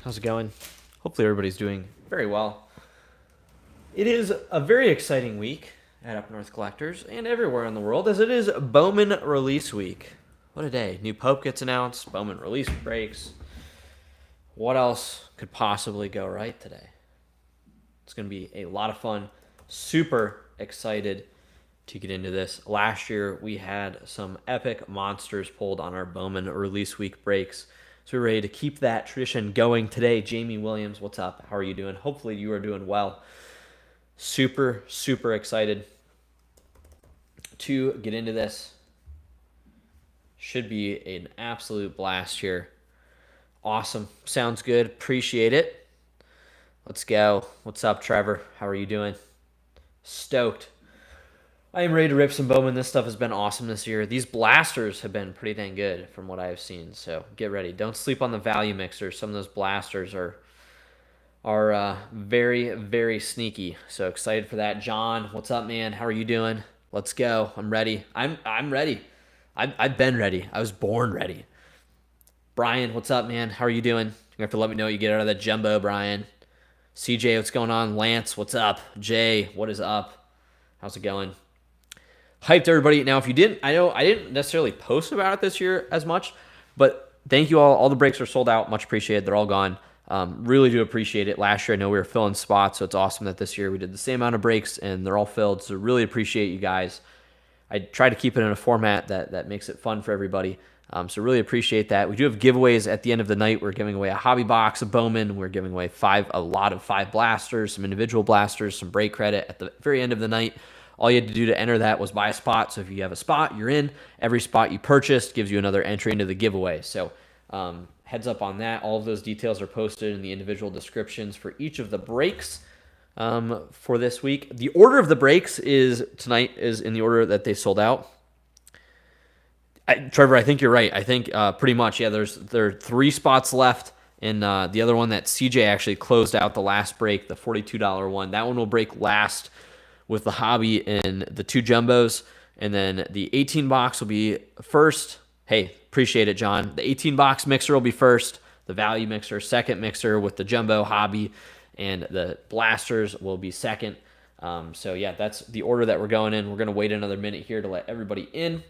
How's it going? Hopefully everybody's doing very well. It is a very exciting week at Up North Collectors and everywhere in the world as it is Bowman release week. What a day. New Pope gets announced, Bowman release breaks. What else could possibly go right today? It's going to be a lot of fun. Super excited to get into this. Last year, we had some epic monsters pulled on our Bowman release week breaks. So we're ready to keep that tradition going today. Jamie Williams, what's up? How are you doing? Hopefully you are doing well. Super, super excited to get into this. Should be an absolute blast here. Awesome. Sounds good. Appreciate it. Let's go. What's up, Trevor? How are you doing? Stoked. I am ready to rip some Bowman. This stuff has been awesome this year. These blasters have been pretty dang good from what I've seen. So get ready. Don't sleep on the value mixers. Some of those blasters are very, very sneaky. So excited for that. John, what's up, man? How are you doing? Let's go. I'm ready. I'm ready. I've been ready. I was born ready. Brian, what's up, man? How are you doing? You have to let me know what you get out of that jumbo, Brian. CJ, what's going on? Lance, what's up? Jay, what is up? How's it going? Hyped everybody. Now, if you didn't, I know I didn't necessarily post about it this year as much, but thank you all. All the breaks are sold out. Much appreciated. They're all gone. Really do appreciate it. Last year, I know we were filling spots, so it's awesome that this year we did the same amount of breaks and they're all filled. So really appreciate you guys. I try to keep it in a format that makes it fun for everybody. So really appreciate that. We do have giveaways at the end of the night. We're giving away a hobby box of Bowman. We're giving away a lot of 5 blasters, some individual blasters, some break credit at the very end of the night. All you had to do to enter that was buy a spot. So if you have a spot, you're in. Every spot you purchased gives you another entry into the giveaway. So heads up on that. All of those details are posted in the individual descriptions for each of the breaks for this week. The order of the breaks tonight is in the order that they sold out. Trevor, I think you're right. I think pretty much, yeah, there are 3 spots left. And the other one that CJ actually closed out the last break, the $42 one, that one will break last with the hobby and the 2 jumbos. And then the 18 box will be first. Hey, appreciate it, John. The 18 box mixer will be first. The value mixer, second mixer with the jumbo hobby. And the blasters will be second. So, yeah, that's the order that we're going in. We're going to wait another minute here to let everybody in.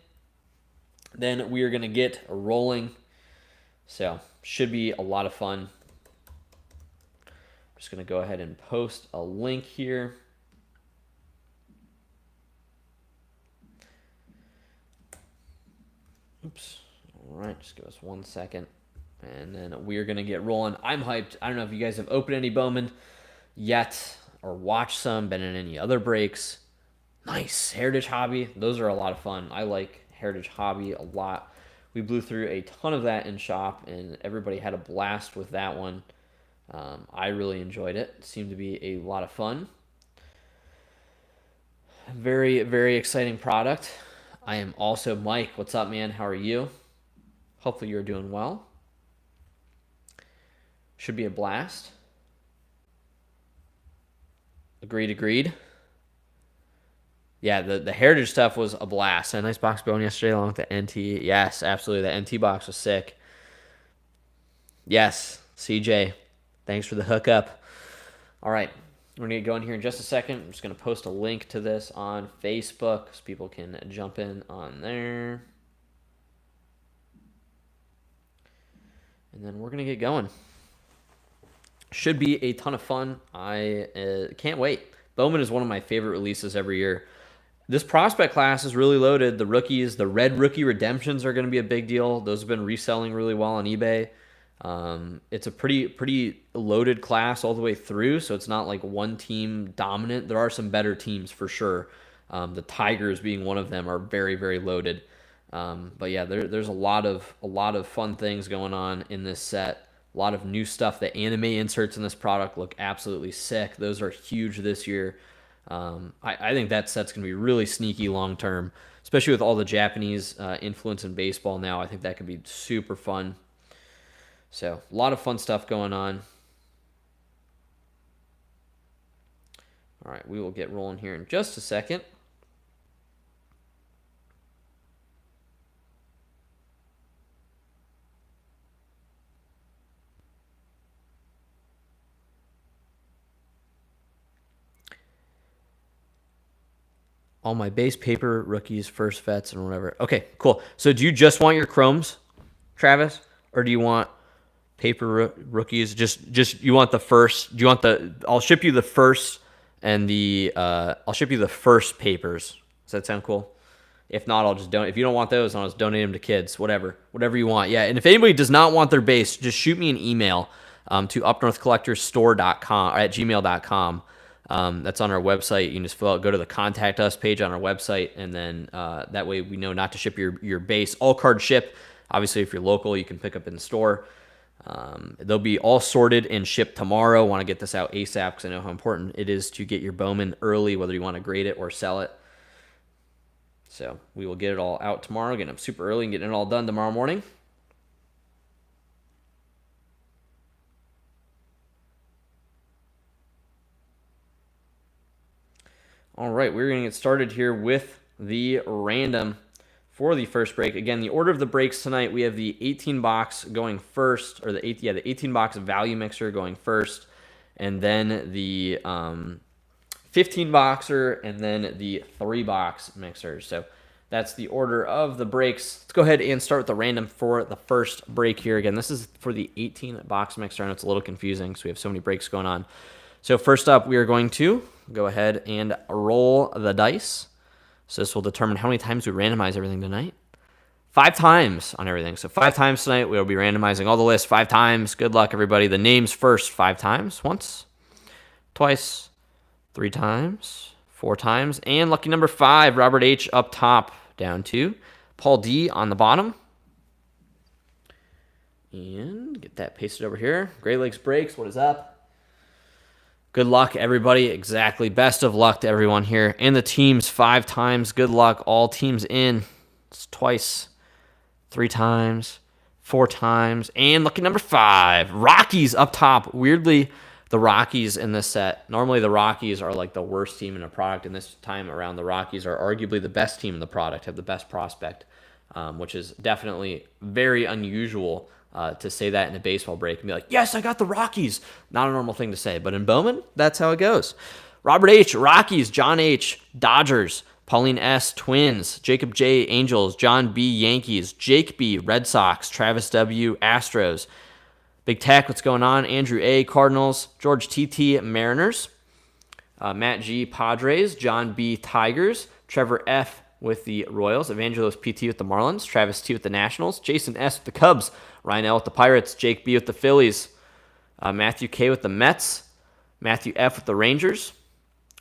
Then we are going to get rolling. So, should be a lot of fun. I'm just going to go ahead and post a link here. Oops. All right, just give us 1 second. And then we're going to get rolling. I'm hyped. I don't know if you guys have opened any Bowman yet or watched some, been in any other breaks. Nice. Heritage Hobby. Those are a lot of fun. I like Heritage Hobby a lot. We blew through a ton of that in shop, and everybody had a blast with that one. I really enjoyed it. It seemed to be a lot of fun. Very, very exciting product. I am also Mike. What's up, man? How are you? Hopefully you're doing well. Should be a blast. Agreed. Yeah, the Heritage stuff was a blast. A nice box going yesterday along with the NT. Yes, absolutely. The NT box was sick. Yes, CJ. Thanks for the hookup. All right. We're going to get going here in just a second. I'm just going to post a link to this on Facebook so people can jump in on there. And then we're going to get going. Should be a ton of fun. I can't wait. Bowman is one of my favorite releases every year. This prospect class is really loaded. The rookies, the red rookie redemptions are going to be a big deal. Those have been reselling really well on eBay. It's a pretty loaded class all the way through, so it's not like one team dominant. There are some better teams for sure. The Tigers being one of them are very, very loaded. But yeah, there's a lot of fun things going on in this set. A lot of new stuff. The anime inserts in this product look absolutely sick. Those are huge this year. I think that set's going to be really sneaky long term, especially with all the Japanese influence in baseball now. I think that could be super fun. So, a lot of fun stuff going on. All right, we will get rolling here in just a second. all my base paper, rookies, first vets, and whatever. Okay, cool. So do you just want your chromes, Travis, or do you want paper rookies? Just you want the first? Do you want the? I'll ship you the first and the. I'll ship you the first papers. Does that sound cool? If not, I'll just donate. If you don't want those, I'll just donate them to kids. Whatever you want. Yeah. And if anybody does not want their base, just shoot me an email to upnorthcollectorstore.com or at gmail.com. That's on our website. You can just go to the contact us page on our website, and then that way we know not to ship your base. All cards ship. Obviously, if you're local, you can pick up in the store. They'll be all sorted and shipped tomorrow. Want to get this out ASAP because I know how important it is to get your Bowman early, whether you want to grade it or sell it. So we will get it all out tomorrow, getting up super early and getting it all done tomorrow morning. All right, we're going to get started here with the random for the first break. Again, the order of the breaks tonight, we have the 18 box going first, or the 18 box value mixer going first, and then the 15 boxer, and then the 3 box mixer. So that's the order of the breaks. Let's go ahead and start with the random for the first break here. Again, this is for the 18 box mixer, and it's a little confusing because we have so many breaks going on. So first up, we are going to go ahead and roll the dice. So this will determine how many times we randomize everything tonight. 5 times on everything. So 5 times tonight. We'll be randomizing all the lists 5 times. Good luck, everybody. The names first 5 times. Once, twice, 3 times, 4 times. And lucky number 5, Robert H. up top, down 2. Paul D. on the bottom. And get that pasted over here. Great Lakes Breaks, what is up? Good luck, everybody. Exactly. Best of luck to everyone here. And the teams 5 times. Good luck. All teams in. It's twice, 3 times, 4 times. And lucky number 5. Rockies up top. Weirdly, the Rockies in this set. Normally, the Rockies are like the worst team in a product. And this time around, the Rockies are arguably the best team in the product, have the best prospect, which is definitely very unusual. To say that in a baseball break and be like, yes, I got the Rockies. Not a normal thing to say. But in Bowman, that's how it goes. Robert H., Rockies. John H., Dodgers. Pauline S., Twins. Jacob J., Angels. John B., Yankees. Jake B., Red Sox. Travis W., Astros. Big Tech, what's going on? Andrew A., Cardinals. George T.T., Mariners. Matt G., Padres. John B., Tigers. Trevor F., with the Royals, Evangelos PT with the Marlins, Travis T with the Nationals, Jason S with the Cubs, Ryan L with the Pirates, Jake B with the Phillies, Matthew K with the Mets, Matthew F with the Rangers,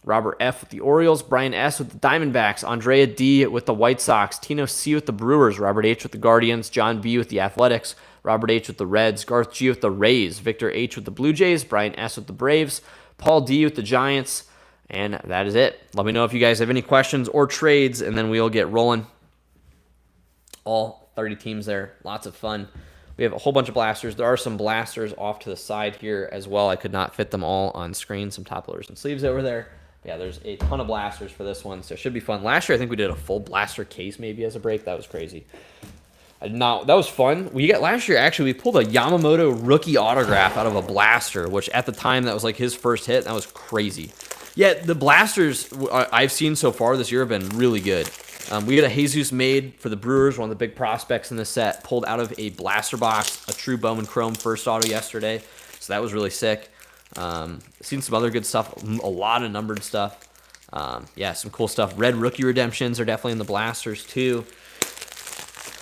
Robert F with the Orioles, Brian S with the Diamondbacks, Andrea D with the White Sox, Tino C with the Brewers, Robert H with the Guardians, John B with the Athletics, Robert H with the Reds, Garth G with the Rays, Victor H with the Blue Jays, Brian S with the Braves, Paul D with the Giants. And that is it. Let me know if you guys have any questions or trades, and then we'll get rolling. All 30 teams there. Lots of fun. We have a whole bunch of blasters. There are some blasters off to the side here as well. I could not fit them all on screen. Some top loaders and sleeves over there. Yeah, there's a ton of blasters for this one, so it should be fun. Last year, I think we did a full blaster case maybe as a break. That was crazy. That was fun. Last year, actually, we pulled a Yamamoto rookie autograph out of a blaster, which at the time, that was like his first hit. That was crazy. Yeah, the blasters I've seen so far this year have been really good. We got a Jesus made for the Brewers, one of the big prospects in the set, pulled out of a blaster box, a true Bowman Chrome first auto yesterday. So that was really sick. Seen some other good stuff, a lot of numbered stuff. Yeah, some cool stuff. Red rookie redemptions are definitely in the blasters too.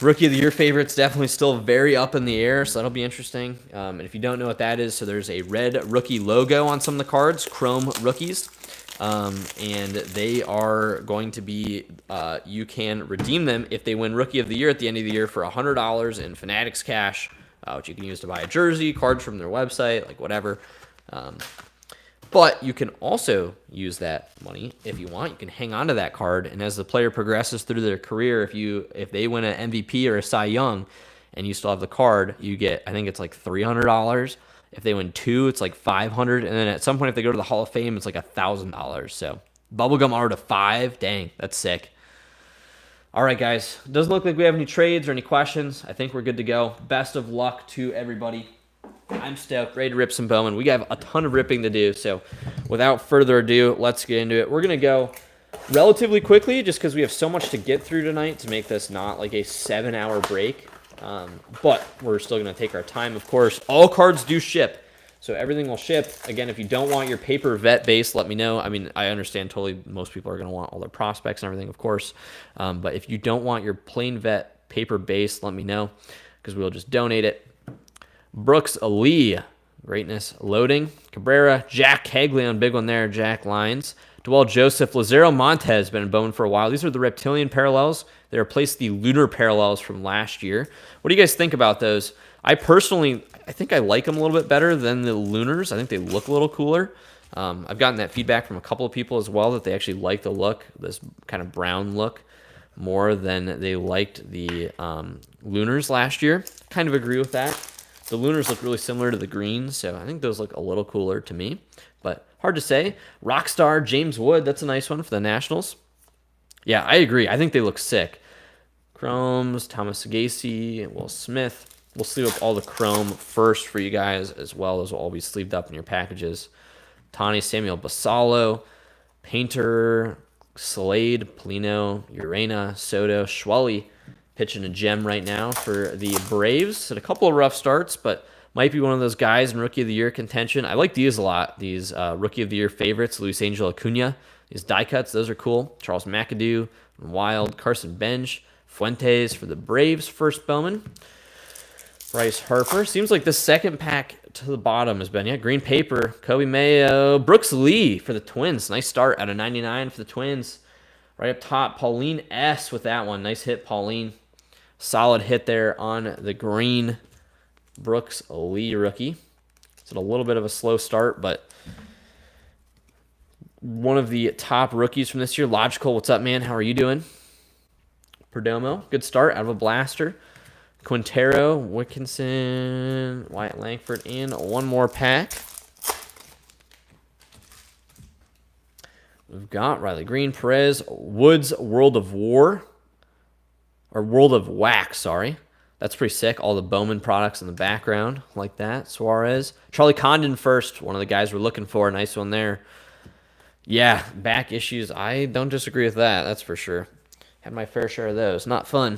Rookie of the Year favorites definitely still very up in the air, so that'll be interesting. And if you don't know what that is, so there's a red rookie logo on some of the cards, Chrome rookies. And they are going to be, you can redeem them if they win Rookie of the Year at the end of the year for $100 in Fanatics cash, which you can use to buy a jersey, cards from their website, like whatever. But you can also use that money if you want. You can hang on to that card, and as the player progresses through their career, if they win an MVP or a Cy Young, and you still have the card, you get, I think it's like $300. If they win 2, it's like $500, and then at some point, if they go to the Hall of Fame, it's like $1,000. So bubblegum auto to 5, dang, that's sick. All right, guys, doesn't look like we have any trades or any questions. I think we're good to go. Best of luck to everybody. I'm stoked, ready to rip some Bowman. We have a ton of ripping to do, so without further ado, let's get into it. We're going to go relatively quickly, just because we have so much to get through tonight to make this not like a 7-hour break. But we're still going to take our time, of course. All cards do ship, so everything will ship. Again, if you don't want your paper vet base, let me know. I mean, I understand totally most people are going to want all their prospects and everything, of course. But if you don't want your plain vet paper base, let me know, because we'll just donate it. Brooks Lee, greatness loading. Cabrera, Jack Caglione, big one there, Jack Lines. Dwell Joseph, Lazaro Montez, been in Bowman for a while. These are the Reptilian parallels. They replaced the Lunar parallels from last year. What do you guys think about those? I think I like them a little bit better than the Lunars. I think they look a little cooler. I've gotten that feedback from a couple of people as well, that they actually like the look, this kind of brown look, more than they liked the Lunars last year. Kind of agree with that. The Lunars look really similar to the greens, so I think those look a little cooler to me. But hard to say. Rockstar James Wood, that's a nice one for the Nationals. Yeah, I agree. I think they look sick. Chromes, Thomas Sagasi, Will Smith. We'll sleeve up all the chrome first for you guys, as well as will all be sleeved up in your packages. Tani Samuel Basalo, Painter, Slade, Polino, Urena, Soto, Schwally pitching a gem right now for the Braves. Had a couple of rough starts, but might be one of those guys in Rookie of the Year contention. I like these a lot, these Rookie of the Year favorites. Luis Angel Acuna, these die cuts, those are cool. Charles McAdoo, Wild, Carson Bench, Fuentes for the Braves, first Bowman. Bryce Harper. Seems like the second pack to the bottom has been, green paper. Kobe Mayo. Brooks Lee for the Twins. Nice start out of 99 for the Twins. Right up top, Pauline S. with that one. Nice hit, Pauline. Solid hit there on the green. Brooks Lee rookie. It's a little bit of a slow start, but one of the top rookies from this year. Logical, what's up, man? How are you doing? Perdomo, good start out of a blaster. Quintero, Wickinson, Wyatt Langford, and one more pack. We've got Riley Green, Perez, Woods, World of War, or World of Wax, sorry. That's pretty sick. All the Bowman products in the background, like that. Suarez. Charlie Condon first, one of the guys we're looking for. Nice one there. Yeah, back issues. I don't disagree with that, that's for sure. Had my fair share of those. Not fun.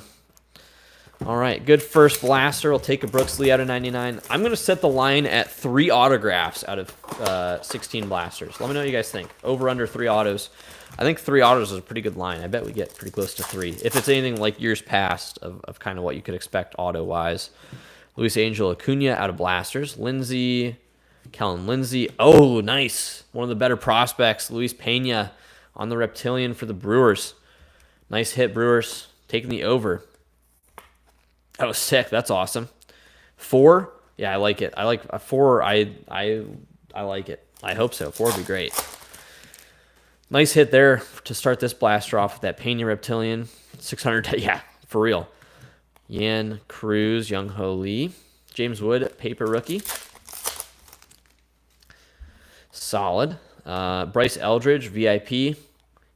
All right, good first blaster. We'll take a Brooks Lee out of 99. I'm going to set the line at 3 autographs out of 16 blasters. Let me know what you guys think. Over, under 3 autos. I think 3 autos is a pretty good line. I bet we get pretty close to 3. If it's anything like years past of kind of what you could expect auto-wise. Luis Angel Acuna out of blasters. Lindsey, Kellen Lindsey. Oh, nice. One of the better prospects. Luis Pena on the Reptilian for the Brewers. Nice hit, Brewers. Taking the over. That was sick. That's awesome. 4? Yeah, I like it. I like a 4. I like it. I hope so. 4 would be great. Nice hit there to start this blaster off with that Pena Reptilian. 600. Yeah, for real. Yan Cruz, Young Ho Lee. James Wood, paper rookie. Solid. Bryce Eldridge, VIP. He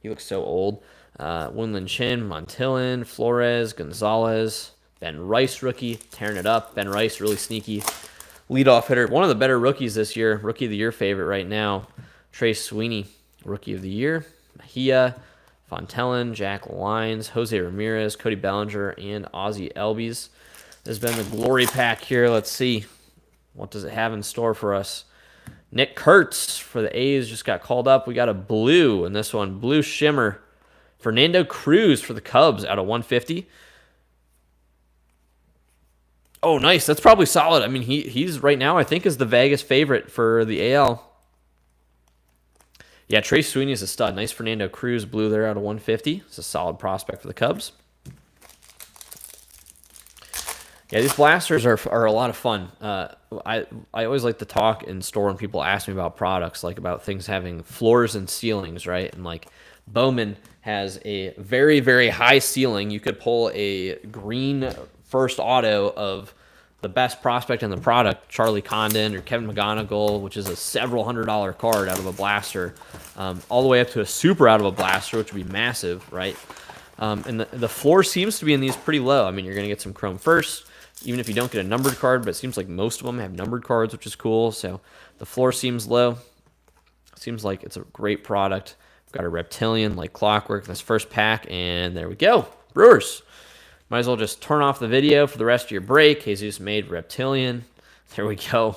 looks so old. Winland Chin, Montillon, Flores, Gonzalez. Ben Rice rookie, tearing it up. Ben Rice, really sneaky. Leadoff hitter. One of the better rookies this year. Rookie of the Year favorite right now. Trey Sweeney, Rookie of the Year. Mejia, Fontellin, Jack Lines, Jose Ramirez, Cody Bellinger, and Ozzie Albies. This has been the glory pack here. Let's see. What does it have in store for us? Nick Kurtz for the A's just got called up. We got a blue in this one. Blue shimmer. Fernando Cruz for the Cubs out of 150. Oh, nice. That's probably solid. I mean, he's right now, I think, is the Vegas favorite for the AL. Yeah, Trey Sweeney is a stud. Nice Fernando Cruz blue there out of 150. It's a solid prospect for the Cubs. Yeah, these blasters are a lot of fun. I always like to talk in store when people ask me about products, like about things having floors and ceilings, right? And like Bowman has a very, very high ceiling. You could pull a green first auto of the best prospect in the product, Charlie Condon or Kevin McGonigal, which is a several $100 card out of a blaster, all the way up to a super out of a blaster, which would be massive, right? And the floor seems to be in these pretty low. I mean, you're going to get some chrome first, even if you don't get a numbered card, but it seems like most of them have numbered cards, which is cool. So the floor seems low. Seems like it's a great product Got a Reptilian like clockwork in this first pack, and there we go. Brewers. Might as well just turn off the video for the rest of your break. Jesus made Reptilian. There we go.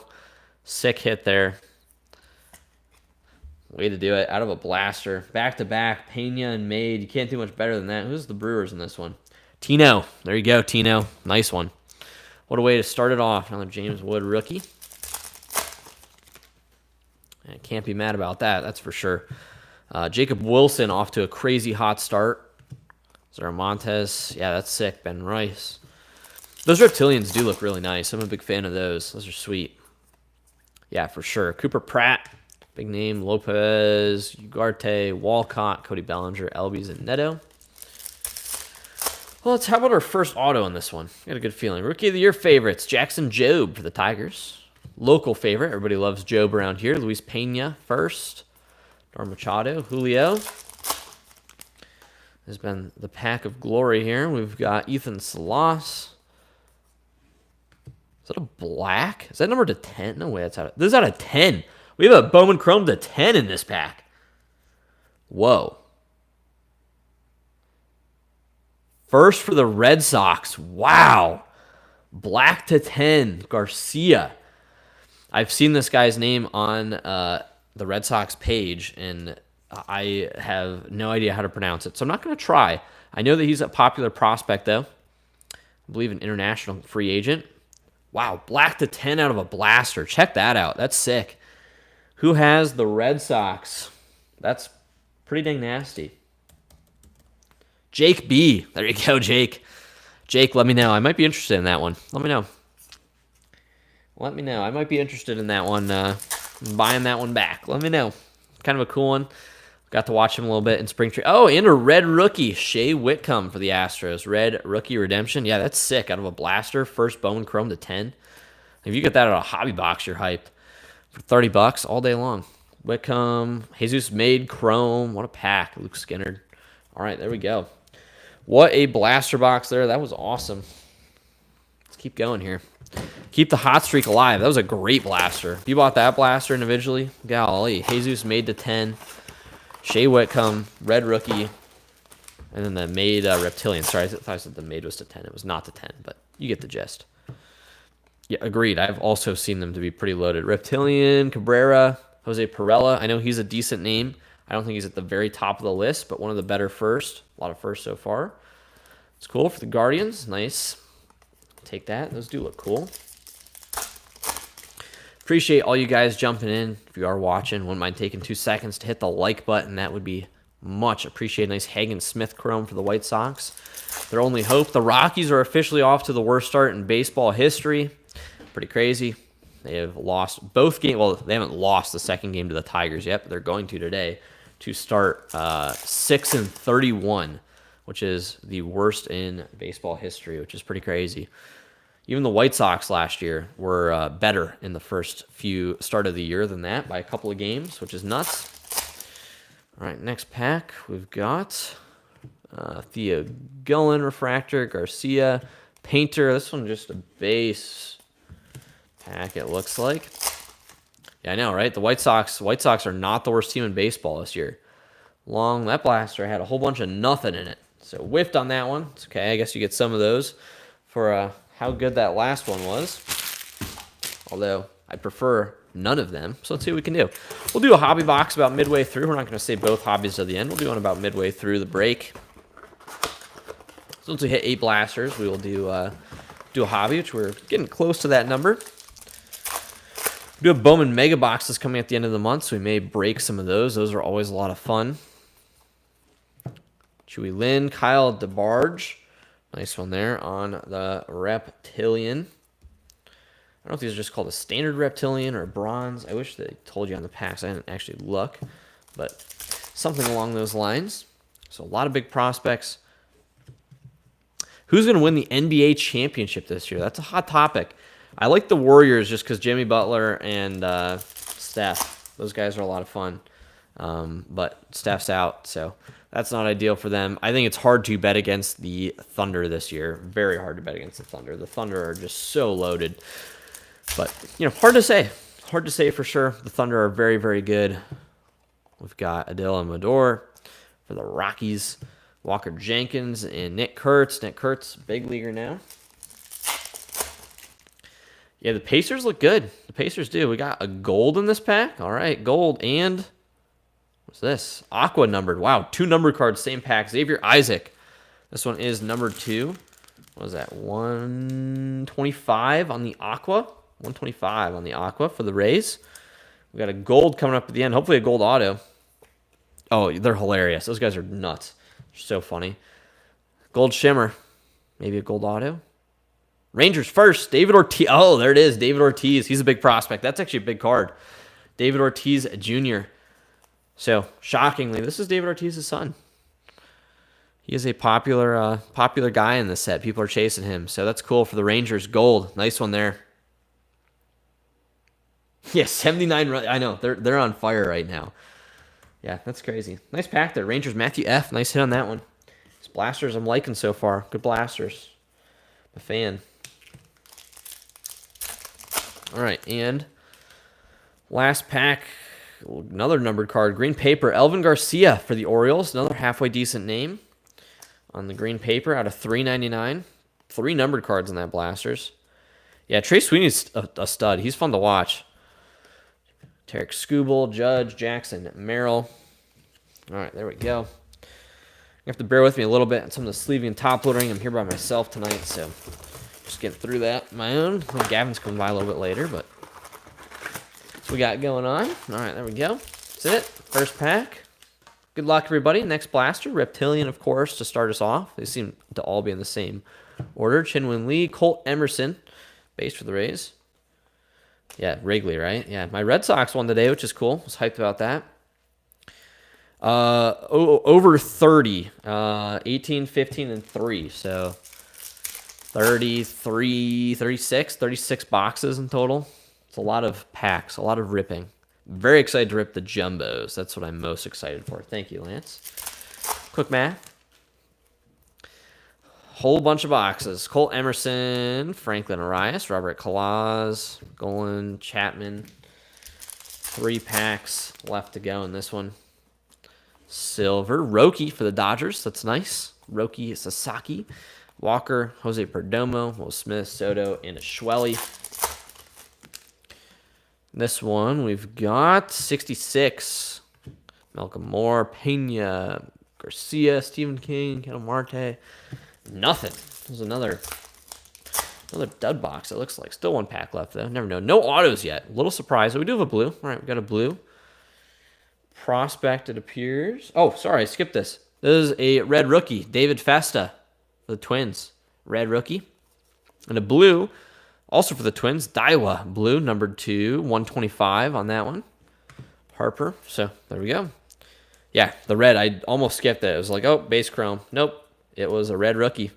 Sick hit there. Way to do it. Out of a blaster. Back-to-back. Pena and Made. You can't do much better than that. Who's the Brewers in this one? Tino. There you go, Tino. Nice one. What a way to start it off. Another James Wood rookie. I can't be mad about that. That's for sure. Jacob Wilson off to a crazy hot start. Zaramontes. Yeah, that's sick. Ben Rice. Those Reptilians do look really nice. I'm a big fan of those. Those are sweet. Yeah, for sure. Cooper Pratt. Big name. Lopez, Ugarte, Walcott, Cody Bellinger, Elbies, and Neto. Well, how about our first auto in this one? Got a good feeling. Rookie of the Year favorites. Jackson Jobe for the Tigers. Local favorite. Everybody loves Jobe around here. Luis Pena first. Dar Machado. Julio. Has been the pack of glory here. We've got Ethan Salas. Is that a black? Is that number to 10? No way, that's out of... This is out of 10. We have a Bowman Chrome to 10 in this pack. Whoa. First for the Red Sox. Wow. Black to 10. Garcia. I've seen this guy's name on the Red Sox page, and I have no idea how to pronounce it, so I'm not going to try. I know that he's a popular prospect, though. I believe an international free agent. Wow, black to 10 out of a blaster. Check that out. That's sick. Who has the Red Sox? That's pretty dang nasty. Jake B. There you go, Jake. Jake, let me know. I might be interested in that one. Let me know. Let me know. I might be interested in that one. Buying that one back. Let me know. Kind of a cool one. Got to watch him a little bit in spring training. Oh, and a red rookie. Shea Whitcomb for the Astros. Red rookie redemption. Yeah, that's sick. Out of a blaster. First Bowman Chrome to 10. If you get that at a hobby box, you're hyped. For $30 all day long. Whitcomb. Jesus made Chrome. What a pack. Luke Skinner. All right, there we go. What a blaster box there. That was awesome. Let's keep going here. Keep the hot streak alive. That was a great blaster. If you bought that blaster individually, golly. Jesus made to 10. Shea Whitcomb, red rookie, and then the made Reptilian. Sorry, I thought I said the made was to 10. It was not to 10, but you get the gist. Yeah, agreed. I've also seen them to be pretty loaded. Reptilian, Cabrera, Jose Perella. I know he's a decent name. I don't think he's at the very top of the list, but one of the better first. A lot of firsts so far. It's cool for the Guardians. Nice. Take that. Those do look cool. Appreciate all you guys jumping in. If you are watching, wouldn't mind taking 2 seconds to hit the like button. That would be much appreciated. Nice Hagen Smith Chrome for the White Sox. Their only hope. The Rockies are officially off to the worst start in baseball history. Pretty crazy. They have lost both games. Well, they haven't lost the second game to the Tigers yet, but they're going to today to start 6-31, which is the worst in baseball history, which is pretty crazy. Even the White Sox last year were better in the first few start of the year than that by a couple of games, which is nuts. All right, next pack, we've got Theo Gullen, Refractor, Garcia, Painter. This one just a base pack, it looks like. Yeah, I know, right? The White Sox are not the worst team in baseball this year. Long, that blaster had a whole bunch of nothing in it. So whiffed on that one. It's okay, I guess you get some of those for how good that last one was. Although, I prefer none of them. So let's see what we can do. We'll do a hobby box about midway through. We're not going to save both hobbies to the end. We'll do one about midway through the break. So once we hit 8 blasters, we will do a hobby, which we're getting close to that number. We do have Bowman Mega Boxes coming at the end of the month, so we may break some of those. Those are always a lot of fun. Chewy Lynn, Kyle DeBarge. Nice one there on the Reptilian. I don't know if these are just called a standard Reptilian or a bronze. I wish they told you on the packs. I didn't actually look, but something along those lines. So a lot of big prospects. Who's going to win the NBA championship this year? That's a hot topic. I like the Warriors just because Jimmy Butler and Steph. Those guys are a lot of fun. But Steph's out, so that's not ideal for them. I think it's hard to bet against the Thunder this year. Very hard to bet against the Thunder. The Thunder are just so loaded. But, hard to say. Hard to say for sure. The Thunder are very, very good. We've got Adela Mador for the Rockies. Walker Jenkins and Nick Kurtz. Nick Kurtz, big leaguer now. Yeah, the Pacers look good. The Pacers do. We got a gold in this pack. All right, gold. And what's this? Aqua numbered. Wow, 2 numbered cards, same pack. Xavier Isaac. This one is number 2. What is that? 125 on the Aqua. 125 on the Aqua for the Rays. We got a gold coming up at the end. Hopefully a gold auto. Oh, they're hilarious. Those guys are nuts. They're so funny. Gold Shimmer. Maybe a gold auto. Rangers first. David Ortiz. Oh, there it is. David Ortiz. He's a big prospect. That's actually a big card. David Ortiz Jr. So, shockingly, this is David Ortiz's son. He is a popular guy in this set. People are chasing him. So that's cool for the Rangers. Gold. Nice one there. Yeah, 79 runs. I know. They're on fire right now. Yeah, that's crazy. Nice pack there. Rangers, Matthew F. Nice hit on that one. These blasters I'm liking so far. Good blasters. I'm a fan. All right, and last pack, another numbered card. Green paper, Elvin Garcia for the Orioles. Another halfway decent name on the green paper out of $3.99. 3 numbered cards in that blasters. Yeah, Trey Sweeney's a stud. He's fun to watch. Tarek Skubal, Judge, Jackson, Merrill. All right, there we go. You have to bear with me a little bit on some of the sleeving and top loading. I'm here by myself tonight, so just getting through that on my own. Gavin's coming by a little bit later, but that's what we got going on. All right, there we go. That's it. First pack. Good luck, everybody. Next blaster, Reptilian, of course, to start us off. They seem to all be in the same order. Chinwin Lee, Colt Emerson, base for the Rays. Yeah, Wrigley, right? Yeah, my Red Sox won today, which is cool. I was hyped about that. Over 30. 18, 15, and 3. So 33, 36, 36 boxes in total. It's a lot of packs, a lot of ripping. Very excited to rip the jumbos. That's what I'm most excited for. Thank you, Lance. Quick math. Whole bunch of boxes. Colt Emerson, Franklin Arias, Robert Kalaz, Golan, Chapman. 3 packs left to go in this one. Silver. Roki for the Dodgers. That's nice. Roki Sasaki. Walker, Jose Perdomo, Will Smith, Soto, and a Schwelly. This one, we've got 66. Malcolm Moore, Pena, Garcia, Stephen King, Kendall Marte. Nothing. There's another dud box, it looks like. Still 1 pack left, though. Never know. No autos yet. A little surprised. We do have a blue. All right, we got a blue. Prospect, it appears. Oh, sorry, I skipped this. This is a red rookie, David Festa for the Twins. Red rookie. And a blue, also for the Twins, Daiwa. Blue, numbered 2, 125 on that one. Harper. So, there we go. Yeah, the red, I almost skipped it. It was like, oh, base chrome. Nope. It was a red rookie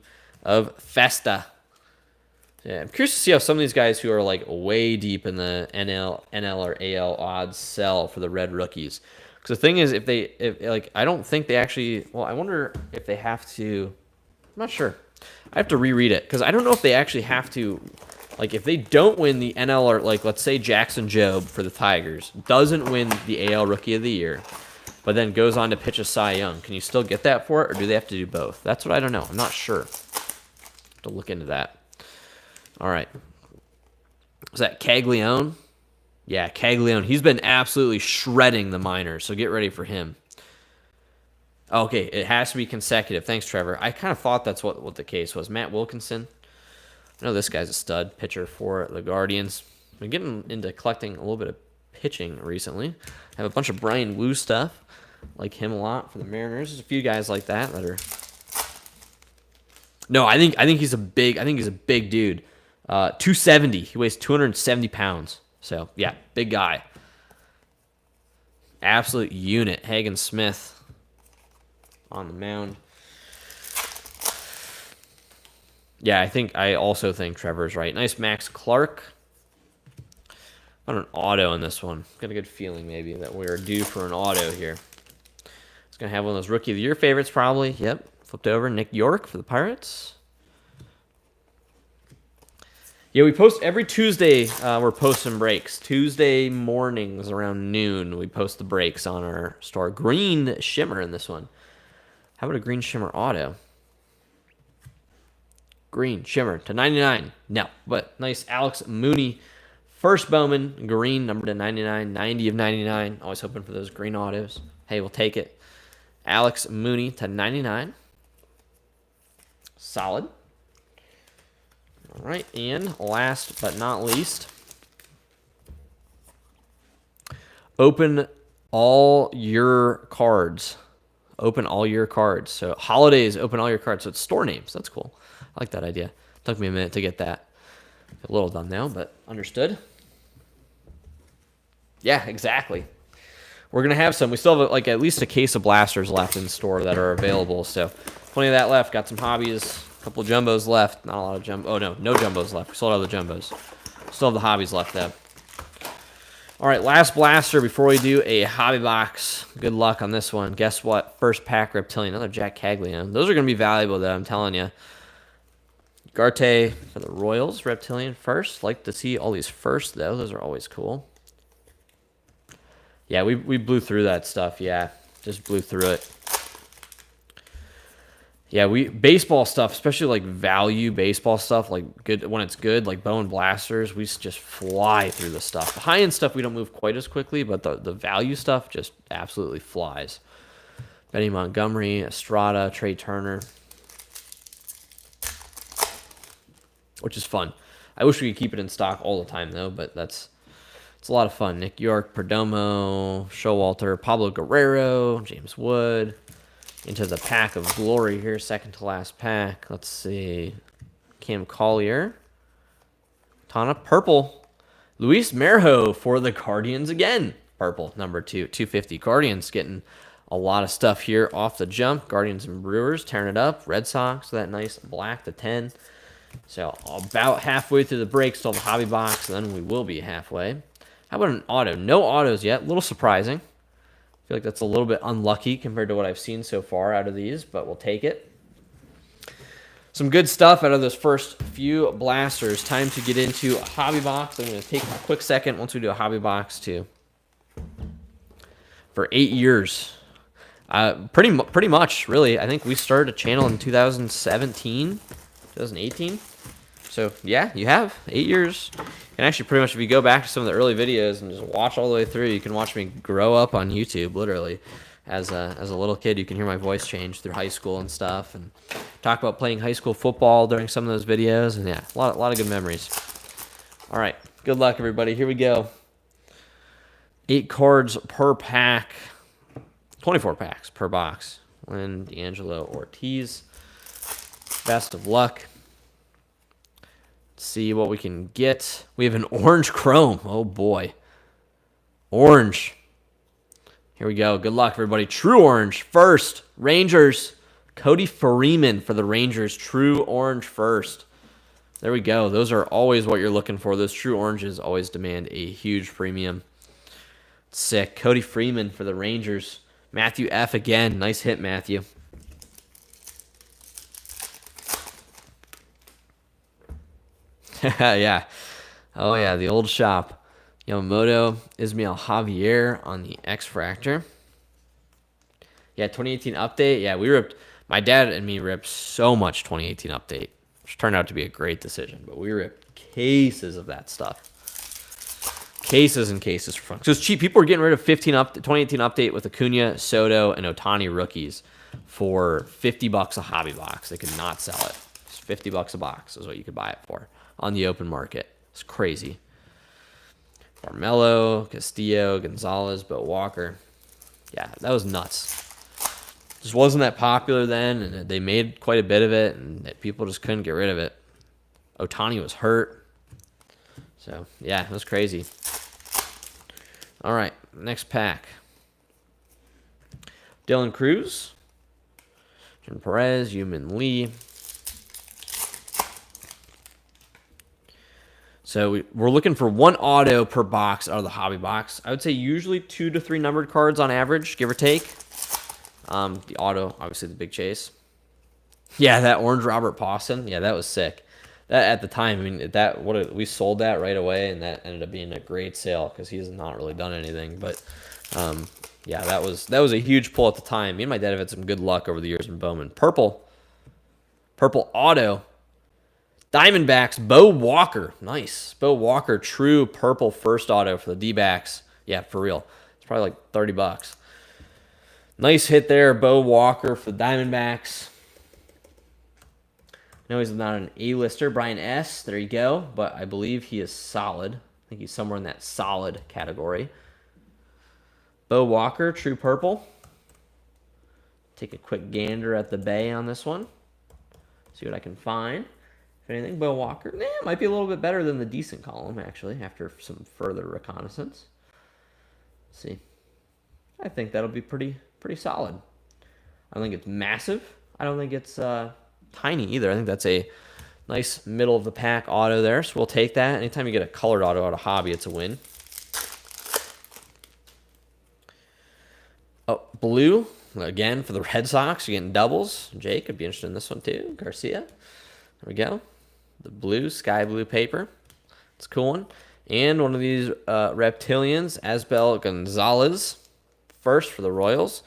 of Festa. Yeah, I'm curious to see how some of these guys who are like way deep in the NL or AL odds sell for the red rookies. Because the thing is, if I don't think they actually. Well, I wonder if they have to. I'm not sure. I have to reread it because I don't know if they actually have to. Like, if they don't win the NL or like, let's say Jackson Jobe for the Tigers doesn't win the AL Rookie of the Year, but then goes on to pitch a Cy Young. Can you still get that for it, or do they have to do both? That's what I don't know. I'm not sure. Have to look into that. All right. Was that Caglione? Yeah, Caglione. He's been absolutely shredding the minors, so get ready for him. Okay, it has to be consecutive. Thanks, Trevor. I kind of thought that's what the case was. Matt Wilkinson. I know this guy's a stud pitcher for the Guardians. Been getting into collecting a little bit of pitching recently. I have a bunch of Brian Wu stuff. Like him a lot for the Mariners. There's a few guys like that are. No, I think he's a big. I think he's a big dude. 270. He weighs 270 pounds. So yeah, big guy. Absolute unit. Hagen Smith on the mound. Yeah, I also think Trevor's right. Nice Max Clark. On an auto in this one. Got a good feeling maybe that we're due for an auto here. It's going to have one of those Rookie of the Year favorites probably. Yep. Flipped over. Nick York for the Pirates. Yeah, we post every Tuesday. We're posting breaks. Tuesday mornings around noon, we post the breaks on our store. Green shimmer in this one. How about a green shimmer auto? Green shimmer to 99. No, but nice Alex Mooney. First Bowman, green, number to 99, 90 of 99. Always hoping for those green autos. Hey, we'll take it. Alex Mooney to 99. Solid. All right, and last but not least, open all your cards. Open all your cards. So holidays, open all your cards. So it's store names. That's cool. I like that idea. Took me a minute to get that. A little dumb now, but understood. Yeah, exactly. We're going to have some. We still have like at least a case of blasters left in the store that are available. So plenty of that left. Got some hobbies. A couple of jumbos left. Not a lot of jumbo. Oh, no. No jumbos left. We sold out the jumbos. Still have the hobbies left, though. All right, last blaster before we do a hobby box. Good luck on this one. Guess what? First pack Reptilian. Another Jack Cagliano. Those are going to be valuable, though, I'm telling you. Garte for the Royals. Reptilian first. Like to see all these first, though. Those are always cool. Yeah, we blew through that stuff. Yeah, just blew through it. Yeah, baseball stuff, especially like value baseball stuff, like good when it's good, like Bowman blasters, we just fly through the stuff. The high-end stuff we don't move quite as quickly, but the value stuff just absolutely flies. Benny Montgomery, Estrada, Trey Turner, which is fun. I wish we could keep it in stock all the time though, but it's a lot of fun. Nick York, Perdomo, Showalter, Pablo Guerrero, James Wood. Into the pack of glory here, second to last pack. Let's see. Cam Collier. Tana, purple. Luis Merjo for the Guardians again. Purple, number 2, 250. Guardians getting a lot of stuff here off the jump. Guardians and Brewers tearing it up. Red Sox, that nice black to 10. So about halfway through the break, still have a hobby box, and then we will be halfway. How about an auto? No autos yet. A little surprising. I feel like that's a little bit unlucky compared to what I've seen so far out of these, but we'll take it. Some good stuff out of those first few blasters. Time to get into a hobby box. I'm going to take a quick second once we do a hobby box too. For 8 years. Pretty much, really. I think we started a channel in 2017, 2018. So, yeah, you have 8 years. And actually, pretty much, if you go back to some of the early videos and just watch all the way through, you can watch me grow up on YouTube, literally. As a little kid, you can hear my voice change through high school and stuff, and talk about playing high school football during some of those videos, and yeah, a lot of good memories. All right, good luck, everybody. Here we go. 8 cards per pack, 24 packs per box. Lynn D'Angelo Ortiz. Best of luck. See what we can get. We have an orange chrome. Oh boy. Orange. Here we go. Good luck, everybody. True orange first. Rangers. Cody Freeman for the Rangers. True orange first. There we go. Those are always what you're looking for. Those true oranges always demand a huge premium. Sick. Cody Freeman for the Rangers. Matthew F. again. Nice hit, Matthew. Yeah. Oh, yeah, the old shop. Yamamoto, Ismael Javier on the X-Fractor. Yeah, 2018 update. Yeah, we ripped. My dad and me ripped so much 2018 update, which turned out to be a great decision. But we ripped cases of that stuff. Cases and cases for fun. So it's cheap. People were getting rid of 2018 update with Acuna, Soto, and Ohtani rookies for $50 a hobby box. They could not sell it. It's $50 a box is what you could buy it for on the open market. It's crazy. Carmelo, Castillo, Gonzalez, Bill Walker. Yeah, that was nuts. Just wasn't that popular then, and they made quite a bit of it, and people just couldn't get rid of it. Ohtani was hurt. So, yeah, it was crazy. All right, next pack. Dylan Cruz, Jim Perez, Yumin Lee. So we're looking for 1 auto per box out of the hobby box. I would say usually 2 to 3 numbered cards on average, give or take. The auto, obviously the big chase. Yeah, that orange Robert Pawson. Yeah, that was sick. That at the time, I mean, we sold that right away, and that ended up being a great sale because he's not really done anything. But yeah, that was a huge pull at the time. Me and my dad have had some good luck over the years in Bowman. Purple auto. Diamondbacks, Bo Walker. Nice. Bo Walker, true purple first auto for the D-backs. Yeah, for real. It's probably like $30. Nice hit there, Bo Walker for the Diamondbacks. No, he's not an A-lister. Brian S., there you go. But I believe he is solid. I think he's somewhere in that solid category. Bo Walker, true purple. Take a quick gander at the bay on this one. See what I can find. If anything, Bo Walker, might be a little bit better than the decent column, actually, after some further reconnaissance. Let's see. I think that'll be pretty solid. I don't think it's massive. I don't think it's tiny either. I think that's a nice middle of the pack auto there, so we'll take that. Anytime you get a colored auto out of hobby, it's a win. Oh, blue, again, for the Red Sox. You're getting doubles. Jake could be interested in this one, too. Garcia. There we go. The blue, sky blue paper. It's a cool one. And one of these reptilians, Asbel Gonzalez. First for the Royals.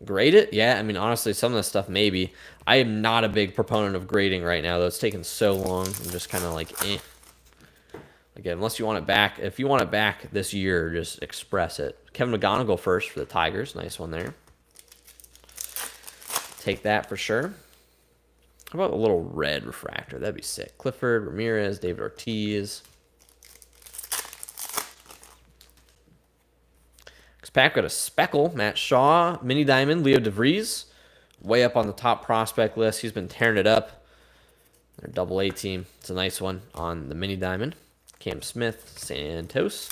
Grade it? Yeah, I mean, honestly, some of this stuff maybe. I am not a big proponent of grading right now, though. It's taken so long. I'm just kind of like, eh. Again, unless you want it back. If you want it back this year, just express it. Kevin McGonigal first for the Tigers. Nice one there. Take that for sure. How about a little red refractor? That'd be sick. Clifford, Ramirez, David Ortiz. Next pack, got a Speckle, Matt Shaw, Mini Diamond, Leo DeVries. Way up on the top prospect list. He's been tearing it up. Their double-A team. It's a nice one on the Mini Diamond. Cam Smith, Santos.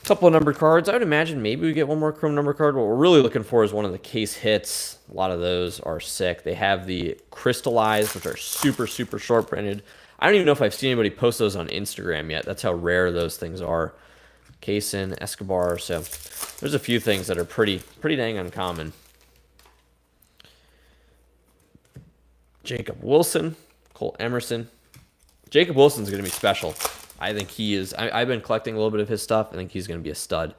A couple of numbered cards. I would imagine maybe we get one more chrome number card. What we're really looking for is one of the case hits. A lot of those are sick. They have the crystallized, which are super short printed. I don't even know if I've seen anybody post those on Instagram yet. That's how rare those things are. Kaysen, Escobar. So there's a few things that are pretty dang uncommon. Jacob Wilson, Cole Emerson. Jacob Wilson's going to be special. I think he is. I've been collecting a little bit of his stuff. I think he's going to be a stud.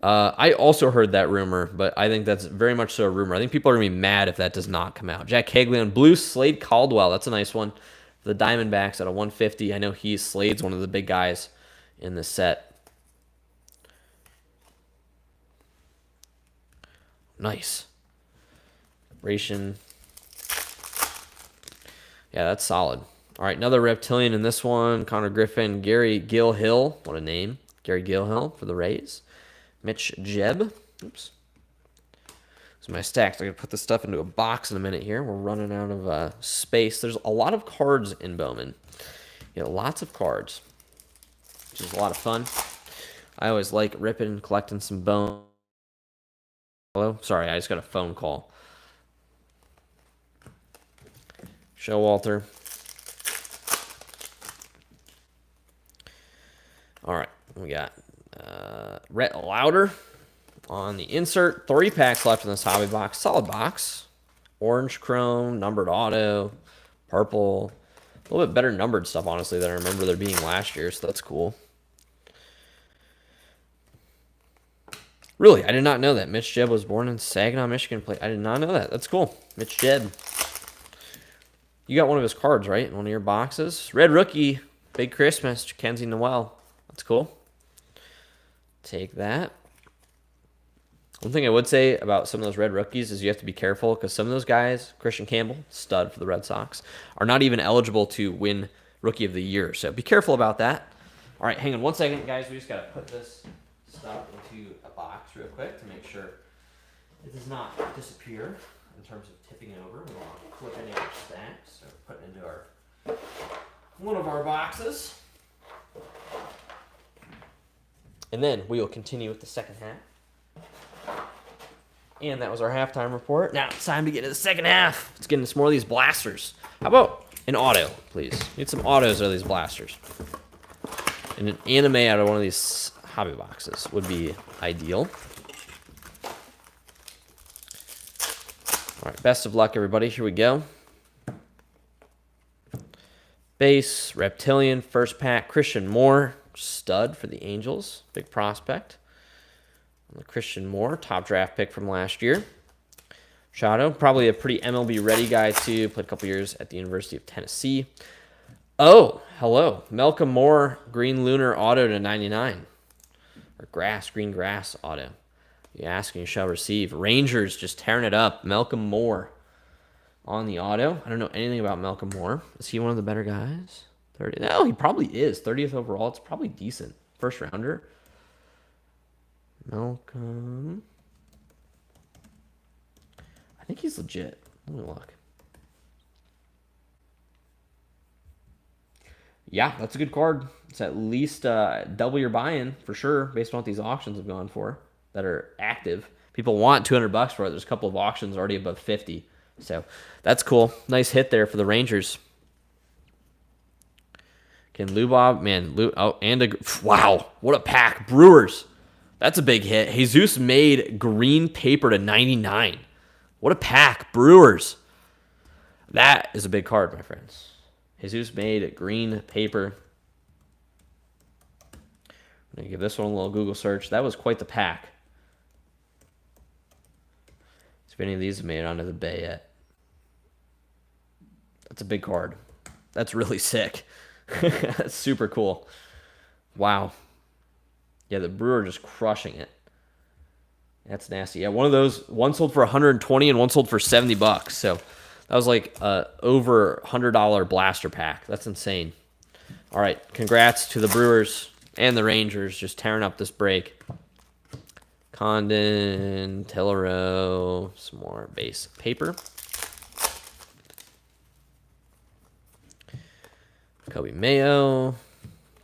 I also heard that rumor, but I think that's very much so a rumor. I think people are going to be mad if that does not come out. Jack Hagley on blue, Slade Caldwell. That's a nice one. The Diamondbacks at a 150. I know Slade's one of the big guys in the set. Nice. Ration. Yeah, that's solid. All right, another reptilian in this one. Connor Griffin, Gary Gilhill. What a name. Gary Gilhill for the Rays. Mitch Jebb. Oops. So my stacks. I'm going to put this stuff into a box in a minute here. We're running out of space. There's a lot of cards in Bowman. You get lots of cards, which is a lot of fun. I always like ripping and collecting some Bowman. Hello? Sorry, I just got a phone call. Showalter. All right, we got Rhett Lauder on the insert. 3 packs left in this hobby box. Solid box. Orange chrome, numbered auto, purple. A little bit better numbered stuff, honestly, than I remember there being last year, so that's cool. Really, I did not know that. Mitch Jebb was born in Saginaw, Michigan. I did not know that. That's cool. Mitch Jebb. You got one of his cards, right? In one of your boxes. Red Rookie. Big Christmas. Kenzie Noel. That's cool. Take that. One thing I would say about some of those red rookies is you have to be careful because some of those guys, Christian Campbell, stud for the Red Sox, are not even eligible to win Rookie of the Year. So be careful about that. All right, hang on one second, guys. We just got to put this stuff into a box real quick to make sure it does not disappear in terms of tipping over. We want to flip any of our stacks. So put it into one of our boxes. And then we will continue with the second half. And that was our halftime report. Now it's time to get to the second half. Let's get into some more of these blasters. How about an auto, please? Need some autos out of these blasters. And an anime out of one of these hobby boxes would be ideal. All right, best of luck, everybody. Here we go. Base, Reptilian, first pack, Christian Moore, stud for the Angels, big prospect. Christian Moore, top draft pick from last year. Shadow, probably a pretty MLB ready guy too, played a couple years at the University of Tennessee. Oh, hello, Malcolm Moore, green lunar auto to 99. Or green grass auto. You ask and you shall receive. Rangers just tearing it up. Malcolm Moore on the auto. I don't know anything about Malcolm Moore. Is he one of the better guys? 30. No, he probably is. 30th overall. It's probably decent. First rounder. Malcolm. I think he's legit. Let me look. Yeah, that's a good card. It's at least double your buy-in for sure, based on what these auctions have gone for that are active. People want $200 for it. There's a couple of auctions already above 50. So that's cool. Nice hit there for the Rangers. Can Lubob, man, wow, what a pack. Brewers, that's a big hit. Jesus made green paper to 99. What a pack. Brewers. That is a big card, my friends. Jesus made green paper. I'm going to give this one a little Google search. That was quite the pack. If any of these have made it onto the bay yet. That's a big card. That's really sick. That's super cool. Wow. Yeah, the Brewer just crushing it. That's nasty. Yeah, one of those, one sold for 120 and one sold for 70 bucks. So that was like over $100 blaster pack. That's insane. All right, congrats to the Brewers and the Rangers just tearing up this break. Condon, Tellero, some more base paper. Kobe Mayo,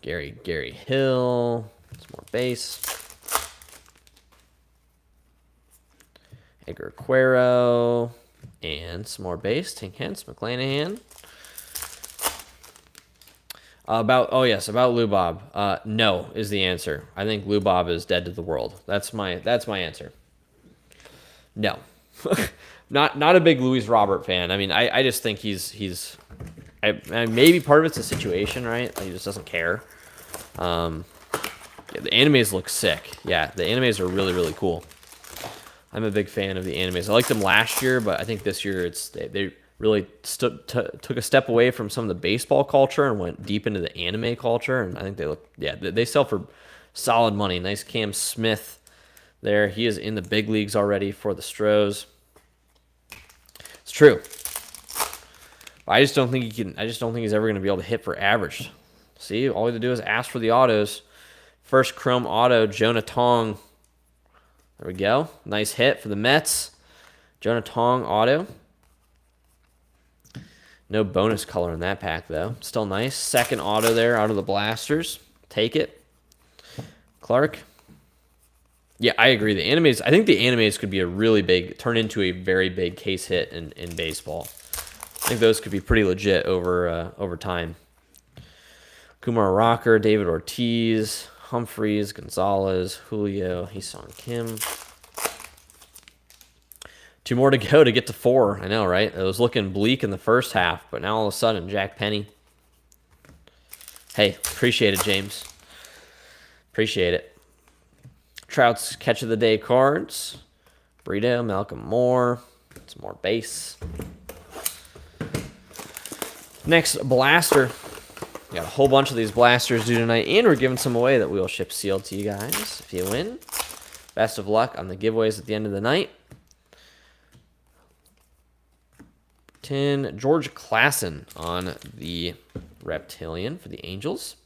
Gary Hill, some more base. Edgar Quero, and some more base. Tink Hence, McClanahan. About Lubob. No is the answer. I think Lubob is dead to the world. That's my answer. No. not a big Luis Robert fan. I mean, I just think he's maybe part of it's a situation, right? He just doesn't care. Yeah, the animes look sick. Yeah, the animes are really, really cool. I'm a big fan of the animes. I liked them last year, but I think this year they really took a step away from some of the baseball culture and went deep into the anime culture. And I think they sell for solid money. Nice Cam Smith there. He is in the big leagues already for the Stros. It's true. I just don't think he can. I just don't think he's ever going to be able to hit for average. See, all we have to do is ask for the autos. First chrome auto, Jonah Tong. There we go. Nice hit for the Mets. Jonah Tong auto. No bonus color in that pack, though. Still nice. Second auto there out of the blasters. Take it. Clark. Yeah, I agree. The animes, I think the animes could be turn into a very big case hit in baseball. I think those could be pretty legit over time. Kumar Rocker, David Ortiz, Humphreys, Gonzalez, Julio, Hee-Sung Kim. 2 more to go to get to 4. I know, right? It was looking bleak in the first half, but now all of a sudden, Jack Penny. Hey, appreciate it, James. Appreciate it. Trout's catch of the day cards. Brito, Malcolm Moore. Some more base. Next, blaster. We got a whole bunch of these blasters due tonight, and we're giving some away that we will ship sealed to you guys if you win. Best of luck on the giveaways at the end of the night. 10, George Klassen on the Reptilian for the Angels.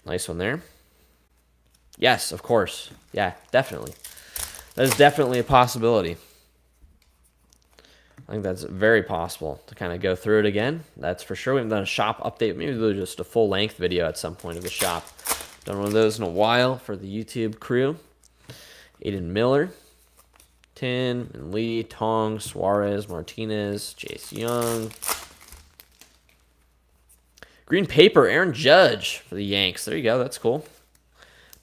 Nice one there. Yes, of course. Yeah, definitely. That is definitely a possibility. I think that's very possible to kind of go through it again. That's for sure. We haven't done a shop update. Maybe do just a full-length video at some point of the shop. Done one of those in a while for the YouTube crew. Aiden Miller. Tin and Lee, Tong, Suarez, Martinez, Jace Young. Green paper, Aaron Judge for the Yanks. There you go. That's cool.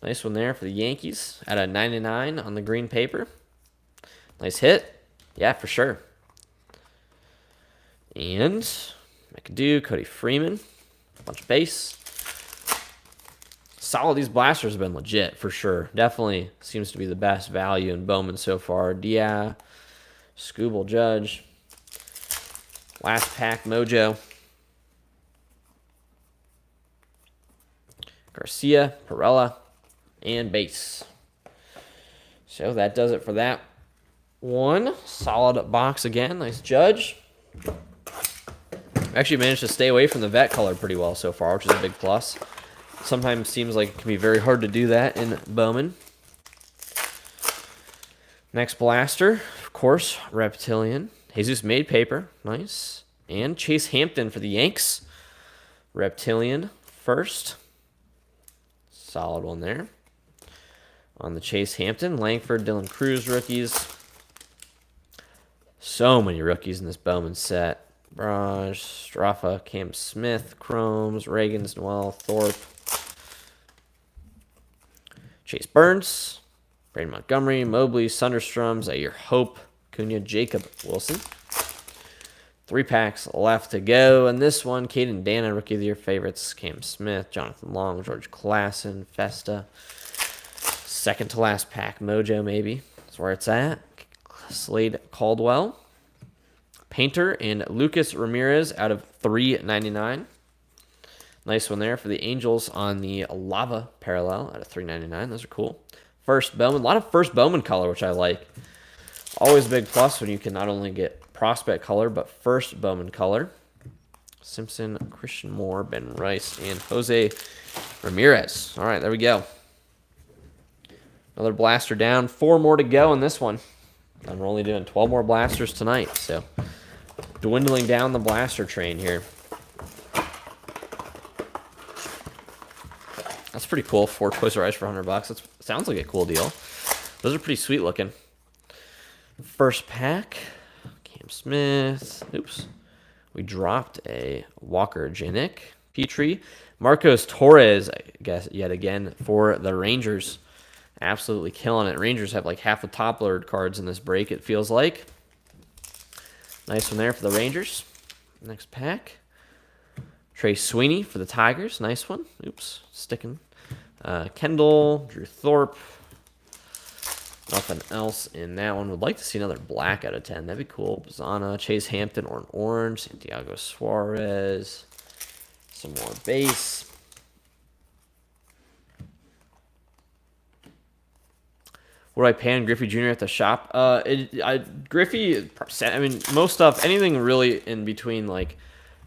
Nice one there for the Yankees. At a 99 on the green paper. Nice hit. Yeah, for sure. And McAdoo, Cody Freeman, bunch of base. Solid. These blasters have been legit for sure. Definitely seems to be the best value in Bowman so far. Dia, Scooble Judge, last pack Mojo, Garcia, Perella, and base. So that does it for that one. Solid box again. Nice Judge. Actually managed to stay away from the vet color pretty well so far, which is a big plus. Sometimes seems like it can be very hard to do that in Bowman. Next blaster, of course, Reptilian. Jesus made paper. Nice. And Chase Hampton for the Yanks. Reptilian first. Solid one there. On the Chase Hampton, Langford, Dylan Cruz rookies. So many rookies in this Bowman set. Braj, Straffa, Cam Smith, Chromes, Reagans, Noel, Thorpe. Chase Burns, Braden Montgomery, Mobley, Sunderstrom, Zaire Hope, Cunha, Jacob Wilson. 3 packs left to go. And this one, Caden Dana, Rookie of the Year favorites. Cam Smith, Jonathan Long, George Klassen, Festa. Second to last pack, Mojo maybe. That's where it's at. Slade Caldwell. Painter and Lucas Ramirez out of $3.99. Nice one there for the Angels on the Lava Parallel out of $3.99. Those are cool. First Bowman. A lot of first Bowman color, which I like. Always a big plus when you can not only get prospect color, but first Bowman color. Simpson, Christian Moore, Ben Rice, and Jose Ramirez. All right, there we go. Another blaster down. 4 more to go in this one. And we're only doing 12 more blasters tonight, so dwindling down the blaster train here. That's pretty cool. 4 Toys R Us for $100. That sounds like a cool deal. Those are pretty sweet looking. First pack, Cam Smith. Oops. We dropped a Walker Janik, Petrie. Marcos Torres, I guess, yet again, for the Rangers. Absolutely killing it. Rangers have like half the top load cards in this break, it feels like. Nice one there for the Rangers. Next pack. Trey Sweeney for the Tigers. Nice one. Oops. Sticking. Kendall. Drew Thorpe. Nothing else in that one. Would like to see another black out of 10. That'd be cool. Bazana. Chase Hampton or an orange. Santiago Suarez. Some more base. What do I pay on Griffey Jr. at the shop? Griffey, I mean, most stuff, anything really in between like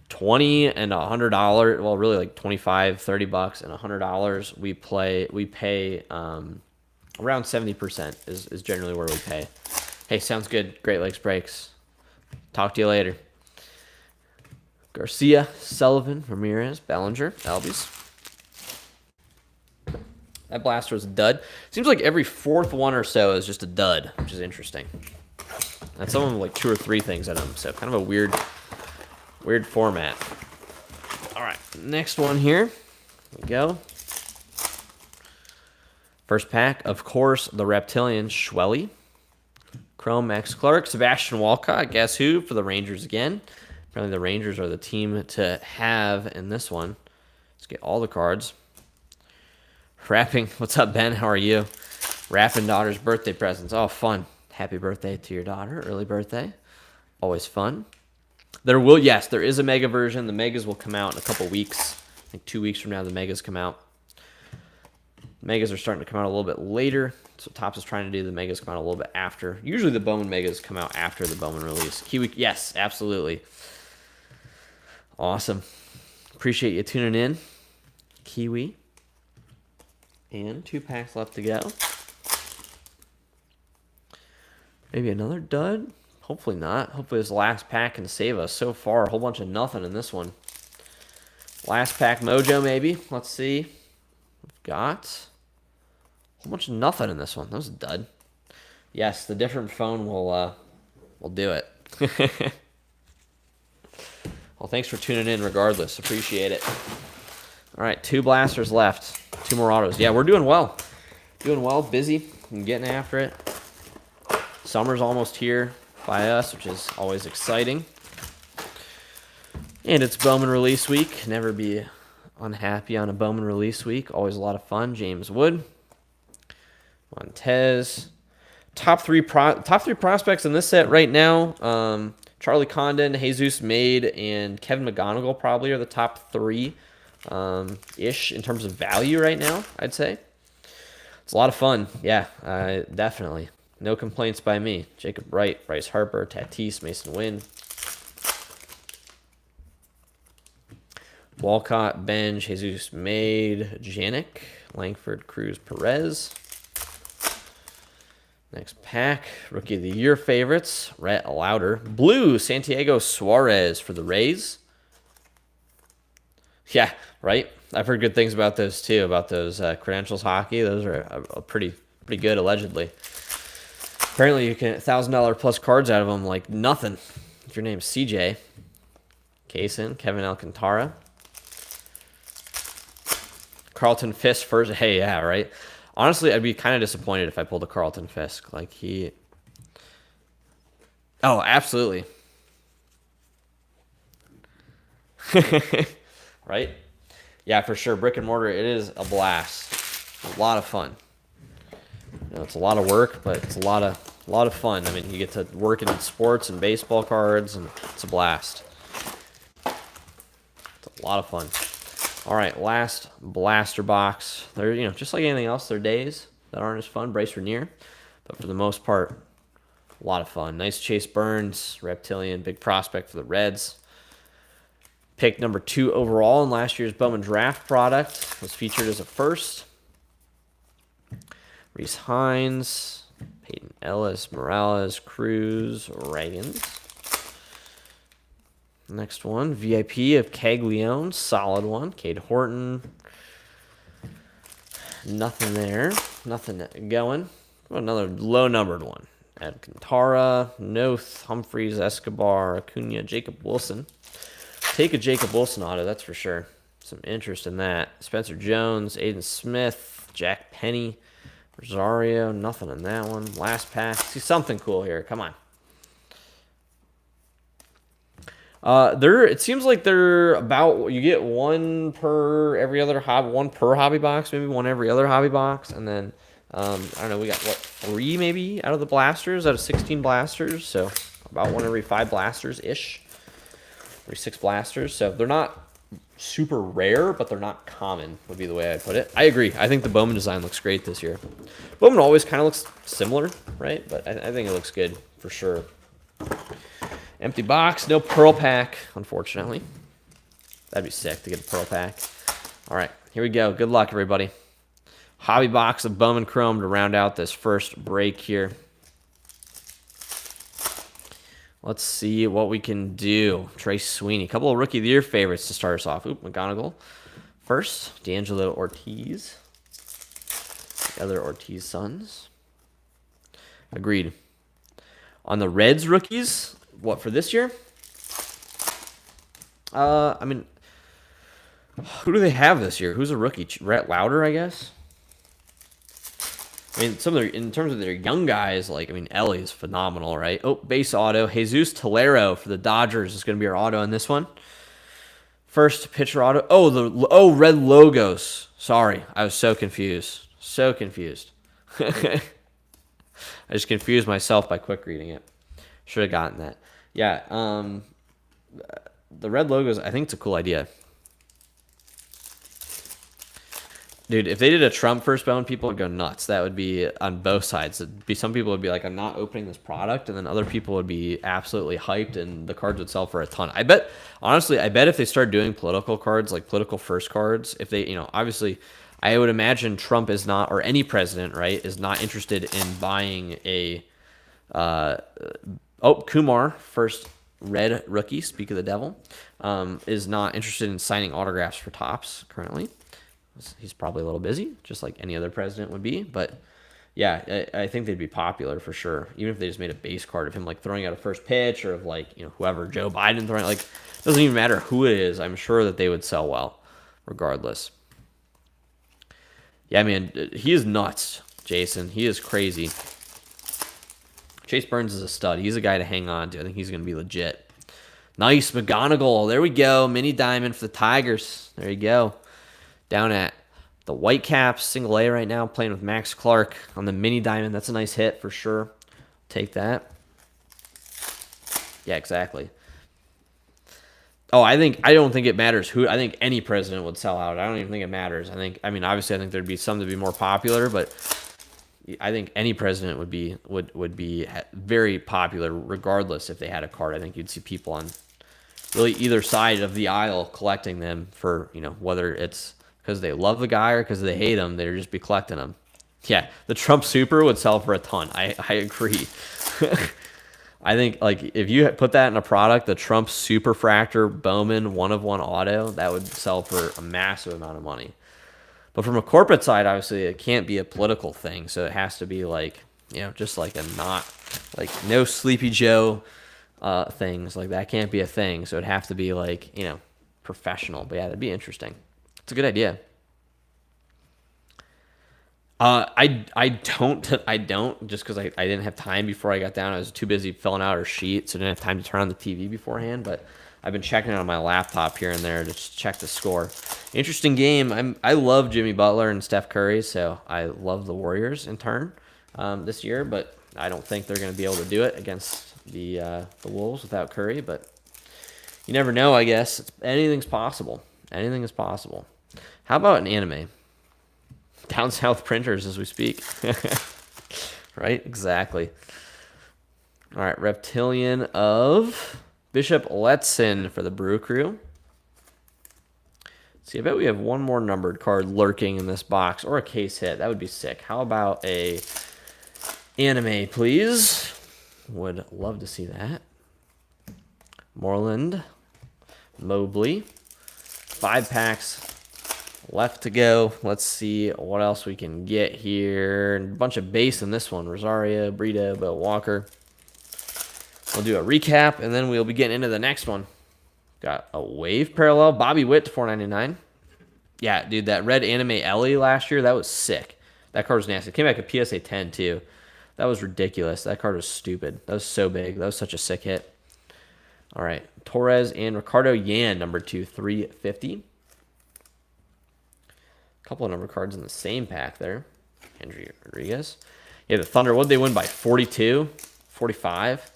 $20 and $100, well, really like $25, $30 and $100, we pay around 70% is generally where we pay. Hey, sounds good. Great Lakes Breaks. Talk to you later. Garcia, Sullivan, Ramirez, Bellinger, Albies. That blaster was a dud. Seems like every 4th one or so is just a dud, which is interesting. And some of them like 2 or 3 things in them, so kind of a weird format. All right, next one here. Here we go. First pack, of course, the Reptilian Schwelly. Chrome, Max Clark, Sebastian Walcott, guess who, for the Rangers again. Apparently the Rangers are the team to have in this one. Let's get all the cards. Wrapping, what's up, Ben? How are you? Wrapping daughter's birthday presents. Oh, fun. Happy birthday to your daughter. Early birthday. Always fun. Yes, there is a Mega version. The Megas will come out in a couple weeks. I think 2 weeks from now, the Megas come out. Megas are starting to come out a little bit later. So Topps is trying to do the Megas come out a little bit after. Usually the Bowman Megas come out after the Bowman release. Kiwi, yes, absolutely. Awesome. Appreciate you tuning in. Kiwi. And 2 packs left to go. Maybe another dud? Hopefully not. Hopefully this last pack can save us. So far, a whole bunch of nothing in this one. Last pack Mojo, maybe. Let's see. We've got a whole bunch of nothing in this one. That was a dud. Yes, the different phone will do it. Well, thanks for tuning in regardless. Appreciate it. All right, 2 blasters left. 2 more autos. Yeah, we're doing well. Doing well, busy, and getting after it. Summer's almost here by us, which is always exciting. And it's Bowman release week. Never be unhappy on a Bowman release week. Always a lot of fun. James Wood, Montez. Top three prospects in this set right now. Charlie Condon, Jesus Made, and Kevin McGonigal probably are the top three ish in terms of value right now, I'd say. It's a lot of fun. Yeah, definitely. No complaints by me. Jacob Wright, Bryce Harper, Tatis, Mason Wynn. Walcott, Benj, Jesus Made, Janik, Langford, Cruz, Perez. Next pack, Rookie of the Year favorites, Rhett Lauder. Blue, Santiago Suarez for the Rays. Yeah, right? I've heard good things about those too, about those credentials hockey. Those are pretty good, allegedly. Apparently you can $1,000 plus cards out of them like nothing. If your name's CJ. Kaysen, Kevin Alcantara. Carlton Fisk first. Hey, yeah, right? Honestly, I'd be kind of disappointed if I pulled a Carlton Fisk. Like, he... Oh, absolutely. Right? Yeah, for sure. Brick and mortar, it is a blast. A lot of fun. You know, it's a lot of work, but it's a lot of fun. I mean, you get to work in sports and baseball cards, and it's a blast. It's a lot of fun. All right, last blaster box. They're, you know, just like anything else, they're days that aren't as fun. Bryce Renier, but for the most part, a lot of fun. Nice Chase Burns, Reptilian, big prospect for the Reds. Pick number 2 overall in last year's Bowman draft product. Was featured as a first. Reese Hines, Peyton Ellis, Morales, Cruz, Reagans. Next one, VIP of Caglione, solid one. Cade Horton. Nothing there. Nothing going. Another low-numbered one. Alcantara, Noth, Humphreys, Escobar, Acuna, Jacob Wilson. Take a Jacob Wilson auto, that's for sure. Some interest in that. Spencer Jones, Aiden Smith, Jack Penny, Rosario. Nothing in that one. Last pack. See something cool here. Come on. It seems like they're about, you get one per every other hobby, one per hobby box, maybe one every other hobby box, and then I don't know, we got what, 3 maybe out of the blasters, out of 16 blasters, so about one every 5 blasters ish, every 6 blasters. So they're not super rare, but they're not common would be the way I put it. I agree. I think the Bowman design looks great this year. Bowman always kind of looks similar, right? But I think it looks good for sure. Empty box, no pearl pack, unfortunately. That'd be sick to get a pearl pack. All right, here we go. Good luck, everybody. Hobby box of Bowman Chrome to round out this first break here. Let's see what we can do. Trace Sweeney. A couple of Rookie of the Year favorites to start us off. Oop, McGonigal. First, D'Angelo Ortiz. The other Ortiz sons. Agreed. On the Reds rookies... What, for this year? I mean, who do they have this year? Who's a rookie? Rhett Lauder, I guess? I mean, in terms of their young guys, like, I mean, Ellie is phenomenal, right? Oh, base auto. Jesus Tolero for the Dodgers is going to be our auto on this one. First pitcher auto. Oh, red logos. Sorry, I was so confused. So confused. I just confused myself by quick reading it. Should have gotten that. Yeah, the red logos, I think it's a cool idea. Dude, if they did a Trump first Bowman, people would go nuts. That would be on both sides. Some people would be like, I'm not opening this product, and then other people would be absolutely hyped, and the cards would sell for a ton. Honestly, I bet if they start doing political cards, like political first cards, if they, obviously, I would imagine Trump is not, or any president, right, is not interested in buying a... Kumar, first red rookie, speak of the devil, is not interested in signing autographs for Topps currently. He's probably a little busy, just like any other president would be. But yeah, I think they'd be popular for sure. Even if they just made a base card of him like throwing out a first pitch, or of like, whoever, Joe Biden throwing, like, it doesn't even matter who it is. I'm sure that they would sell well regardless. Yeah, man, he is nuts, Jason. He is crazy. Chase Burns is a stud. He's a guy to hang on to. I think he's going to be legit. Nice, McGonagall. There we go. Mini diamond for the Tigers. There you go. Down at the Whitecaps, single A right now, playing with Max Clark on the mini diamond. That's a nice hit for sure. Take that. Yeah, exactly. Oh, I don't think it matters who. I think any president would sell out. I don't even think it matters. I mean, obviously, I think there'd be some to be more popular, but I think any president would be very popular regardless if they had a card. I think you'd see people on really either side of the aisle collecting them for, whether it's because they love the guy or because they hate him, they'd just be collecting them. Yeah, the Trump Super would sell for a ton. I agree. I think if you put that in a product, the Trump Superfractor Bowman 1/1 auto, that would sell for a massive amount of money. But from a corporate side, obviously, it can't be a political thing. So it has to be just like no Sleepy Joe things. Like that can't be a thing. So it'd have to be professional. But yeah, that'd be interesting. It's a good idea. I don't just because I didn't have time before I got down. I was too busy filling out our sheet, so I didn't have time to turn on the TV beforehand. But I've been checking it on my laptop here and there to just check the score. Interesting game. I love Jimmy Butler and Steph Curry, so I love the Warriors in turn this year. But I don't think they're going to be able to do it against the Wolves without Curry. But you never know. I guess anything's possible. Anything is possible. How about an anime? Down South printers as we speak. Right? Exactly. All right. Reptilian of Bishop Letson for the Brew Crew. See, I bet we have one more numbered card lurking in this box or a case hit. That would be sick. How about a anime, please? Would love to see that. Moreland. Mobley. 5 packs left to go. Let's see what else we can get here. A bunch of base in this one. Rosario, Brito, Bo Walker. We'll do a recap, and then we'll be getting into the next one. Got a wave parallel. Bobby Witt to 499. Yeah, dude, that red anime Ellie last year, that was sick. That card was nasty. It came back a PSA 10, too. That was ridiculous. That card was stupid. That was so big. That was such a sick hit. All right, Torres and Ricardo Yan, number 2, 350. Couple of number cards in the same pack there. Henry Rodriguez. Yeah, the Thunder, what did they win by? 42? 45?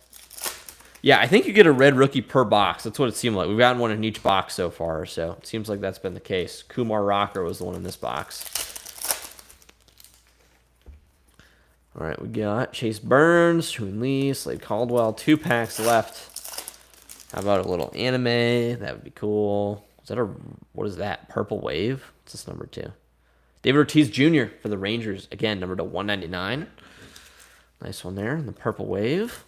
Yeah, I think you get a red rookie per box. That's what it seemed like. We've gotten one in each box so far, so it seems like that's been the case. Kumar Rocker was the one in this box. All right, we got Chase Burns, Chun Lee, Slade Caldwell. 2 packs left. How about a little anime? That would be cool. What is that? Purple Wave? What's this number 2? David Ortiz Jr. for the Rangers. Again, number to 199. Nice one there. The Purple Wave.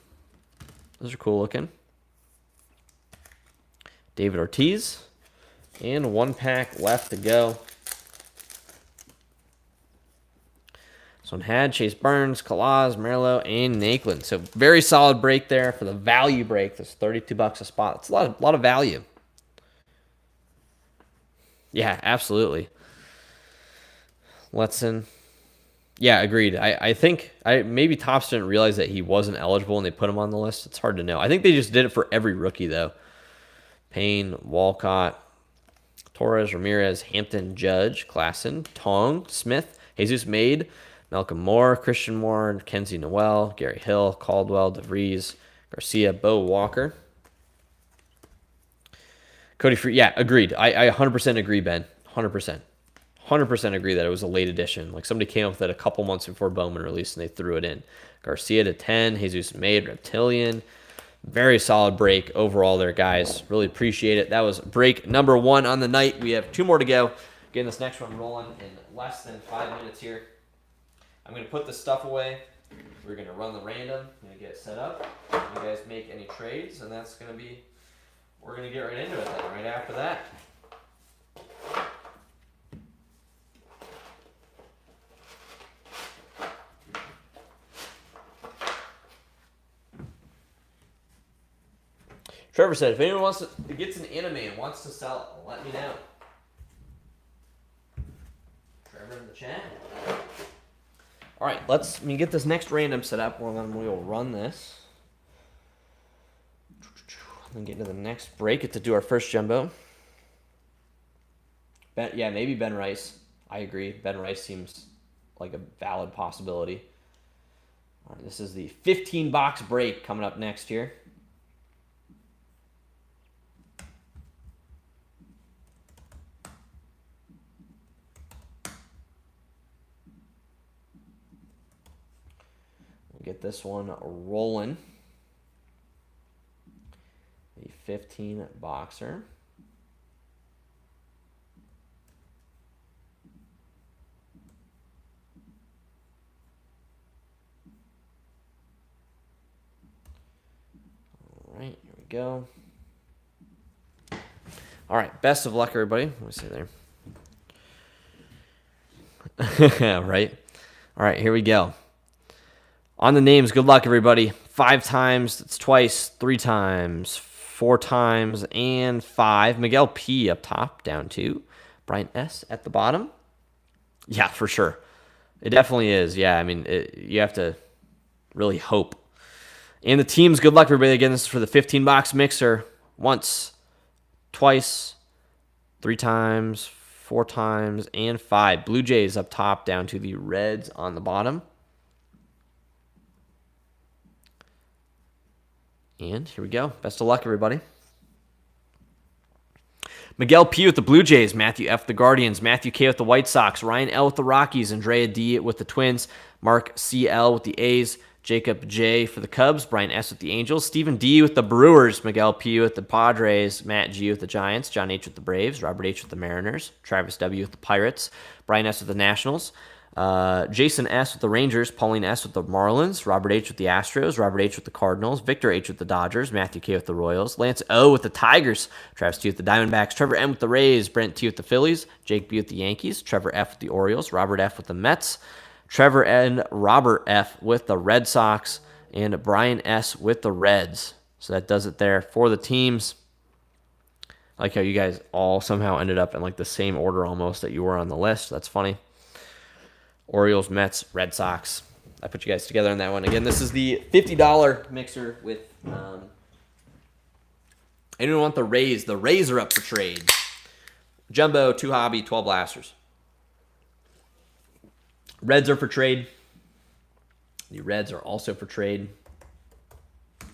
Those are cool looking. David Ortiz. And 1 pack left to go. This one had Chase Burns, Kalaz, Merlo, and Naquin. So very solid break there for the value break. That's $32 a spot. It's a lot of value. Yeah, absolutely. Letson. Yeah, agreed. I think maybe Topps didn't realize that he wasn't eligible and they put him on the list. It's hard to know. I think they just did it for every rookie, though. Payne, Walcott, Torres, Ramirez, Hampton, Judge, Klassen, Tong, Smith, Jesus Made, Malcolm Moore, Christian Moore, Kenzie Noel, Gary Hill, Caldwell, DeVries, Garcia, Bo Walker. Cody Free, yeah, agreed. I 100% agree, Ben. 100%. 100% agree that it was a late edition. Like somebody came up with it a couple months before Bowman released and they threw it in. Garcia to 10, Jesus Made, Reptilian. Very solid break overall there, guys. Really appreciate it. That was break number 1 on the night. We have 2 more to go. Getting this next one rolling in less than 5 minutes here. I'm going to put this stuff away. We're going to run the random. I'm going to get it set up. You guys make any trades, and that's going to be... We're going to get right into it then, right after that. Trevor said, if anyone gets an anime and wants to sell it, let me know. Trevor in the chat. All right, let me get this next random set up, and then we'll run this. And get to the next break. Get to do our first jumbo. Yeah, maybe Ben Rice. I agree. Ben Rice seems like a valid possibility. All right, this is the 15-box break coming up next here. We'll get this one rolling. The 15-boxer. All right, here we go. All right, best of luck, everybody. Let me see there. Right? All right, here we go. On the names, good luck, everybody. 5 times, it's twice, 3 times, 4 times, and 5. Miguel P up top, down 2. Brian S at the bottom. Yeah, for sure. It definitely is. Yeah, I mean, you have to really hope. And the teams, good luck, everybody. Again, this is for the 15-box mixer. Once, twice, 3 times, 4 times, and 5. Blue Jays up top, down to the Reds on the bottom. And here we go. Best of luck, everybody. Miguel P with the Blue Jays, Matthew F with the Guardians, Matthew K with the White Sox, Ryan L with the Rockies, Andrea D with the Twins, Mark CL with the A's, Jacob J for the Cubs, Brian S with the Angels, Stephen D with the Brewers, Miguel P with the Padres, Matt G with the Giants, John H with the Braves, Robert H with the Mariners, Travis W with the Pirates, Brian S with the Nationals, Jason S with the Rangers, Pauline S with the Marlins, Robert H with the Astros, Robert H with the Cardinals, Victor H with the Dodgers, Matthew K with the Royals, Lance O with the Tigers, Travis T with the Diamondbacks, Trevor M with the Rays, Brent T with the Phillies, Jake B with the Yankees, Trevor F with the Orioles, Robert F with the Mets, Trevor and Robert F with the Red Sox, and Brian S with the Reds. So that does it there for the teams. I like how you guys all somehow ended up in like the same order almost that you were on the list. That's funny. Orioles, Mets, Red Sox. I put you guys together on that one. Again, this is the $50 mixer with... anyone want the Rays? The Rays are up for trade. Jumbo, 2 hobby, 12 blasters. Reds are for trade. The Reds are also for trade. We're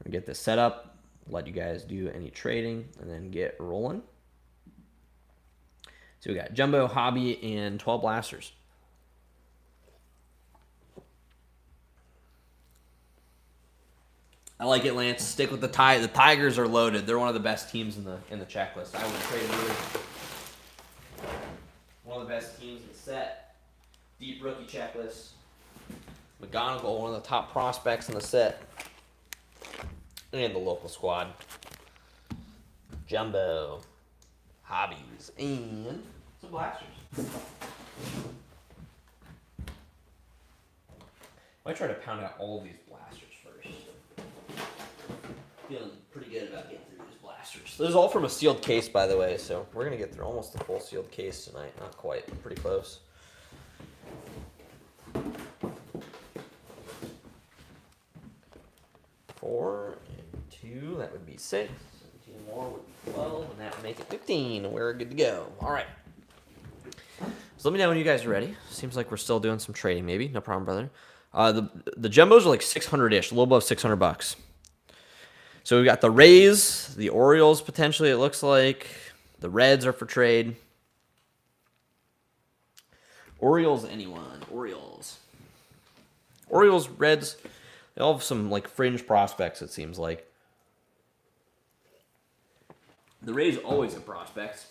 going to get this set up, let you guys do any trading, and then get rolling. So we got Jumbo, Hobby, and 12 blasters. I like it, Lance. Stick with the tie. The Tigers are loaded. They're one of the best teams in the checklist. I would trade them. One of the best teams in the set. Deep rookie checklist. McGonigal, one of the top prospects in the set. And the local squad. Jumbo, hobbies, and some blasters. I might try to pound out all these blasters first. Feeling pretty good about getting through these blasters. This is all from a sealed case, by the way, so we're going to get through almost the full sealed case tonight. Not quite, but pretty close. Four and 2, that would be 6. 17 more would be 12, and that would make it 15. We're good to go. All right. So let me know when you guys are ready. Seems like we're still doing some trading, maybe. No problem, brother. The jumbos are like 600-ish, a little above $600. So we've got the Rays, the Orioles potentially, it looks like. The Reds are for trade. Orioles, anyone? Orioles, Reds. They all have some like fringe prospects, it seems like. The Rays always have prospects.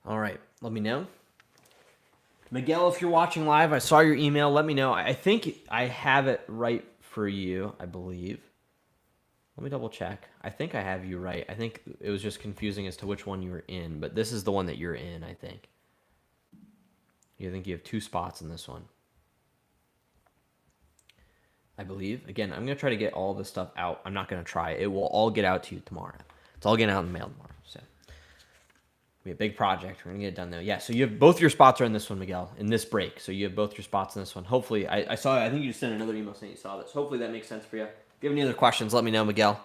All right, let me know. Miguel, if you're watching live, I saw your email. Let me know. I think I have it right for you, I believe. Let me double check. I think I have you right. I think it was just confusing as to which one you were in, but this is the one that you're in, I think. You think you have 2 spots in this one, I believe. Again, I'm going to try to get all this stuff out. I'm not going to try. It will all get out to you tomorrow. It's all getting out in the mail tomorrow. So, it'll be a big project. We're going to get it done, though. Yeah, so you have both your spots are in this one, Miguel, in this break. So you have both your spots in this one. Hopefully, I think you just sent another email saying you saw this. Hopefully that makes sense for you. If you have any other questions, let me know, Miguel.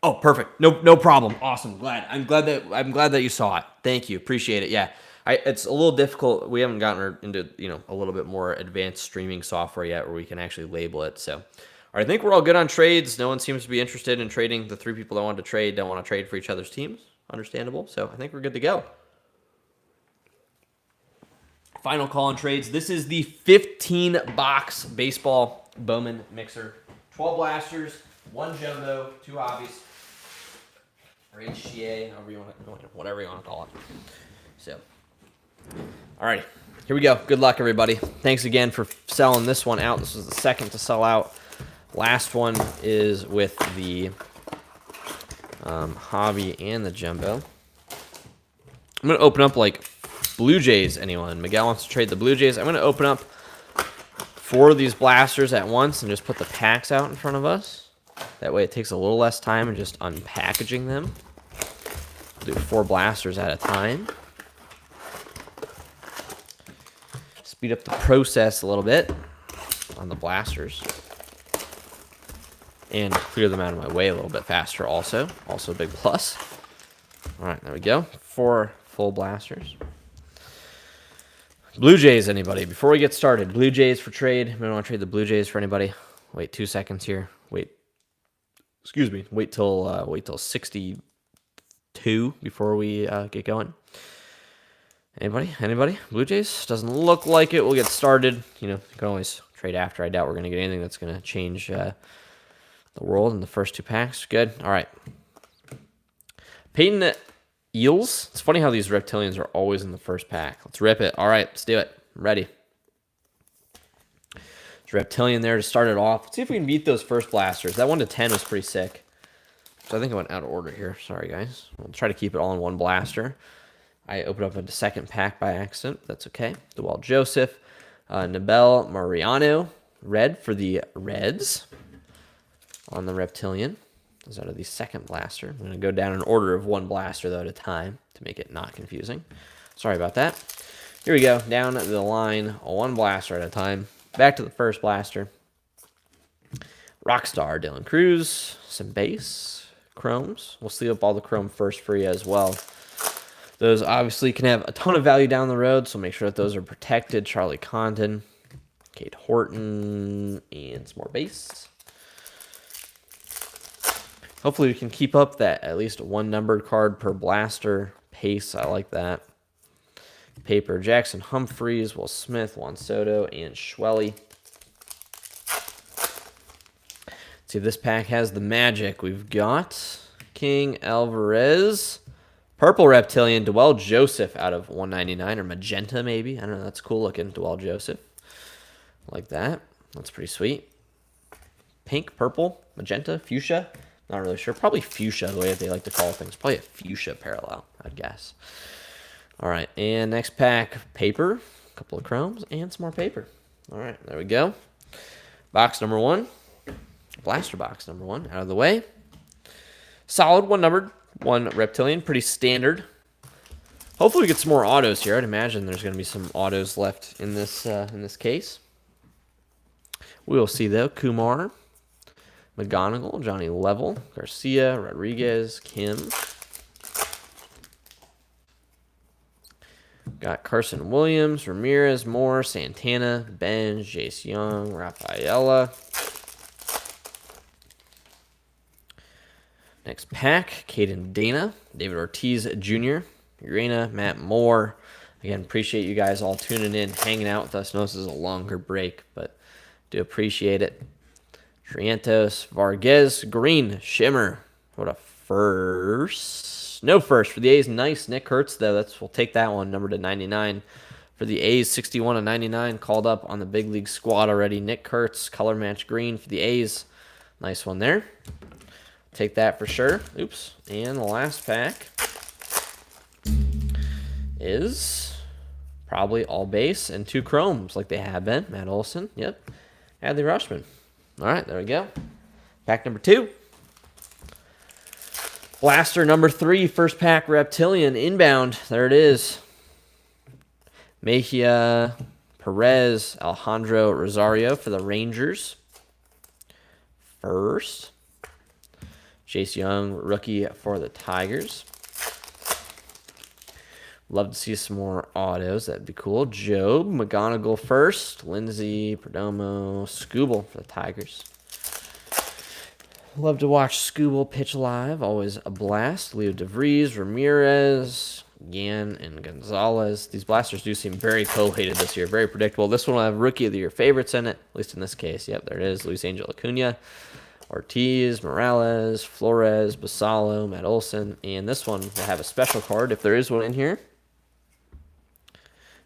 Oh, perfect. No problem. Awesome. I'm glad that you saw it. Thank you. Appreciate it. Yeah. It's a little difficult. We haven't gotten into, a little bit more advanced streaming software yet where we can actually label it. So, all right, I think we're all good on trades. No one seems to be interested in trading. The 3 people that wanted to trade don't want to trade for each other's teams. Understandable. So I think we're good to go. Final call on trades. This is the 15-box baseball Bowman mixer. 12 blasters, 1 jumbo, 2 hobbies, or HGA, whatever you want to call it. So, all right, here we go. Good luck, everybody. Thanks again for selling this one out. This was the second to sell out. Last one is with the hobby and the jumbo. I'm going to open up like Blue Jays, anyone. Miguel wants to trade the Blue Jays. I'm going to open up 4 of these blasters at once and just put the packs out in front of us. That way it takes a little less time in just unpackaging them. Do 4 blasters at a time. Speed up the process a little bit on the blasters. And clear them out of my way a little bit faster also. Also a big plus. All right, there we go. 4 full blasters. Blue Jays, anybody? Before we get started, Blue Jays for trade. We don't want to trade the Blue Jays for anybody. Wait 2 seconds here. Wait till 62 before we get going. Anybody? Blue Jays? Doesn't look like it. We'll get started. You can always trade after. I doubt we're going to get anything that's going to change the world in the first 2 packs. Good. All right. Peyton Eels. It's funny how these reptilians are always in the first pack. Let's rip it. All right, let's do it. I'm ready. There's reptilian there to start it off. Let's see if we can beat those first blasters. That 1 to 10 was pretty sick. So I think I went out of order here. Sorry, guys. We'll try to keep it all in 1 blaster. I opened up a second pack by accident. That's okay. Dewell Joseph. Nabel Mariano. Red for the Reds on the reptilian. Is out of the second blaster. I'm going to go down in order of 1 blaster, though, at a time to make it not confusing. Sorry about that. Here we go. Down the line, 1 blaster at a time. Back to the first blaster. Rockstar, Dylan Cruz. Some base. Chromes. We'll sleeve up all the chrome first for you as well. Those obviously can have a ton of value down the road, so make sure that those are protected. Charlie Condon, Kate Horton, and some more base. Hopefully we can keep up that at least 1 numbered card per blaster pace. I like that. Paper, Jackson Humphreys, Will Smith, Juan Soto, and Schwelly. Let's see if this pack has the magic. We've got King Alvarez, Purple Reptilian, Dewell Joseph out of 199, or Magenta maybe. I don't know. That's cool looking, Dewell Joseph. Like that. That's pretty sweet. Pink, purple, magenta, fuchsia. Not really sure. Probably fuchsia, the way that they like to call things. Probably a fuchsia parallel, I'd guess. All right, and next pack, paper. A couple of chromes and some more paper. All right, there we go. Box number 1. Blaster box number 1 out of the way. Solid 1 numbered, 1 reptilian. Pretty standard. Hopefully we get some more autos here. I'd imagine there's going to be some autos left in this case. We will see, though. Kumar, McGonigal, Johnny Level, Garcia, Rodriguez, Kim. Got Carson Williams, Ramirez, Moore, Santana, Benj, Jace Young, Rafaela. Next pack, Caden Dana, David Ortiz Jr., Urena, Matt Moore. Again, appreciate you guys all tuning in, hanging out with us. I know this is a longer break, but do appreciate it. Trientos, Vargas, Green, Shimmer. What a first. No first for the A's. Nice. Nick Kurtz, though. We'll take that one. Number to 99. For the A's, 61 to 99. Called up on the big league squad already. Nick Kurtz, color match green for the A's. Nice one there. Take that for sure. Oops. And the last pack is probably all base and 2 chromes like they have been. Matt Olson. Yep. Adley Rushman. All right, there we go. Pack number 2. Blaster number 3, first pack Reptilian inbound. There it is. Mejia, Perez, Alejandro Rosario for the Rangers. First. Chase Young, rookie for the Tigers. Love to see some more autos. That'd be cool. Job, McGonigal first. Lindsey, Perdomo, Skubal for the Tigers. Love to watch Skubal pitch live. Always a blast. Leo DeVries, Ramirez, Yan, and Gonzalez. These blasters do seem very collated this year. Very predictable. This one will have Rookie of the Year favorites in it. At least in this case. Yep, there it is. Luis Angel Acuna, Ortiz, Morales, Flores, Basalo, Matt Olson. And this one will have a special card if there is one in here.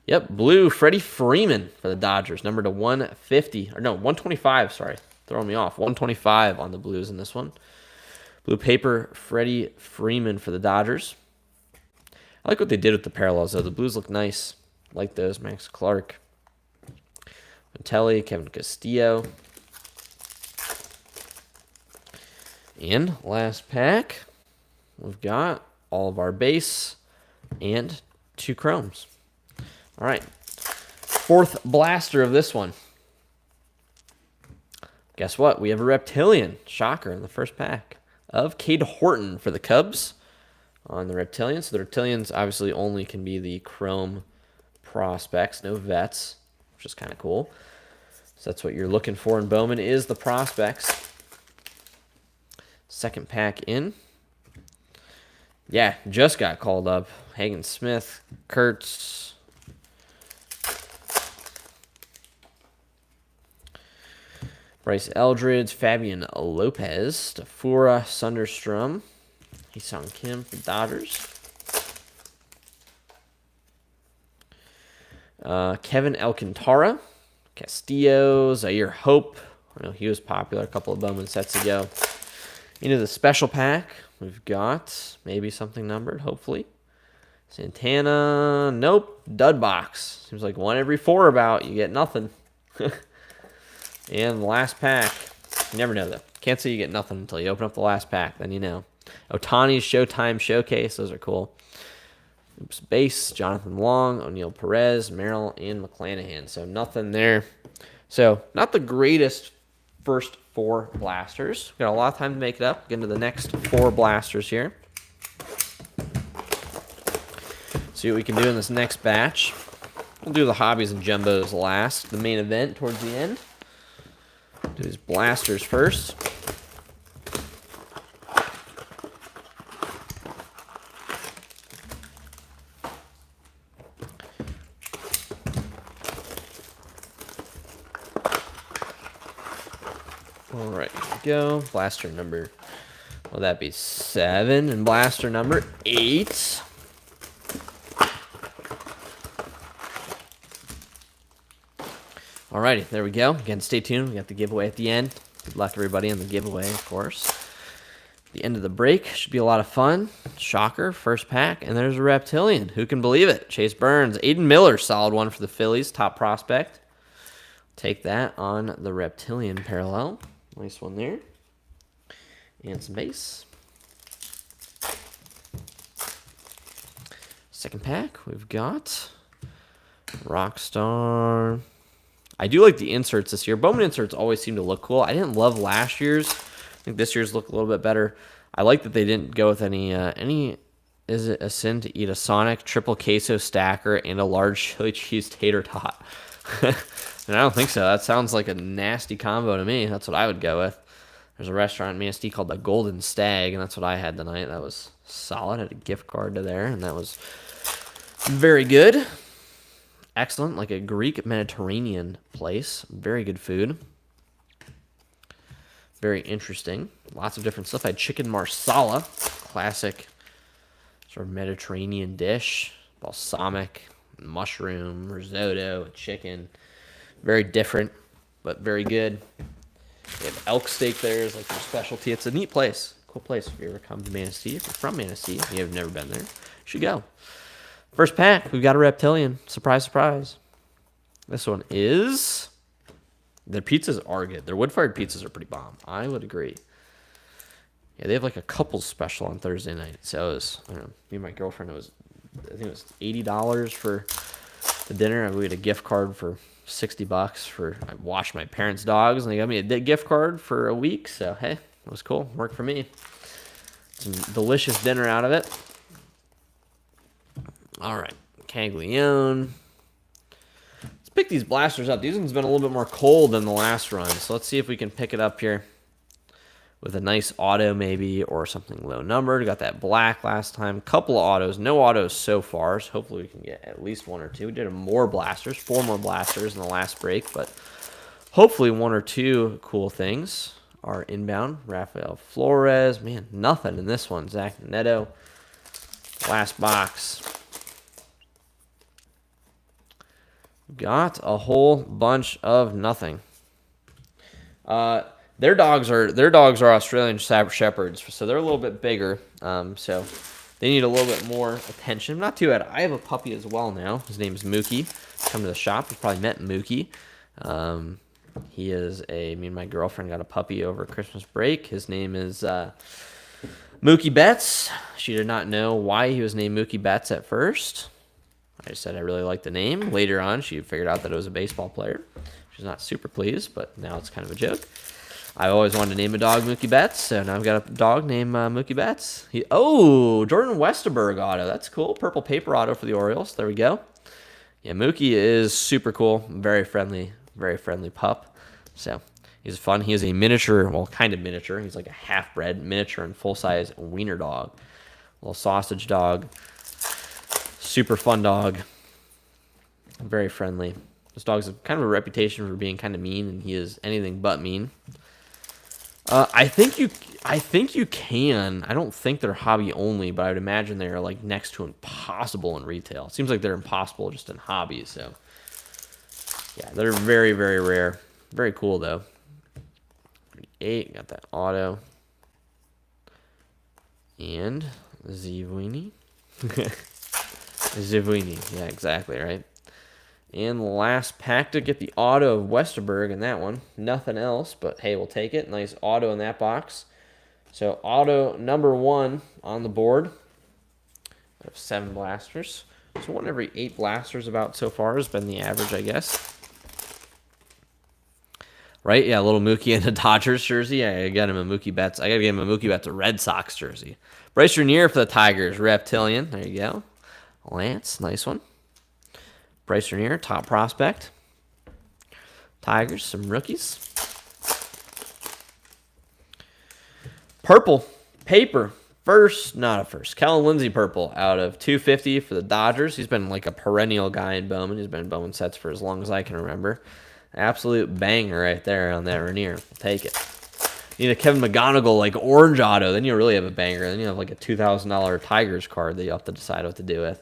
Yep, blue Freddie Freeman for the Dodgers. Number to 150. Or no, 125, sorry. Throwing me off. 125 on the Blues in this one. Blue paper, Freddie Freeman for the Dodgers. I like what they did with the parallels, though. The Blues look nice. I like those. Max Clark. Montelli, Kevin Castillo. And last pack, we've got all of our base and 2 chromes. All right. 4th blaster of this one. Guess what? We have a Reptilian. Shocker in the first pack of Cade Horton for the Cubs on the Reptilians. So the Reptilians obviously only can be the chrome prospects, no vets, which is kind of cool. So that's what you're looking for in Bowman is the prospects. Second pack in. Yeah, just got called up. Hagen Smith, Kurtz, Bryce Eldridge, Fabian Lopez, Tafura, Sunderstrom, Hee-Sung Kim for Dodgers. Kevin Alcantara, Castillo, Zaire Hope. I know he was popular a couple of Bowman sets ago. Into the special pack, we've got maybe something numbered, hopefully. Santana, nope. Dud box. Seems like 1 every 4 about. You get nothing. And the last pack, you never know, though. Can't say you get nothing until you open up the last pack. Then you know. Otani's Showtime Showcase. Those are cool. Oops, base, Jonathan Long, O'Neill Perez, Merrill, and McClanahan. So nothing there. So not the greatest first 4 blasters. We've got a lot of time to make it up. Get into the next 4 blasters here. See what we can do in this next batch. We'll do the hobbies and jumbos last. The main event towards the end. Do these blasters first. All right, here we go. Blaster number, will that be 7? And blaster number 8. Alrighty, there we go. Again, stay tuned. We got the giveaway at the end. Good luck, everybody, on the giveaway, of course. The end of the break should be a lot of fun. Shocker, first pack, and there's a Reptilian. Who can believe it? Chase Burns. Aiden Miller, solid one for the Phillies, top prospect. Take that on the Reptilian parallel. Nice one there. And some base. Second pack, we've got Rockstar. I do like the inserts this year. Bowman inserts always seem to look cool. I didn't love last year's. I think this year's look a little bit better. I like that they didn't go with any, is it a sin to eat a Sonic triple queso stacker and a large chili cheese tater tot? And I don't think so. That sounds like a nasty combo to me. That's what I would go with. There's a restaurant in Manistee called the Golden Stag, and that's what I had tonight. That was solid. I had a gift card to there, and that was very good. Excellent, like a Greek Mediterranean place. Very good food. Very interesting. Lots of different stuff. I had chicken marsala, classic sort of Mediterranean dish. Balsamic, mushroom, risotto, chicken. Very different, but very good. They have elk steak there is like their specialty. It's a neat place. Cool place. If you ever come to Manistee, if you're from Manistee, and you have never been there, you should go. First pack, we've got a reptilian. Surprise, surprise. This one is... Their pizzas are good. Their wood-fired pizzas are pretty bomb. I would agree. Yeah, they have like a couples special on Thursday night. So it was, I don't know, me and my girlfriend, I think it was $80 for the dinner. We had a gift card for $60 I washed my parents' dogs, and they got me a gift card for a week. So, hey, it was cool. Worked for me. Some delicious dinner out of it. All right, Caglione. Let's pick these blasters up. These ones been a little bit more cold than the last run, so let's see if we can pick it up here with a nice auto maybe or something low numbered. Got that black last time. Couple of autos. No autos so far, so hopefully we can get at least one or two. We did more blasters, 4 more blasters in the last break, but hopefully 1 or 2 cool things are inbound. Rafael Flores. Man, nothing in this one. Zach Neto. Last box. Got a whole bunch of nothing. Their dogs are Australian Shepherds, so they're a little bit bigger. So they need a little bit more attention. Not too bad. I have a puppy as well now. His name is Mookie. Come to the shop. You've probably met Mookie. He is me and my girlfriend got a puppy over Christmas break. His name is Mookie Betts. She did not know why he was named Mookie Betts at first. I just said I really like the name. Later on, she figured out that it was a baseball player. She's not super pleased, but now it's kind of a joke. I always wanted to name a dog Mookie Betts, so now I've got a dog named Mookie Betts. Jordan Westerberg auto. That's cool. Purple paper auto for the Orioles. There we go. Yeah, Mookie is super cool. Very friendly pup. So he's fun. He is a miniature, well, kind of miniature. He's like a half-bred miniature and full-size wiener dog. Little sausage dog. Super fun dog. Very friendly. This dog's kind of a reputation for being kind of mean, and he is anything but mean. I think you can. I don't think they're hobby only, but I would imagine they're like next to impossible in retail. It seems like they're impossible just in hobbies. So yeah, they're very, very rare. Very cool though. 8, got that auto. And Zivini. Zivini, yeah, exactly, right? And the last pack to get the auto of Westerberg in that one. Nothing else, but hey, we'll take it. Nice auto in that box. So auto number 1 on the board. I have 7 blasters. So 1 every 8 blasters about so far has been the average, I guess. Right? Yeah, a little Mookie in a Dodgers jersey. I got him a Mookie Betts. I got to get him a Mookie Betts a Red Sox jersey. Bryce Renier for the Tigers. Reptilian. There you go. Lance, nice one. Bryce Renier, top prospect. Tigers, some rookies. Purple, paper, Kellen Lindsey purple out of 250 for the Dodgers. He's been like a perennial guy in Bowman. He's been in Bowman sets for as long as I can remember. Absolute banger right there on that Renier. We'll take it. You need a Kevin McGonigal like orange auto, then you really have a banger. Then you have like a $2,000 Tigers card that you have to decide what to do with.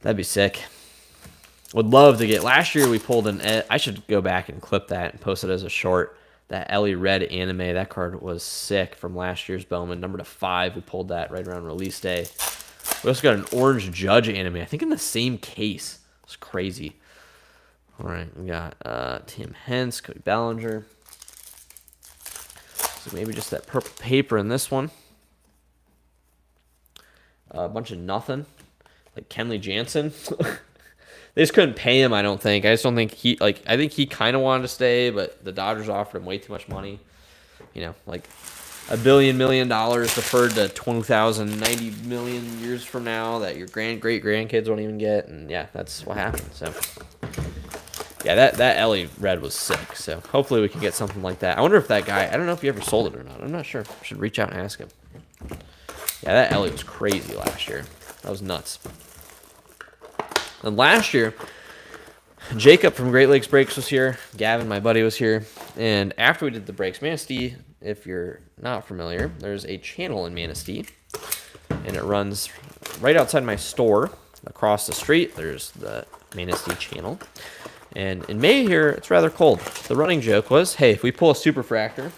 That'd be sick. Would love to get... Last year we pulled I should go back and clip that and post it as a short. That Ellie Red anime, that card was sick from last year's Bowman. Number to 5, we pulled that right around release day. We also got an Orange Judge anime, I think in the same case. It's crazy. All right, we got Tim Hence, Cody Bellinger. So maybe just that purple paper in this one. A bunch of nothing. Like Kenley Jansen. They just couldn't pay him, I don't think. I just don't think I think he kind of wanted to stay, but the Dodgers offered him way too much money. You know, like $1 billion deferred to 2090 million years from now that your great-grandkids won't even get. And yeah, that's what happened. So yeah, that Ellie Red was sick. So hopefully we can get something like that. I wonder if that guy, I don't know if he ever sold it or not. I'm not sure. I should reach out and ask him. Yeah, that Ellie was crazy last year. That was nuts. And last year, Jacob from Great Lakes Breaks was here. Gavin, my buddy, was here. And after we did the breaks, Manistee, if you're not familiar, there's a channel in Manistee. And it runs right outside my store. Across the street, there's the Manistee channel. And in May here, it's rather cold. The running joke was, hey, if we pull a superfractor,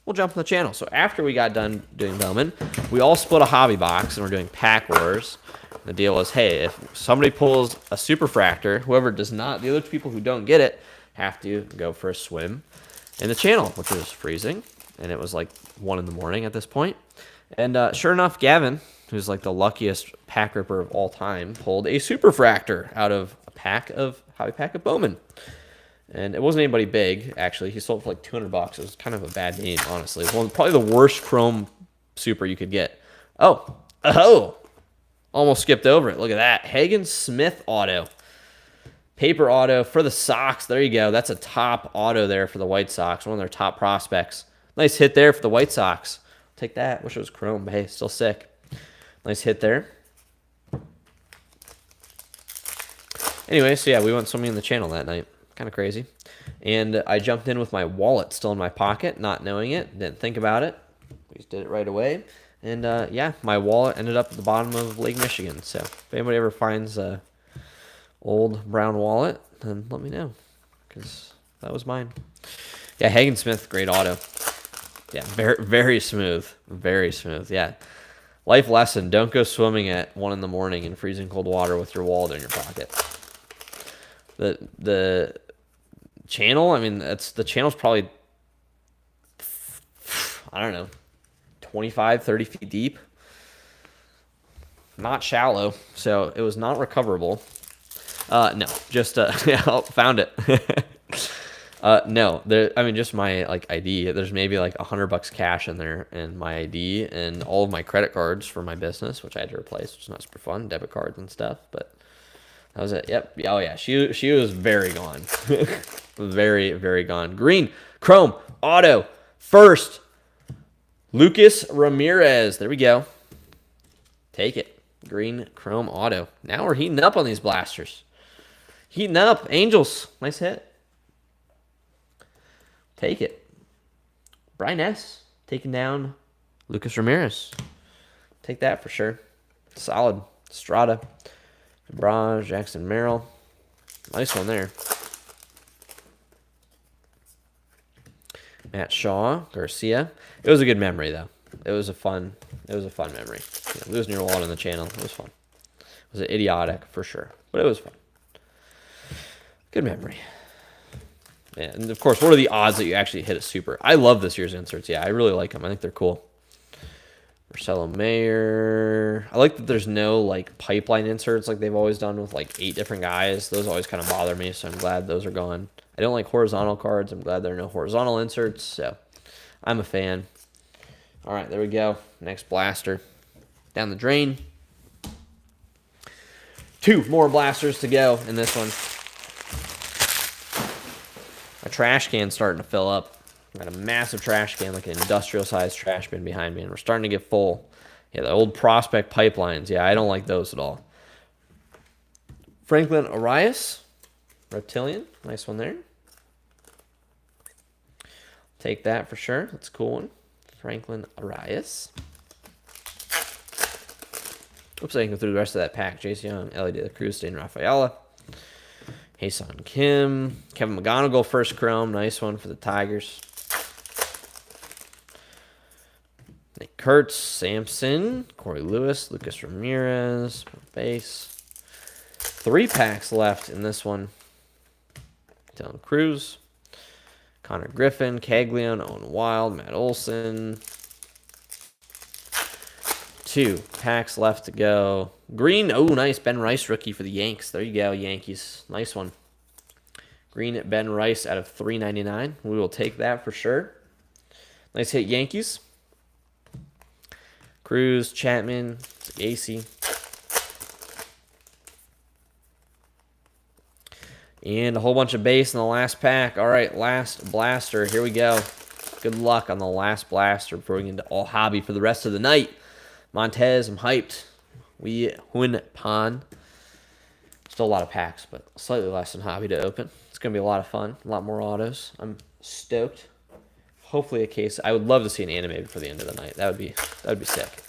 we'll jump on the channel. So after we got done doing Bowman, we all split a hobby box and we're doing pack wars. The deal was, hey, if somebody pulls a superfractor, whoever does not, the other two people who don't get it have to go for a swim in the channel, which was freezing. And it was like 1 in the morning at this point. And sure enough, Gavin, who's like the luckiest pack ripper of all time, pulled a superfractor out of a hobby pack of Bowman. And it wasn't anybody big, actually. He sold it for like $200. It was kind of a bad name, honestly. It was probably the worst chrome super you could get. Oh, almost skipped over it. Look at that. Hagen Smith auto. Paper auto for the Sox. There you go. That's a top auto there for the White Sox. One of their top prospects. Nice hit there for the White Sox. Take that. Wish it was chrome, but hey, still sick. Nice hit there. Anyway, so yeah, we went swimming in the channel that night. Kind of crazy. And I jumped in with my wallet still in my pocket, not knowing it. Didn't think about it. We just did it right away. And yeah, my wallet ended up at the bottom of Lake Michigan. So if anybody ever finds a old brown wallet, then let me know, because that was mine. Yeah, Hagen Smith, great auto. Yeah, very smooth. Very smooth, yeah. Life lesson, don't go swimming at 1 in the morning in freezing cold water with your wallet in your pocket. The channel, I mean, the channel's probably, I don't know, 25, 30 feet deep. Not shallow, so it was not recoverable. No, just, yeah, found it. No, I mean, just my, like, ID. There's maybe, like, $100 cash in there, and my ID, and all of my credit cards for my business, which I had to replace, which is not super fun, debit cards and stuff, but that was it. Yep. Oh, yeah, she was very gone. Very, very gone. Green, chrome, auto, first, Lucas Ramirez. There we go. Take it. Green, chrome, auto. Now we're heating up on these blasters. Heating up. Angels. Nice hit. Take it. Brian S. taking down Lucas Ramirez. Take that for sure. Solid. Strada. Braj, Jackson Merrill. Nice one there. Matt Shaw, Garcia. It was a good memory though. It was a fun memory. Yeah, losing your wallet on the channel. It was fun. It was idiotic for sure, but it was fun. Good memory. Yeah, and of course, what are the odds that you actually hit a super? I love this year's inserts. Yeah, I really like them. I think they're cool. Marcelo Mayer. I like that there's no like pipeline inserts like they've always done with like 8 different guys. Those always kind of bother me, so I'm glad those are gone. I don't like horizontal cards. I'm glad there are no horizontal inserts, so I'm a fan. All right, there we go. Next blaster. Down the drain. 2 more blasters to go in this one. My trash can's starting to fill up. I've got a massive trash can, like an industrial-sized trash bin behind me, and we're starting to get full. Yeah, the old prospect pipelines. Yeah, I don't like those at all. Franklin Arias, Reptilian. Nice one there. Take that for sure. That's a cool one. Franklin Arias. Oops, I can go through the rest of that pack. Jace Young, Ellie De La Cruz, Stain Rafaela. Haeson Kim. Kevin McGonigal, first chrome. Nice one for the Tigers. Nick Kurtz, Sampson, Corey Lewis, Lucas Ramirez, base. 3 packs left in this one. Dylan Cruz, Connor Griffin, Caglione, Owen Wild, Matt Olson. 2 packs left to go. Green, oh, nice. Ben Rice rookie for the Yanks. There you go, Yankees. Nice one. Green Ben Rice out of $3.99. We will take that for sure. Nice hit, Yankees. Cruz, Chapman, AC. And a whole bunch of base in the last pack. All right, last blaster. Here we go. Good luck on the last blaster before we get into all hobby for the rest of the night. Montez, I'm hyped. We Hun Pan. Still a lot of packs, but slightly less than hobby to open. It's going to be a lot of fun. A lot more autos. I'm stoked. Hopefully a case. I would love to see an anime before the end of the night. That would be sick.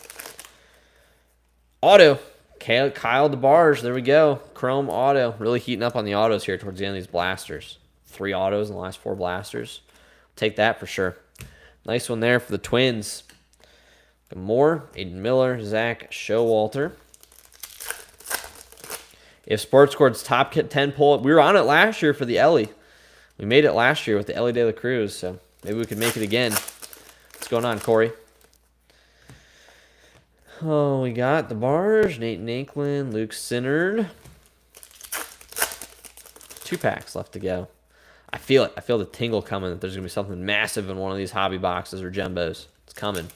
Auto. Kyle DeBarge. There we go. Chrome auto. Really heating up on the autos here towards the end of these blasters. 3 autos in the last 4 blasters. Take that for sure. Nice one there for the Twins. Moore, Aiden Miller, Zach Showalter. If Sports Scored's top 10 pull, we were on it last year for the Ellie. We made it last year with the Ellie De La Cruz, so maybe we could make it again. What's going on, Corey? Oh, we got the Barge, Nate Nankland, Luke Sinnard. 2 packs left to go. I feel it. I feel the tingle coming that there's going to be something massive in one of these hobby boxes or jumbos. It's coming.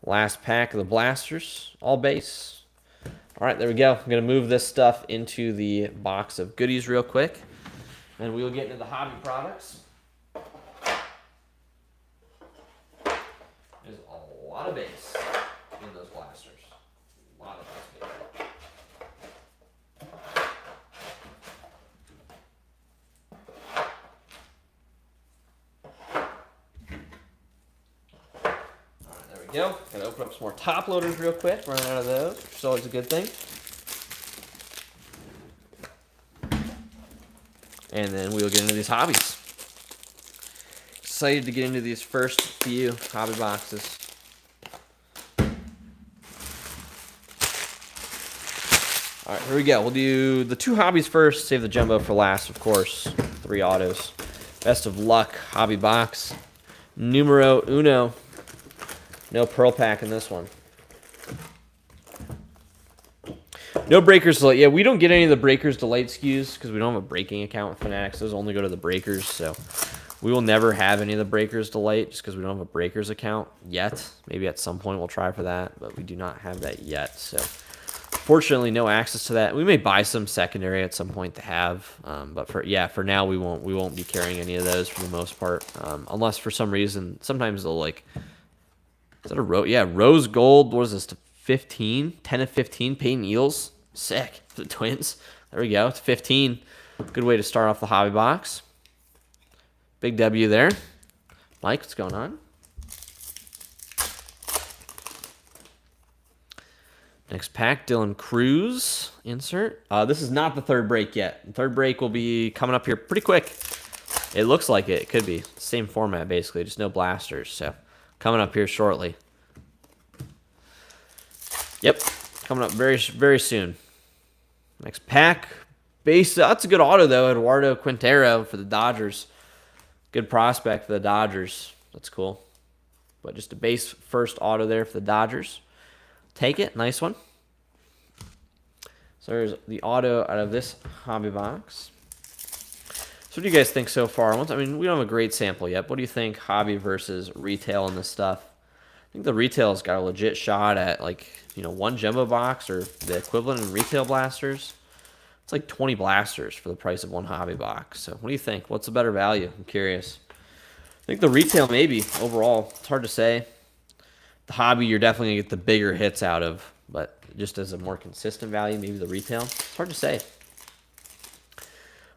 Last pack of the Blasters, all base. All right, there we go. I'm going to move this stuff into the box of goodies real quick, and we'll get into the hobby products. There's a lot of base in those Blasters. A lot of base. Go. Gotta open up some more top loaders real quick. Running out of those, which is always a good thing. And then we'll get into these hobbies. Excited to get into these first few hobby boxes. All right, here we go. We'll do the 2 hobbies first. Save the jumbo for last, of course. 3 autos. Best of luck, hobby box. Numero uno. No pearl pack in this one. No Breakers Delight. Yeah, we don't get any of the Breakers Delight SKUs because we don't have a breaking account with Fanatics. Those only go to the Breakers, so we will never have any of the Breakers Delight just because we don't have a Breakers account yet. Maybe at some point we'll try for that, but we do not have that yet. So fortunately, no access to that. We may buy some secondary at some point to have, but for now we won't be carrying any of those for the most part, unless for some reason sometimes they'll like. Is that a rose? Yeah, rose gold. What is this? 15? 10 of 15. Peyton Eels. Sick. For the Twins. There we go. It's 15. Good way to start off the hobby box. Big W there. Mike, what's going on? Next pack, Dylan Cruz. Insert. This is not the third break yet. The third break will be coming up here pretty quick. It looks like it. It could be. Same format, basically. Just no blasters. So. Coming up here shortly. Yep, coming up very, very soon. Next pack. Base. That's a good auto, though. Eduardo Quintero for the Dodgers. Good prospect for the Dodgers. That's cool. But just a base first auto there for the Dodgers. Take it. Nice one. So there's the auto out of this hobby box. So what do you guys think so far? I mean, we don't have a great sample yet. What do you think hobby versus retail in this stuff? I think the retail's got a legit shot at like, 1 jumbo box or the equivalent in retail blasters. It's like 20 blasters for the price of 1 hobby box. So what do you think? What's the better value? I'm curious. I think the retail maybe overall. It's hard to say. The hobby you're definitely going to get the bigger hits out of, but just as a more consistent value, maybe the retail. It's hard to say.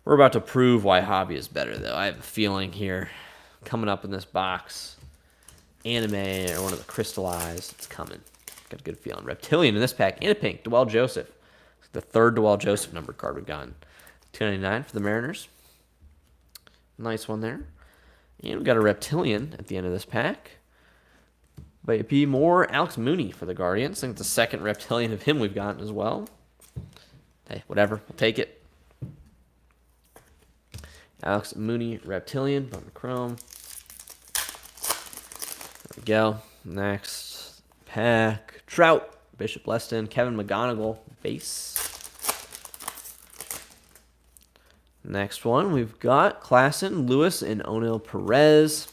We're about to prove why hobby is better, though. I have a feeling here, coming up in this box, anime or one of the crystallized, it's coming. Got a good feeling. Reptilian in this pack, and a pink, Dwell Joseph. It's the 3rd Dwell Joseph numbered card we've gotten. $2.99 for the Mariners. Nice one there. And we've got a Reptilian at the end of this pack. But P. Moore, Alex Mooney for the Guardians. I think it's the 2nd Reptilian of him we've gotten as well. Hey, whatever. We'll take it. Alex Mooney, Reptilian, button chrome. There we go. Next pack. Trout, Bishop Leston, Kevin McGonigal, base. Next one, we've got Klassen, Lewis, and Onel Perez.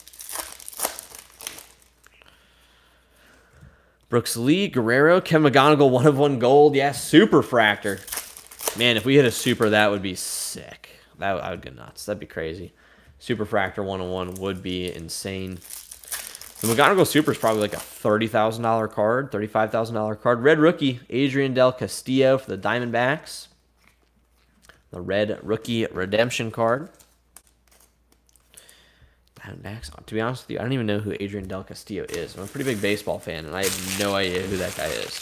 Brooks Lee, Guerrero, Kevin McGonigal, 1 of 1 gold. Yeah, super fractor. Man, if we hit a super, that would be sick. I would go nuts. That'd be crazy. Super Fractor 101 would be insane. The McGonigal Super is probably like a $30,000 card, $35,000 card. Red Rookie, Adrian Del Castillo for the Diamondbacks. The Red Rookie Redemption card. Diamondbacks. To be honest with you, I don't even know who Adrian Del Castillo is. I'm a pretty big baseball fan, and I have no idea who that guy is.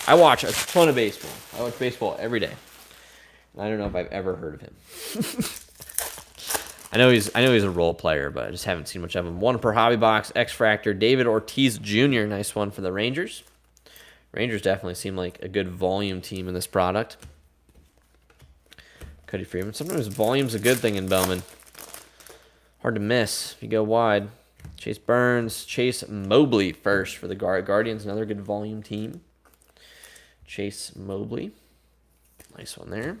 I watch a ton of baseball. I watch baseball every day. I don't know if I've ever heard of him. I know he's a role player, but I just haven't seen much of him. 1 per hobby box. X-Fractor, David Ortiz Jr. Nice one for the Rangers. Rangers definitely seem like a good volume team in this product. Cody Freeman. Sometimes volume's a good thing in Bowman. Hard to miss if you go wide. Chase Burns, Chase Mobley first for the Guardians. Another good volume team. Chase Mobley. Nice one there.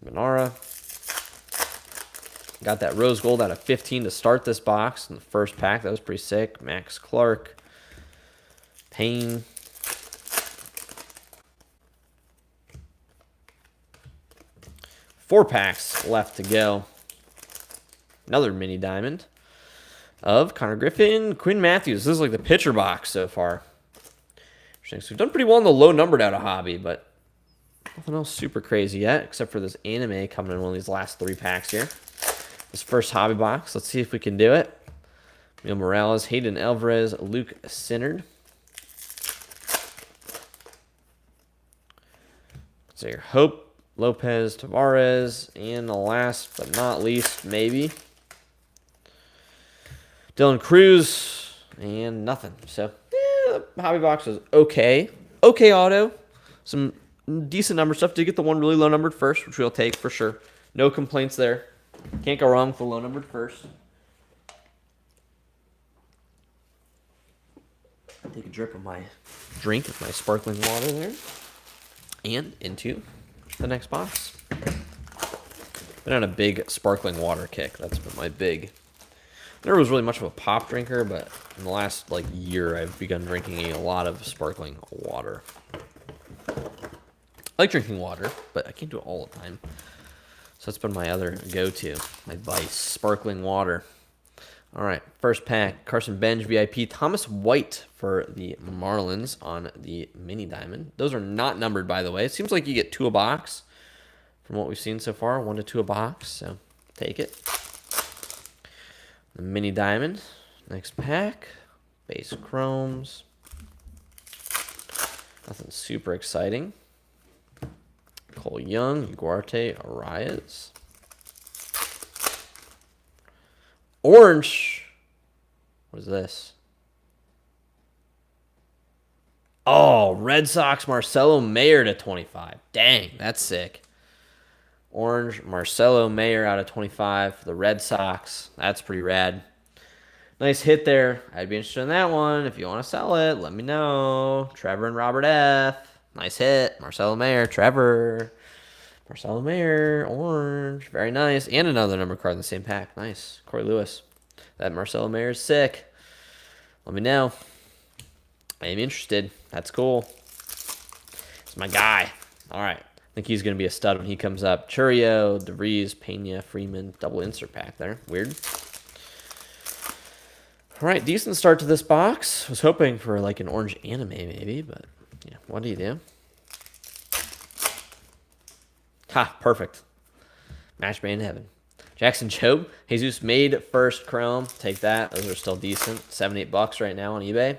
Manara. Got that rose gold out of 15 to start this box in the first pack. That was pretty sick. Max Clark. Payne. Four packs left to go. Another mini diamond of Connor Griffin, Quinn Matthews. This is like the pitcher box so far. So we've done pretty well in the low numbered out of hobby, but nothing else super crazy yet, except for this anime coming in one of these last 3 packs here. This first hobby box. Let's see if we can do it. Emil Morales, Hayden Alvarez, Luke Sinnard. So your Hope, Lopez, Tavares, and the last but not least, maybe Dylan Cruz, and nothing. So, the hobby box is okay. Okay auto. Some decent number stuff. Did get the one really low numbered first, which we'll take for sure. No complaints there. Can't go wrong with the low numbered first. Take a drip of my drink of my sparkling water there. And into the next box. Been on a big sparkling water kick. That's been my big. Never was really much of a pop drinker, but in the last year, I've begun drinking a lot of sparkling water. I like drinking water, but I can't do it all the time. So that's been my other go-to, my vice, sparkling water. All right, first pack, Carson Bench VIP, Thomas White for the Marlins on the mini diamond. Those are not numbered, by the way. It seems like you get 2 a box from what we've seen so far, 1 to 2 a box, so take it. The mini diamond, next pack, base chromes. Nothing super exciting. Cole Young, Ugarte Arias. Orange. What is this? Oh, Red Sox Marcelo Mayer to 25. Dang, that's sick. Orange Marcelo Mayer out of 25 for the Red Sox. That's pretty rad. Nice hit there. I'd be interested in that one. If you want to sell it, let me know. Trevor and Robert F. Nice hit. Marcelo Mayer, Trevor. Marcelo Mayer, orange. Very nice. And another number card in the same pack. Nice. Corey Lewis. That Marcelo Mayer is sick. Let me know. I am interested. That's cool. It's my guy. All right. I think he's going to be a stud when he comes up. Churio, DeVries, Pena, Freeman. Double insert pack there. Weird. All right. Decent start to this box. Was hoping for an orange anime maybe, but yeah. What do you do? Ha, perfect. Match made in heaven. Jackson Jobe, Jesus made first chrome. Take that. Those are still decent. $7-8 right now on eBay.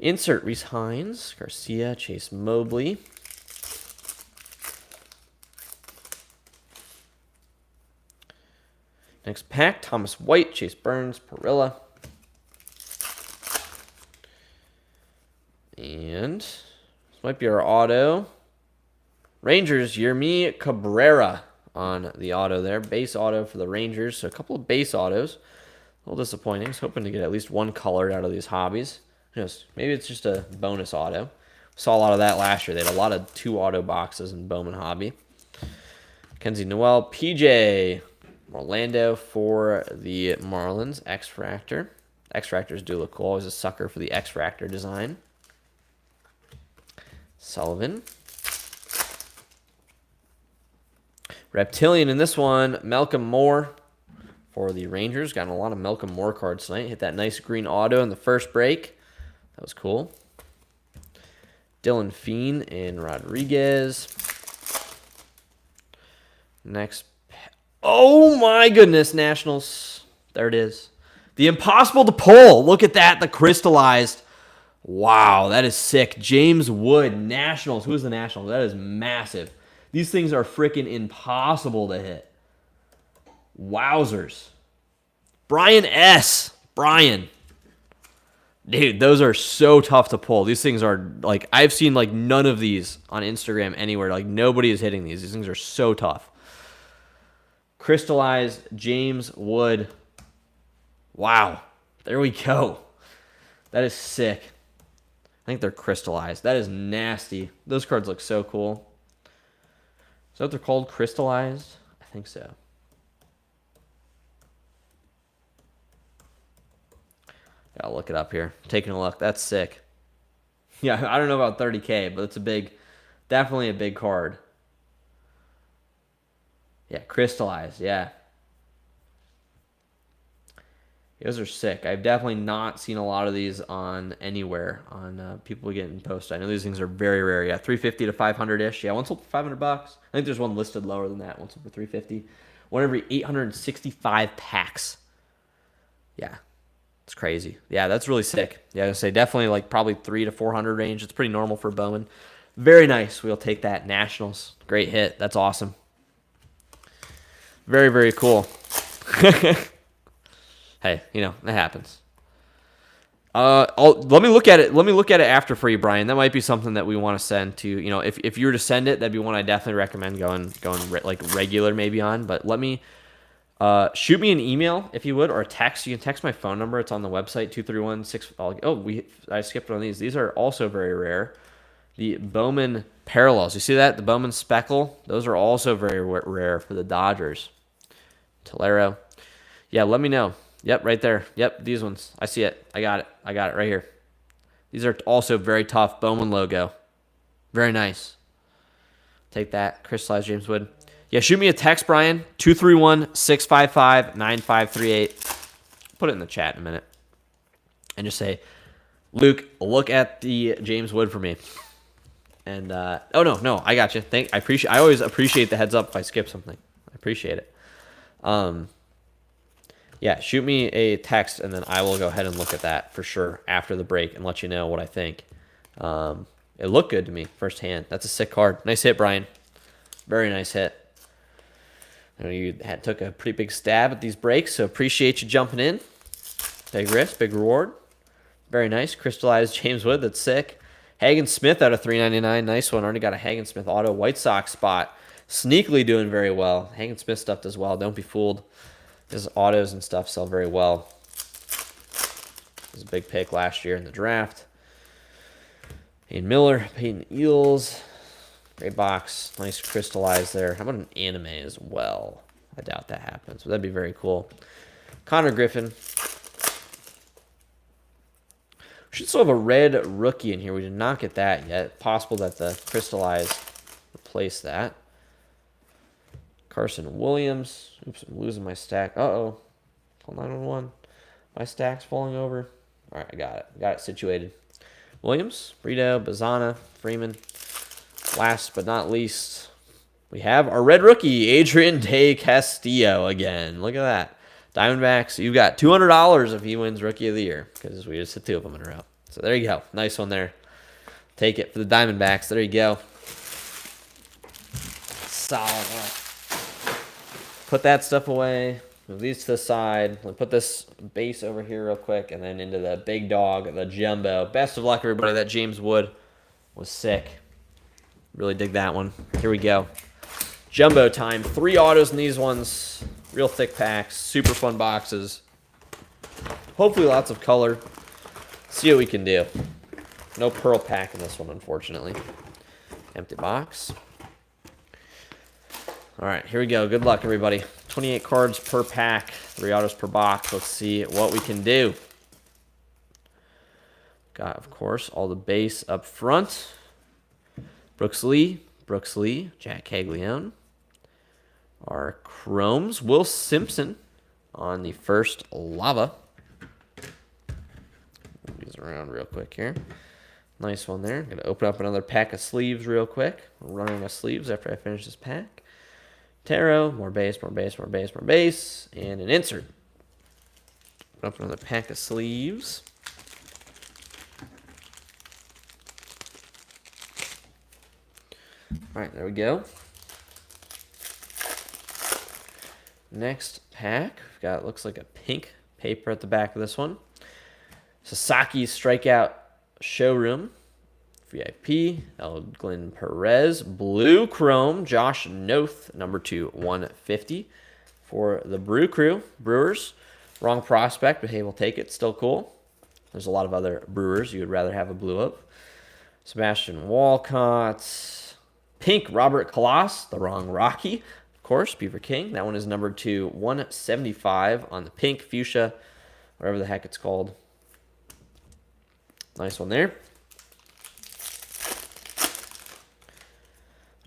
Insert Reese Hines, Garcia, Chase Mobley. Next pack, Thomas White, Chase Burns, Perilla. And this might be our auto. Rangers, Yermi Cabrera on the auto there. Base auto for the Rangers. So a couple of base autos. A little disappointing. I was hoping to get at least one colored out of these hobbies. Who knows? Maybe it's just a bonus auto. Saw a lot of that last year. They had a lot of 2 auto boxes in Bowman Hobby. Kenzie Noel, PJ Orlando for the Marlins. X-Fractor. X-Fractors do look cool. Always a sucker for the X-Fractor design. Sullivan. Reptilian in this one, Malcolm Moore for the Rangers. Got a lot of Malcolm Moore cards tonight. Hit that nice green auto in the first break. That was cool. Dylan Feen and Rodriguez. Next. Oh my goodness, Nationals. There it is. The impossible to pull. Look at that, the crystallized. Wow, that is sick. James Wood, Nationals. Who's the Nationals? That is massive. These things are freaking impossible to hit. Wowzers. Brian S. Brian. Dude, those are so tough to pull. These things are, like, I've seen, like, none of these on Instagram anywhere. Like, nobody is hitting these. These things are so tough. Crystallized James Wood. Wow. There we go. That is sick. I think they're crystallized. That is nasty. Those cards look so cool. Is that what they're called? Crystallized? I think so. Gotta look it up here. Taking a look. That's sick. Yeah, I don't know about 30K, but it's definitely a big card. Yeah, crystallized. Yeah. Those are sick. I've definitely not seen a lot of these on anywhere on people getting posted. I know these things are very rare. Yeah, 350 to 500-ish. Yeah, one sold for $500. I think there's one listed lower than that. One sold for 350. One every 865 packs. Yeah, it's crazy. Yeah, that's really sick. Yeah, I'd say definitely like probably 300 to 400 range. It's pretty normal for Bowman. Very nice. We'll take that. Nationals. Great hit. That's awesome. Very, very cool. Hey, you know, that happens. Let me look at it. Let me look at it after for you, Brian. That might be something that we want to send to, you know, if you were to send it, that'd be one I definitely recommend going like regular maybe on. But let me shoot me an email if you would, or a text. You can text my phone number. It's on the website 2316. Oh, I skipped on these. These are also very rare. The Bowman parallels. You see that? The Bowman speckle. Those are also very rare for the Dodgers. Tolero. Yeah, let me know. Yep, right there. Yep, these ones. I see it. I got it. I got it right here. These are also very tough. Bowman logo. Very nice. Take that. Crystallized James Wood. Yeah, shoot me a text, Brian. 231-655-9538. Put it in the chat in a minute. And just say, Luke, look at the James Wood for me. And, oh, no, I got you. I always appreciate the heads up if I skip something. I appreciate it. Yeah, shoot me a text, and then I will go ahead and look at that for sure after the break and let you know what I think. It looked good to me firsthand. That's a sick card. Nice hit, Brian. Very nice hit. I know you took a pretty big stab at these breaks, so appreciate you jumping in. Big risk, big reward. Very nice. Crystallized James Wood. That's sick. Hagen Smith out of $3.99. Nice one. Already got a Hagen Smith auto. White Sox spot. Sneakily doing very well. Hagen Smith stuff does well. Don't be fooled. His autos and stuff sell very well. He was a big pick last year in the draft. Ian Miller, Peyton Eels. Great box. Nice crystallized there. How about an anime as well? I doubt that happens, but that'd be very cool. Connor Griffin. We should still have a red rookie in here. We did not get that yet. Possible that the crystallized replaced that. Carson Williams. Oops, I'm losing my stack. Uh-oh. Call 911. My stack's falling over. All right, I got it. Got it situated. Williams, Brito, Bazana, Freeman. Last but not least, we have our red rookie, Adrian De Castillo again. Look at that. Diamondbacks, you've got $200 if he wins Rookie of the Year because we just hit two of them in a row. So there you go. Nice one there. Take it for the Diamondbacks. There you go. Solid one. Put that stuff away. Move these to the side. We'll put this base over here real quick and then into the big dog, the jumbo. Best of luck, everybody. That James Wood was sick. Really dig that one. Here we go. Jumbo time. 3 autos in these ones. Real thick packs. Super fun boxes. Hopefully lots of color. See what we can do. No pearl pack in this one, unfortunately. Empty box. All right, here we go. Good luck, everybody. 28 cards per pack. 3 autos per box. Let's see what we can do. Got, of course, all the base up front. Brooks Lee, Jack Caglione. Our Chromes, Will Simpson on the first lava. Move these around real quick here. Nice one there. I'm going to open up another pack of sleeves real quick. We're running my sleeves after I finish this pack. Tarot, more base, and an insert. Open up another pack of sleeves. All right, there we go. Next pack, we've got, looks like a pink paper at the back of this one. Sasaki Strikeout Showroom. VIP, Elgin Perez. Blue Chrome, Josh Noth, number 2/150 for the Brew Crew. Brewers. Wrong prospect, but hey, we'll take it. Still cool. There's a lot of other Brewers you would rather have a blue of. Sebastian Walcott. Pink, Robert Collas, the wrong Rocky. Of course, Beaver King. That one is numbered to 175 on the pink fuchsia, whatever the heck it's called. Nice one there.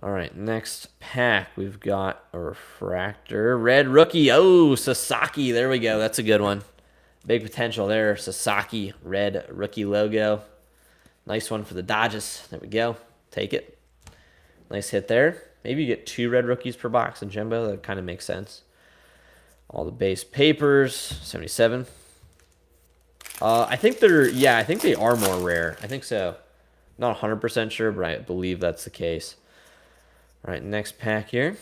All right, next pack, we've got a refractor. Red rookie. Oh, Sasaki. There we go. That's a good one. Big potential there. Sasaki, red rookie logo. Nice one for the Dodgers. There we go. Take it. Nice hit there. Maybe you get 2 red rookies per box in Jumbo. That kind of makes sense. All the base papers. 77. I think I think they are more rare. I think so. Not 100% sure, but I believe that's the case. All right, next pack here.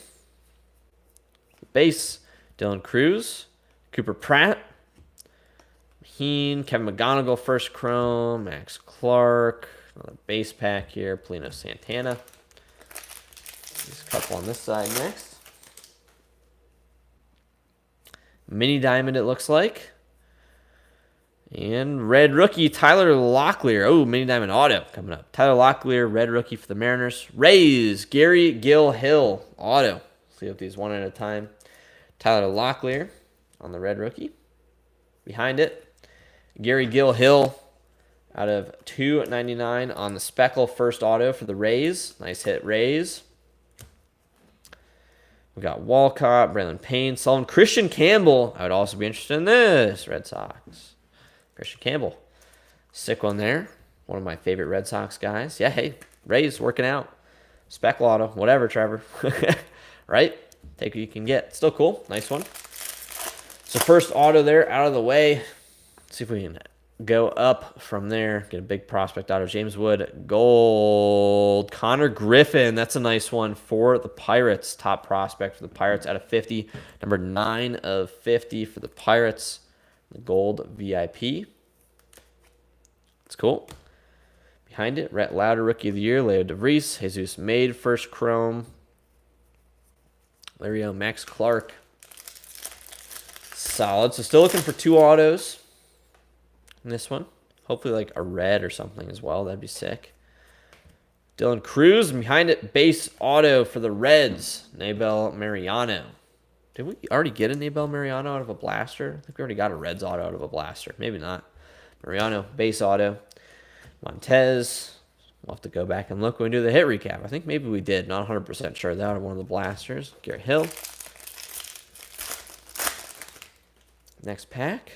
Base, Dylan Cruz, Cooper Pratt, Kevin McGonigal, first chrome, Max Clark, another base pack here, Polino Santana. There's a couple on this side next. Mini Diamond, it looks like. And red rookie, Tyler Locklear. Oh, Mini Diamond auto coming up. Tyler Locklear, red rookie for the Mariners. Rays, Gary Hill auto. See if these one at a time. Tyler Locklear on the red rookie. Behind it, Gary Hill out of 299 on the Speckle first auto for the Rays. Nice hit, Rays. We got Walcott, Braylon Payne, Sullivan, Christian Campbell. I would also be interested in this, Red Sox. Christian Campbell. Sick one there. One of my favorite Red Sox guys. Yeah, hey, Rays working out. Speckle auto, whatever, Trevor. Right? Take what you can get. Still cool. Nice one. So first auto there out of the way. Let's see if we can go up from there. Get a big prospect auto. James Wood, gold. Connor Griffin. That's a nice one for the Pirates. Top prospect for the Pirates out of 50. Number 9 of 50 for the Pirates. The gold VIP. It's cool. Behind it, Rhett Lauder, Rookie of the Year. Leo DeVries. Jesus Made, first chrome. There we go. Max Clark. Solid. So still looking for 2 autos in this one. Hopefully like a red or something as well. That'd be sick. Dylan Cruz. And behind it, base auto for the Reds. Naybel Mariano. Did we already get a Naybel Mariano out of a blaster? I think we already got a Reds auto out of a blaster. Maybe not. Mariano, base auto. Montez. We'll have to go back and look when we do the hit recap. I think maybe we did. Not 100% sure. That was one of the blasters. Garrett Hill. Next pack.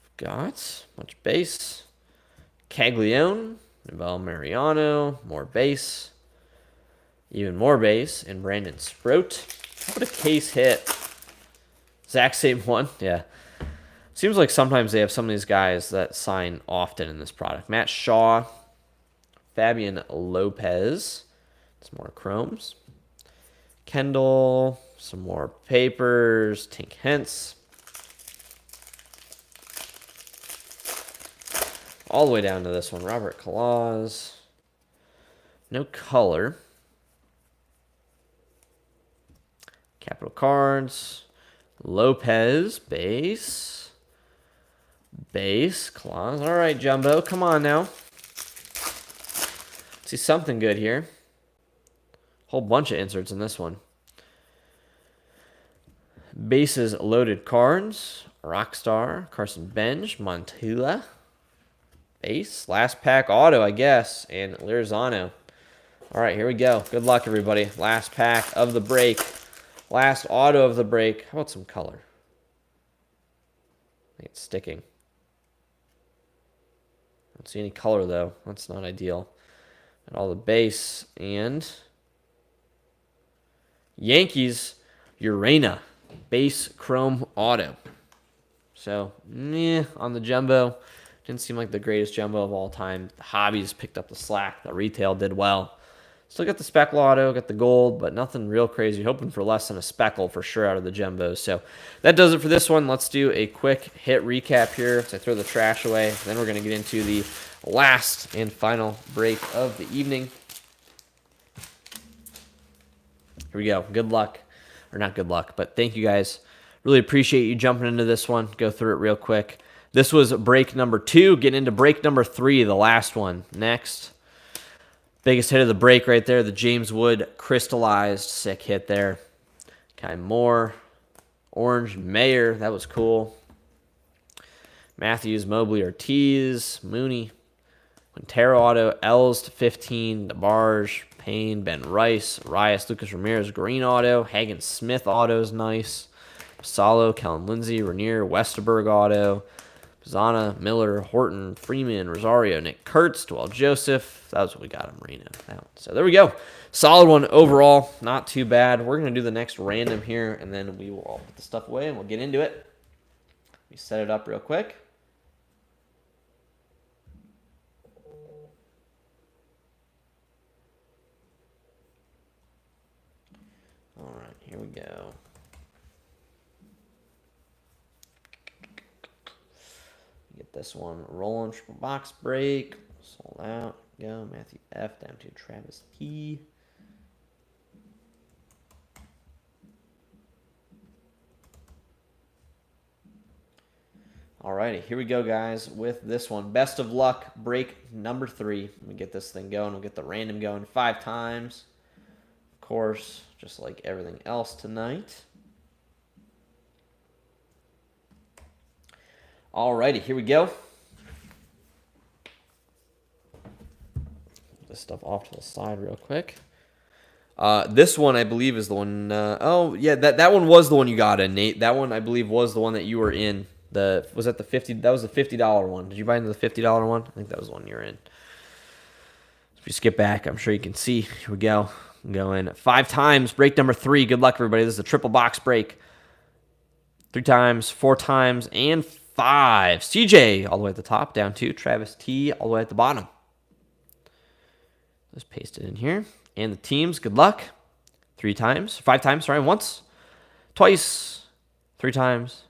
We've got a bunch of base. Caglione. Naybel Mariano. More base. Even more base. And Brandon Sproat. How about a case hit? Exact same one. Yeah. Seems like sometimes they have some of these guys that sign often in this product. Matt Shaw. Fabian Lopez. Some more chromes. Kendall. Some more papers. Tink Hence. All the way down to this one. Robert Collas. No color. Capital Cards. Lopez. Base. Base. Claus. All right, Jumbo. Come on now. See something good here. Whole bunch of inserts in this one. Bases loaded cards. Rockstar. Carson Bench. Montilla. Base. Last pack auto, I guess. And Lirzano. All right, here we go. Good luck, everybody. Last pack of the break. Last auto of the break. How about some color? I think it's sticking. I don't see any color, though. That's not ideal. And all the base. And Yankees, Urena. Base chrome auto. So, on the Jumbo. Didn't seem like the greatest Jumbo of all time. The hobbies picked up the slack. The retail did well. Still got the speckle auto, got the gold, but nothing real crazy. Hoping for less than a speckle for sure out of the jumbos. So that does it for this one. Let's do a quick hit recap here as I throw the trash away. Then we're going to get into the last and final break of the evening. Here we go. Good luck. Or not good luck, but thank you guys. Really appreciate you jumping into this one. Go through it real quick. This was break number 2. Getting into break number 3, the last one. Next. Biggest hit of the break right there, the James Wood crystallized. Sick hit there. Kai Moore, Orange, Mayer. That was cool. Matthews, Mobley, Ortiz, Mooney. Quintero auto, Els to 15. DeBarge, Payne, Ben Rice, Rias, Lucas Ramirez, Green auto. Hagen Smith auto is nice. Salo, Kellen Lindsey, Rainier, Westerberg auto. Pizzana, Miller, Horton, Freeman, Rosario, Nick Kurtz, Dwell Joseph. That was what we got in Marino. So there we go. Solid one overall. Not too bad. We're going to do the next random here, and then we will all put the stuff away, and we'll get into it. Let me set it up real quick. All right, here we go. Get this one rolling. Triple box break. Sold out. Go. Matthew F. down to Travis T. Alrighty, here we go, guys, with this one. Best of luck, break number 3. Let me get this thing going. We'll get the random going 5 times. Of course, just like everything else tonight. Alrighty, here we go. Get this stuff off to the side real quick. This one, I believe, is the one. Oh, yeah, that one was the one you got in, Nate. That one, I believe, was the one that you were in. Was that the 50? That was the $50 one. Did you buy into the $50 one? I think that was the one you were in. If you skip back, I'm sure you can see. Here we go. I'm going 5 times. Break number 3. Good luck, everybody. This is a triple box break. 3 times, 4 times, and 5. CJ all the way at the top, down to Travis T all the way at the bottom. Let's paste it in here. And the teams, good luck. 5 times, once, twice, 3 times,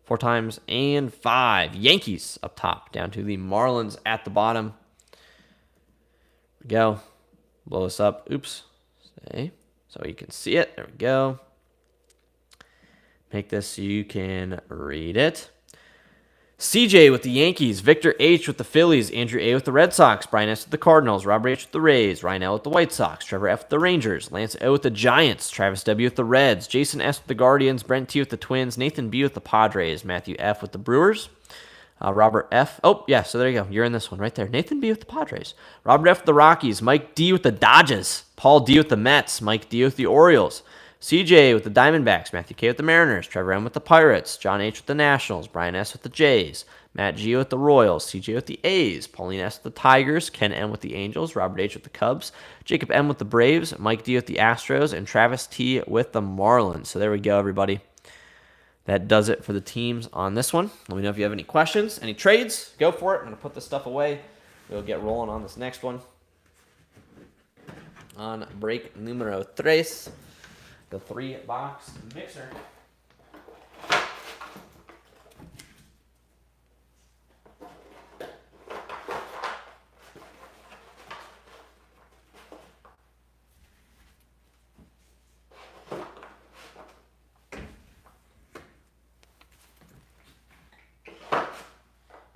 4 times, and 5. Yankees up top, down to the Marlins at the bottom. There we go. Blow this up. Oops. Stay. So you can see it. There we go. Make this so you can read it. CJ with the Yankees, Victor H with the Phillies, Andrew A with the Red Sox, Brian S with the Cardinals, Robert H with the Rays, Ryan L with the White Sox, Trevor F with the Rangers, Lance O with the Giants, Travis W with the Reds, Jason S with the Guardians, Brent T with the Twins, Nathan B with the Padres, Matthew F with the Brewers, Robert F. Oh, yeah, so there you go. You're in this one right there. Nathan B with the Padres, Robert F with the Rockies, Mike D with the Dodgers, Paul D with the Mets, Mike D with the Orioles, CJ with the Diamondbacks, Matthew K with the Mariners, Trevor M with the Pirates, John H with the Nationals, Brian S with the Jays, Matt G with the Royals, CJ with the A's, Pauline S with the Tigers, Ken M with the Angels, Robert H with the Cubs, Jacob M with the Braves, Mike D with the Astros, and Travis T with the Marlins. So there we go, everybody. That does it for the teams on this one. Let me know if you have any questions, any trades. Go for it. I'm going to put this stuff away. We'll get rolling on this next one. On break numero 3. The 3-box mixer.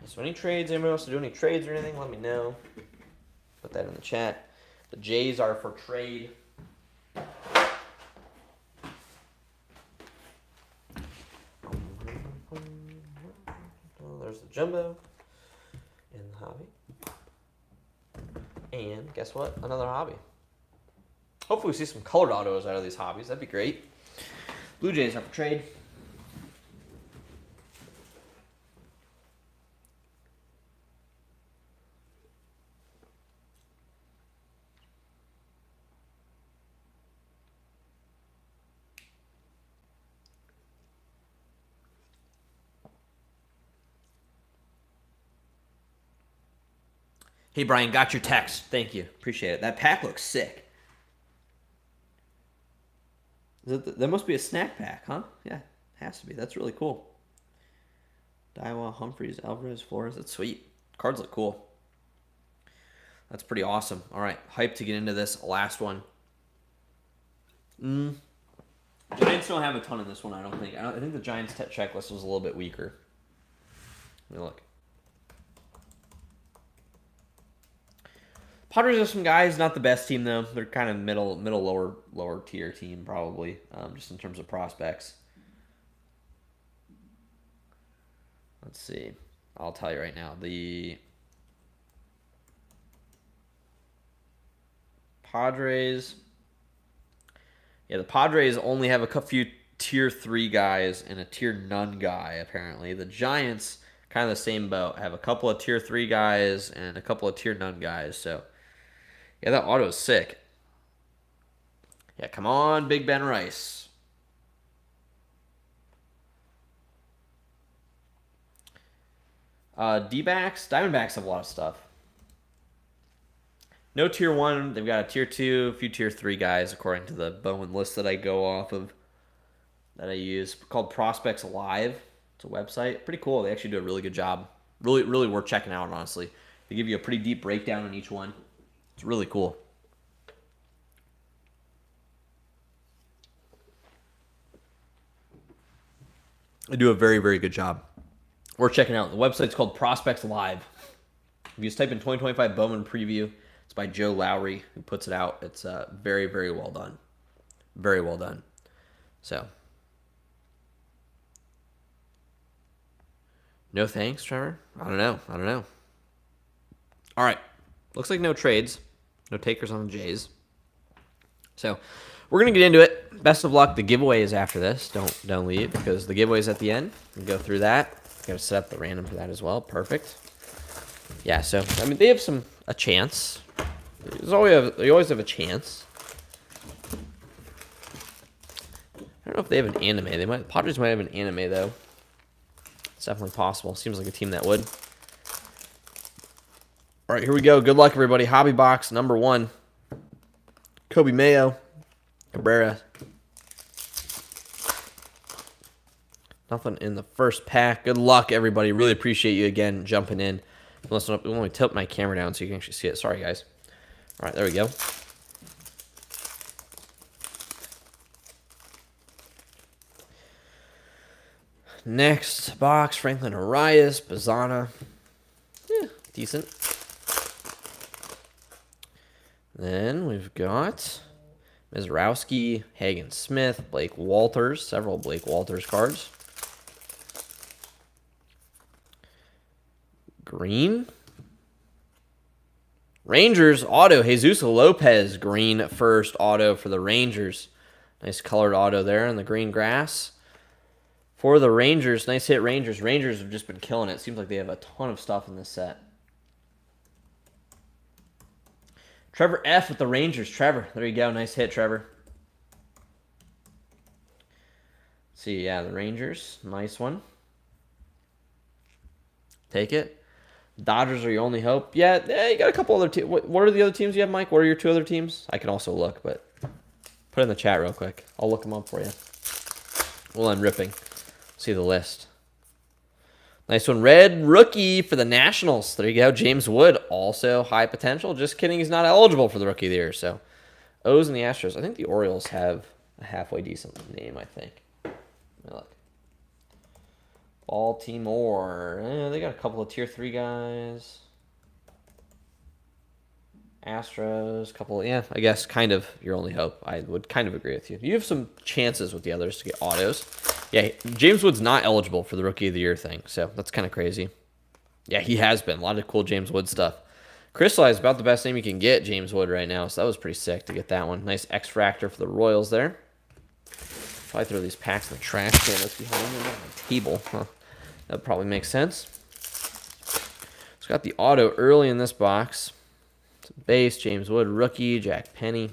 So any trades, anybody wants to do any trades or anything, let me know. Put that in the chat. The Jays are for trade. There's the jumbo and the hobby. And guess what? Another hobby. Hopefully we see some colored autos out of these hobbies. That'd be great. Blue Jays are for trade. Hey, Brian, got your text. Thank you. Appreciate it. That pack looks sick. That must be a snack pack, huh? Yeah, has to be. That's really cool. Daiwa, Humphreys, Alvarez, Flores. That's sweet. Cards look cool. That's pretty awesome. All right, hyped to get into this last one. Giants don't have a ton in this one, I don't think. I think the Giants checklist was a little bit weaker. Let me look. Padres are some guys, not the best team though. They're kind of middle, lower tier team probably, just in terms of prospects. Let's see. I'll tell you right now. The Padres. Yeah, the Padres only have a few tier 3 guys and a tier none guy, apparently. The Giants, kind of the same boat, have a couple of tier 3 guys and a couple of tier none guys. So, yeah, that auto is sick. Yeah, come on, Big Ben Rice. D-backs, Diamondbacks have a lot of stuff. No tier 1. They've got a tier 2, a few tier 3 guys, according to the Bowman list that I go off of, that I use, called Prospects Live. It's a website. Pretty cool. They actually do a really good job. Really, really worth checking out, honestly. They give you a pretty deep breakdown on each one. It's really cool. They do a very, very good job. Worth checking out. The website's called Prospects Live. If you just type in 2025 Bowman Preview, it's by Joe Lowry, who puts it out. It's very, very well done. Very well done. So, no thanks, Trevor? I don't know. All right. Looks like no trades. No takers on the Jays. So, we're going to get into it. Best of luck. The giveaway is after this. Don't leave, because the giveaway is at the end. We'll go through that. Got to set up the random for that as well. Perfect. Yeah, so, I mean, they have a chance. They always have a chance. I don't know if they have an anime. Padres might have an anime, though. It's definitely possible. Seems like a team that would. All right, here we go. Good luck, everybody. Hobby box number 1. Kobe Mayo. Cabrera. Nothing in the first pack. Good luck, everybody. Really appreciate you again jumping in. Listen up. Let me tilt my camera down so you can actually see it. Sorry, guys. All right, there we go. Next box, Franklin Arias, Bazana. Yeah, decent. Then we've got Mizrowski, Hagen Smith, Blake Walters, several Blake Walters cards. Green. Rangers auto, Jesus Lopez, green first auto for the Rangers. Nice colored auto there on the green grass. For the Rangers, nice hit, Rangers. Rangers have just been killing it. Seems like they have a ton of stuff in this set. Trevor F. with the Rangers. Trevor, there you go. Nice hit, Trevor. Let's see, yeah, the Rangers. Nice one. Take it. Dodgers are your only hope. Yeah, you got a couple other teams. What are the other teams you have, Mike? What are your 2 other teams? I can also look, but put it in the chat real quick. I'll look them up for you. Well, I'm ripping. See the list. Nice one. Red rookie for the Nationals. There you go. James Wood, also high potential. Just kidding. He's not eligible for the Rookie of the Year. So, O's and the Astros. I think the Orioles have a halfway decent name, I think. Let me look. Baltimore. They got a couple of tier 3 guys. Astros, I guess kind of your only hope. I would kind of agree with you. You have some chances with the others to get autos. Yeah, James Wood's not eligible for the Rookie of the Year thing, so that's kind of crazy. Yeah, he has been. A lot of cool James Wood stuff. Crystallized, about the best name you can get, James Wood, right now, so that was pretty sick to get that one. Nice X-Fractor for the Royals there. Probably throw these packs in the trash can that's behind me on the table. Huh. That would probably make sense. It's got the auto early in this box. Base, James Wood, rookie, Jack Penny.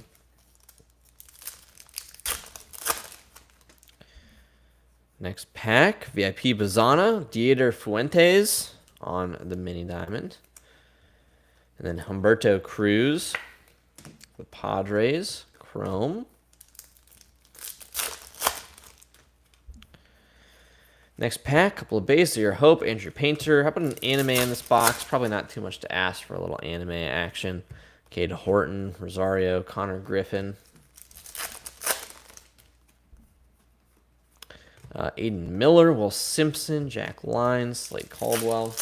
Next pack, VIP Bazana, Dieter Fuentes on the mini diamond. And then Humberto Cruz, the Padres, chrome. Next pack, couple of base, Your Hope, Andrew Painter. How about an anime in this box? Probably not too much to ask for a little anime action. Cade Horton, Rosario, Connor Griffin. Aiden Miller, Will Simpson, Jack Lyons, Slade Caldwell.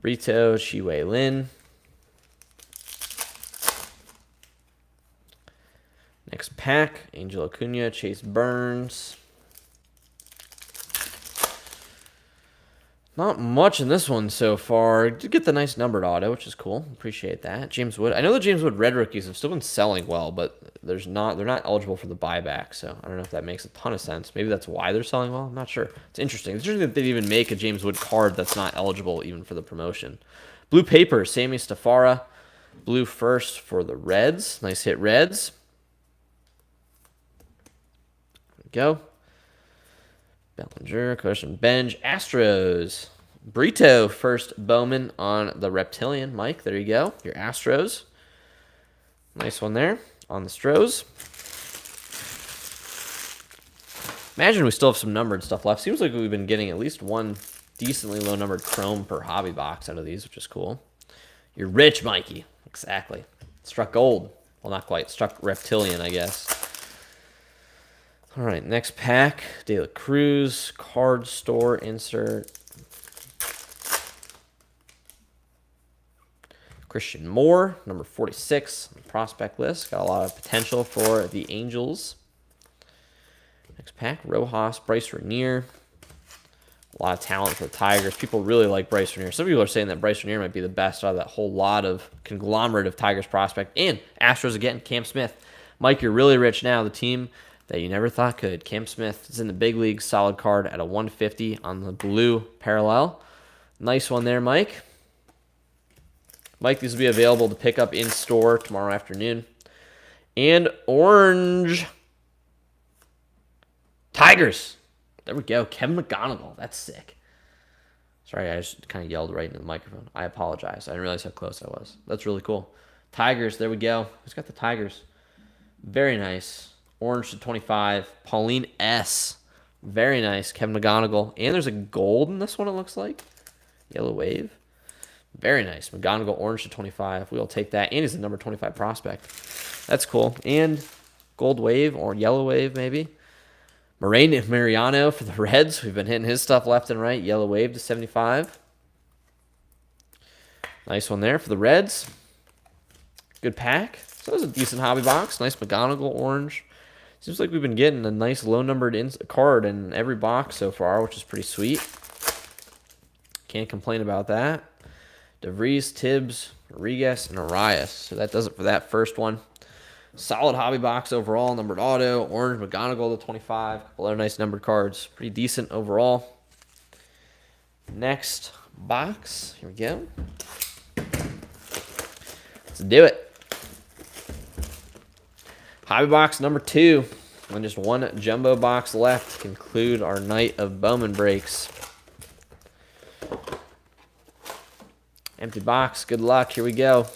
Brito, Chi-Wei Lin. Next pack, Angel Acuna, Chase Burns. Not much in this one so far. Did get the nice numbered auto, which is cool. Appreciate that. James Wood. I know the James Wood red rookies have still been selling well, but they're not eligible for the buyback. So I don't know if that makes a ton of sense. Maybe that's why they're selling well. I'm not sure. It's interesting. It's interesting that they'd even make a James Wood card that's not eligible even for the promotion. Blue paper, Sammy Stafara. Blue first for the Reds. Nice hit, Reds. There we go. Bellinger, Cushion Bench, Astros. Brito, first Bowman on the Reptilian. Mike, there you go. Your Astros. Nice one there on the Stros. Imagine we still have some numbered stuff left. Seems like we've been getting at least one decently low numbered chrome per hobby box out of these, which is cool. You're rich, Mikey. Exactly. Struck gold. Well, not quite. Struck Reptilian, I guess. All right, next pack, De La Cruz, card store insert. Christian Moore, number 46 on the prospect list. Got a lot of potential for the Angels. Next pack, Rojas, Bryce Renier. A lot of talent for the Tigers. People really like Bryce Renier. Some people are saying that Bryce Renier might be the best out of that whole lot of conglomerate of Tigers prospect. And Astros again, Cam Smith. Mike, you're really rich now. The team that you never thought could. Cam Smith is in the big league, solid card at a 150 on the blue parallel. Nice one there, Mike. Mike, these will be available to pick up in store tomorrow afternoon. And orange Tigers. There we go. Kevin McGonigal. That's sick. Sorry, I just kind of yelled right into the microphone. I apologize. I didn't realize how close I was. That's really cool. Tigers. There we go. Who's got the Tigers? Very nice. Orange to 25. Pauline S. Very nice. Kevin McGonigal. And there's a gold in this one, it looks like. Yellow wave. Very nice. McGonigal, orange to 25. We'll take that. And he's the number 25 prospect. That's cool. And gold wave or yellow wave, maybe. Mariano for the Reds. We've been hitting his stuff left and right. Yellow wave to 75. Nice one there for the Reds. Good pack. So that was a decent hobby box. Nice McGonigal orange. Seems like we've been getting a nice low-numbered card in every box so far, which is pretty sweet. Can't complain about that. DeVries, Tibbs, Rodriguez, and Arias. So that does it for that first one. Solid hobby box overall. Numbered auto, orange, McGonigal to 25. A couple other nice numbered cards. Pretty decent overall. Next box. Here we go. Let's do it. Hobby box number 2. And just one jumbo box left to conclude our night of Bowman breaks. Empty box. Good luck. Here we go.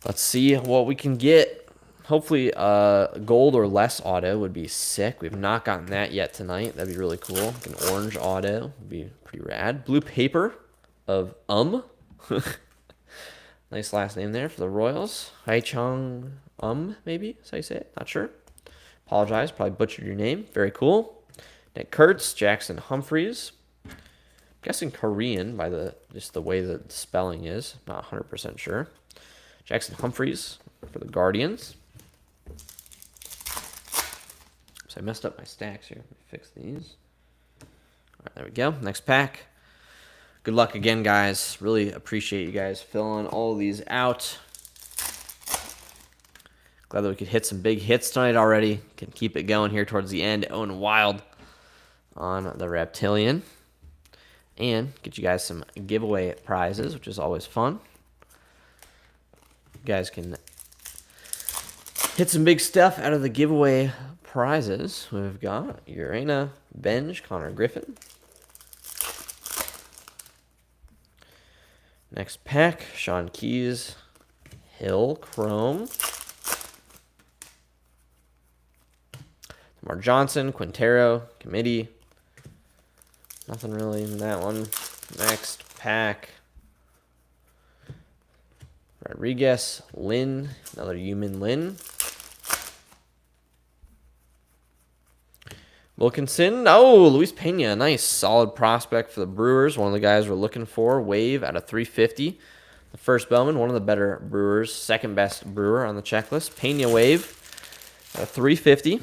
Let's see what we can get. Hopefully, gold or less auto would be sick. We've not gotten that yet tonight. That'd be really cool. An orange auto would be pretty rad. Blue paper of Nice last name there for the Royals. Haichung maybe? That's how you say it. Not sure. Apologize. Probably butchered your name. Very cool. Nick Kurtz, Jackson Humphreys. I'm guessing Korean by just the way the spelling is. Not 100% sure. Jackson Humphreys for the Guardians. So I messed up my stacks here. Let me fix these. All right, there we go. Next pack. Good luck again, guys. Really appreciate you guys filling all these out. Glad that we could hit some big hits tonight already. Can keep it going here towards the end. Owen Wild on the Reptilian. And get you guys some giveaway prizes, which is always fun. You guys can hit some big stuff out of the giveaway prizes. We've got Urena, Benj, Connor Griffin. Next pack, Sean Keys, Hill, Chrome. Mar Johnson, Quintero, Committee. Nothing really in that one. Next pack. Rodriguez, Lynn, another Human Lynn. Wilkinson, oh, Luis Pena, nice, solid prospect for the Brewers. One of the guys we're looking for. Wave out of 350. The first Bowman, one of the better Brewers, second best Brewer on the checklist. Pena Wave out of 350.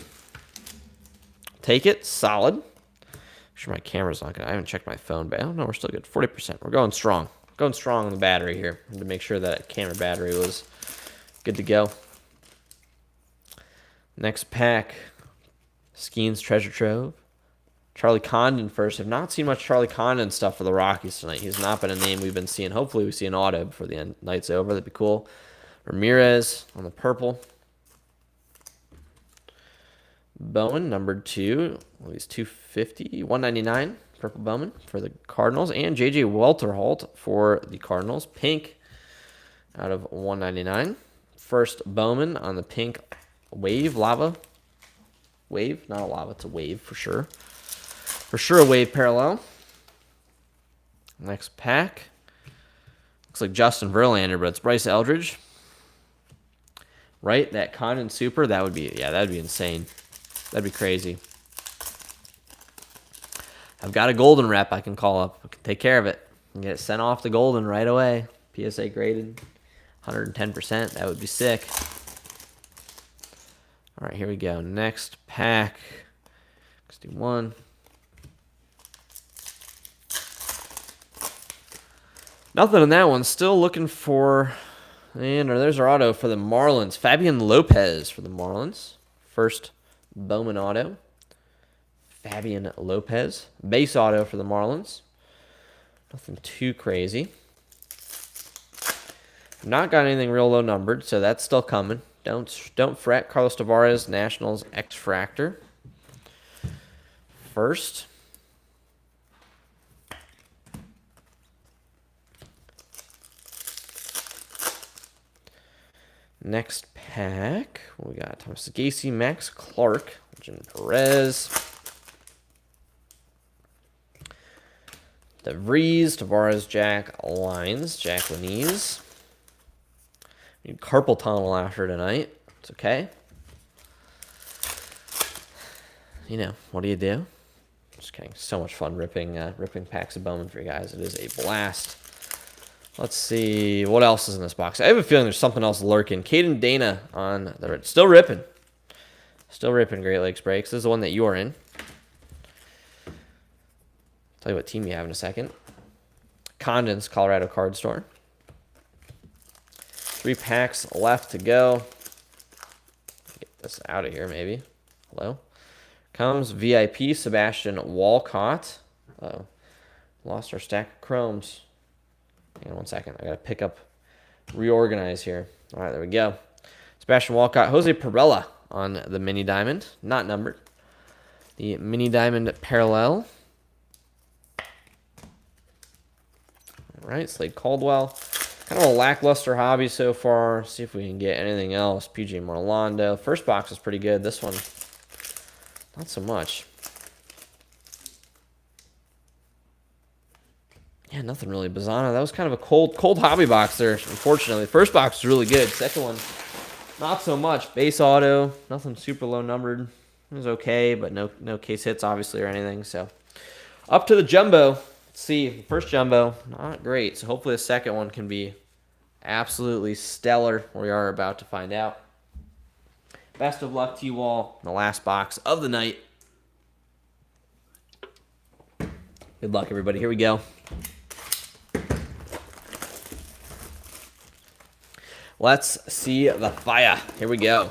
Take it, solid. I'm sure my camera's not good. I haven't checked my phone, but oh no, we're still good. 40%. We're going strong. Going strong on the battery here to make sure that camera battery was good to go. Next pack. Skeens Treasure Trove. Charlie Condon first. Have not seen much Charlie Condon stuff for the Rockies tonight. He's not been a name we've been seeing. Hopefully we see an auto before the night's over. That'd be cool. Ramirez on the purple. Bowman, numbered 2. Well, he's 250. 199. Purple Bowman for the Cardinals. And J.J. Welterholt for the Cardinals. Pink out of 199. First Bowman on the pink Wave Lava. Wave, not a lava, it's a wave for sure. For sure a wave parallel. Next pack. Looks like Justin Verlander, but it's Bryce Eldridge. Right, that Condon Super, that would be, yeah, that'd be insane. That'd be crazy. I've got a golden rep I can call up. I can take care of it. And get it sent off to golden right away. PSA graded, 110%. That would be sick. All right, here we go. Next pack. Let's do one. Nothing in that one. Still looking for, and there's our auto for the Marlins. Fabian Lopez for the Marlins. First Bowman auto. Fabian Lopez. Base auto for the Marlins. Nothing too crazy. Not got anything real low numbered, so that's still coming. Don't fret. Carlos Tavares, Nationals X-Fractor. First. Next pack. We got Thomas Gacy, Max Clark, Jim Perez. DeVries, Tavares, Jack Lines, Jack Lanese. Need carpal tunnel after tonight. It's okay. You know, what do you do? Just kidding. So much fun ripping packs of Bowman for you guys. It is a blast. Let's see. What else is in this box? I have a feeling there's something else lurking. Caden Dana on the red. Still ripping. Still ripping Great Lakes Breaks. This is the one that you are in. Tell you what team you have in a second. Condon's Colorado Card Store. 3 packs left to go. Get this out of here, maybe. Hello. Comes VIP Sebastian Walcott. Uh-oh. Lost our stack of chromes. Hang on 1 second. I got to reorganize here. All right, there we go. Sebastian Walcott. Jose Perella on the mini diamond. Not numbered. The mini diamond parallel. All right, Slade Caldwell. Kind of a lackluster hobby so far. See if we can get anything else. PJ Morlando. First box is pretty good. This one, not so much. Yeah, nothing really. Bazana. That was kind of a cold hobby box there, unfortunately. First box was really good. Second one, not so much. Base auto. Nothing super low numbered. It was okay, but no case hits, obviously, or anything. So, up to the jumbo. Let's see. The first jumbo, not great. So, hopefully the second one can be absolutely stellar. We are about to find out. Best of luck to you all in the last box of the night. Good luck, everybody. Here we go. Let's see the fire. Here we go.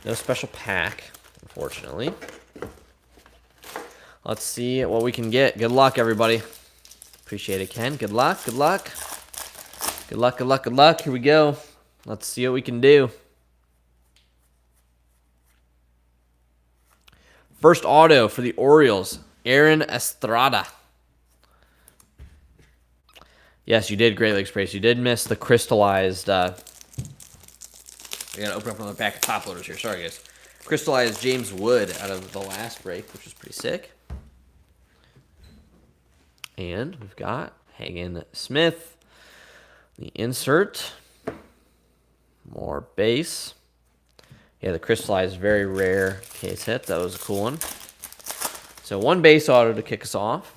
No special pack, unfortunately. Let's see what we can get. Good luck, everybody. Appreciate it, Ken. Good luck, good luck. Good luck, good luck, good luck. Here we go. Let's see what we can do. First auto for the Orioles, Aaron Estrada. Yes, you did, Great Lakes Brace. You did miss the crystallized. We gotta open up another pack of top loaders here. Sorry, guys. Crystallized James Wood out of the last break, which was pretty sick. And we've got Hagen Smith, the insert, more base. Yeah, the crystallized, very rare case hit. That was a cool one. So one base auto to kick us off.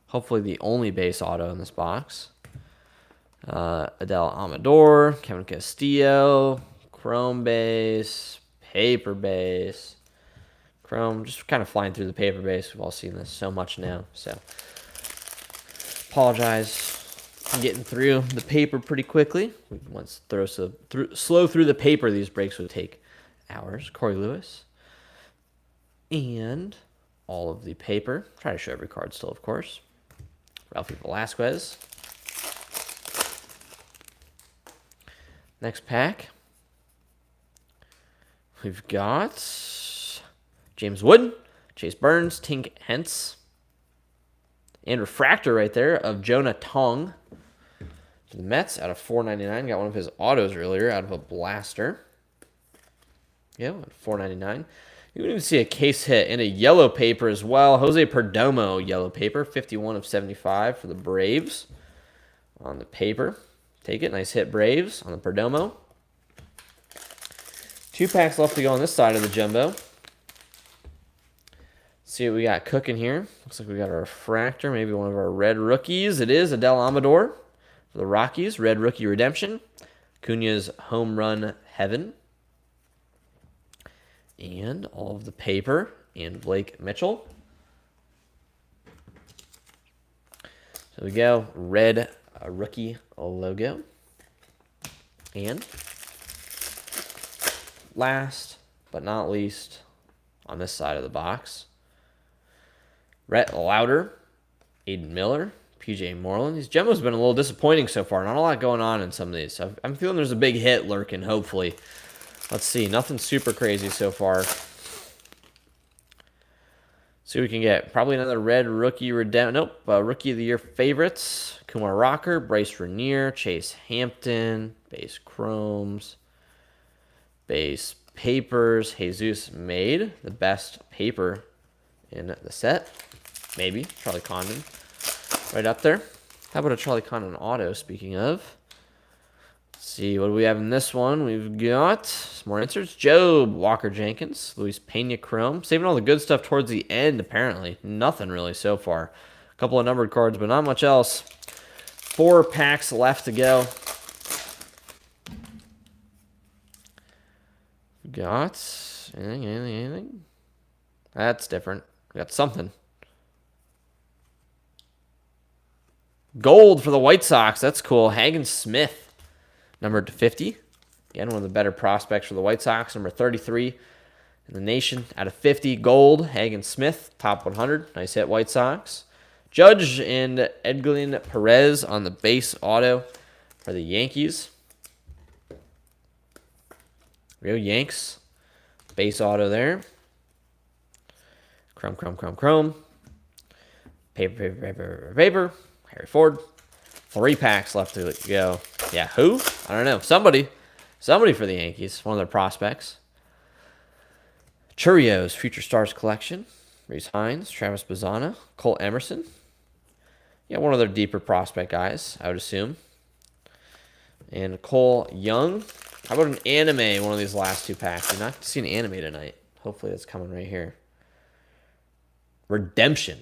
Hopefully the only base auto in this box. Adele Amador, Kevin Castillo, chrome base, paper base. Chrome, just kind of flying through the paper base. We've all seen this so much now. So apologize for getting through the paper pretty quickly. Once slow through the paper, these breaks would take hours. Corey Lewis. And all of the paper. Try to show every card still, of course. Ralphie Velasquez. Next pack. We've got James Wood, Chase Burns, Tink Hence, and refractor right there of Jonah Tong to the Mets out of $4.99. Got one of his autos earlier out of a blaster. Yeah, $4.99. You can even see a case hit in a yellow paper as well. Jose Perdomo yellow paper, 51 of 75 for the Braves on the paper. Take it. Nice hit, Braves, on the Perdomo. 2 packs left to go on this side of the jumbo. See what we got cooking here. Looks like we got a refractor, maybe one of our red rookies. It is Adele Amador for the Rockies. Red rookie redemption. Cunha's home run heaven. And all of the paper and Blake Mitchell. So we go. Red rookie logo. And last but not least, on this side of the box, Rhett Lauder, Aiden Miller, PJ Moreland. These Jumbo's been a little disappointing so far. Not a lot going on in some of these. So I'm feeling there's a big hit lurking, hopefully. Let's see. Nothing super crazy so far. See what we can get. Probably another red rookie redemption. Nope. Rookie of the year favorites. Kumar Rocker, Bryce Rainier, Chase Hampton, base chromes, base papers. Jesus Made, the best paper in the set. Maybe. Charlie Condon. Right up there. How about a Charlie Condon auto, speaking of? Let's see, what do we have in this one? We've got some more inserts. Job, Walker Jenkins, Luis Pena Chrome. Saving all the good stuff towards the end, apparently. Nothing really so far. A couple of numbered cards, but not much else. 4 packs left to go. We got anything? That's different. We got something. Gold for the White Sox. That's cool. Hagen Smith. Numbered to 50. Again, one of the better prospects for the White Sox. Number 33 in the nation. Out of 50, gold. Hagen Smith, top 100. Nice hit, White Sox. Judge and Edglin Perez on the base auto for the Yankees. Real Yanks. Base auto there. Chrome. Paper. Harry Ford. 3 packs left to go. Yeah, who? I don't know. Somebody for the Yankees. One of their prospects. Cheerios Future Stars Collection. Reese Hines, Travis Bazzana, Cole Emerson. Yeah, one of their deeper prospect guys, I would assume. And Cole Young. How about an anime, one of these last 2 packs? You're not going to see an anime tonight. Hopefully that's coming right here. Redemption.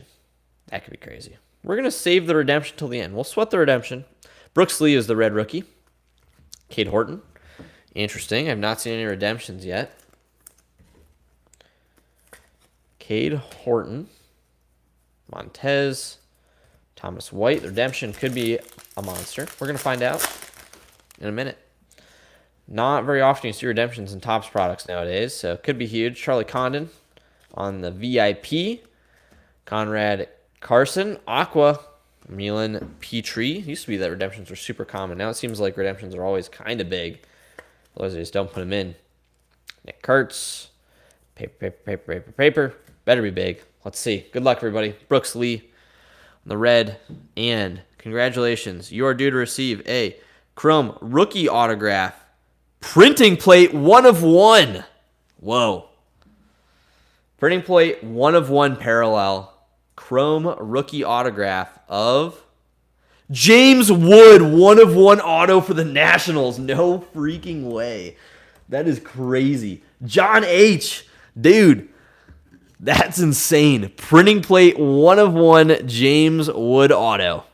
That could be crazy. We're going to save the redemption till the end. We'll sweat the redemption. Brooks Lee is the red rookie. Cade Horton. Interesting. I've not seen any redemptions yet. Cade Horton. Montez. Thomas White. The redemption could be a monster. We're going to find out in a minute. Not very often you see redemptions in Topps products nowadays, so it could be huge. Charlie Condon on the VIP. Conrad Carson. Aqua. Milan Petrie. Used to be that redemptions were super common. Now it seems like redemptions are always kind of big. Otherwise, they just don't put them in. Nick Kurtz. Paper. Better be big. Let's see. Good luck, everybody. Brooks Lee on the red. And congratulations. You are due to receive a Chrome rookie autograph. Printing plate 1 of 1. Whoa. Printing plate, 1/1 parallel. Chrome rookie autograph of James Wood, 1/1 auto for the Nationals. No freaking way. That is crazy. John H. Dude, that's insane. Printing plate, 1/1 James Wood auto.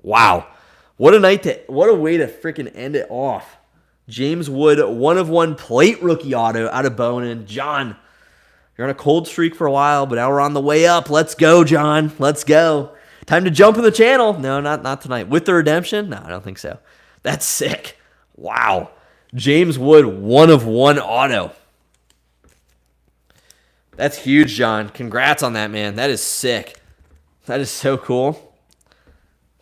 Wow. What a way to freaking end it off. James Wood, 1/1 plate rookie auto out of Bowman. John, you're on a cold streak for a while, but now we're on the way up. Let's go, John. Let's go. Time to jump in the channel. No, not tonight. With the redemption? No, I don't think so. That's sick. Wow. James Wood, 1/1 auto. That's huge, John. Congrats on that, man. That is sick. That is so cool.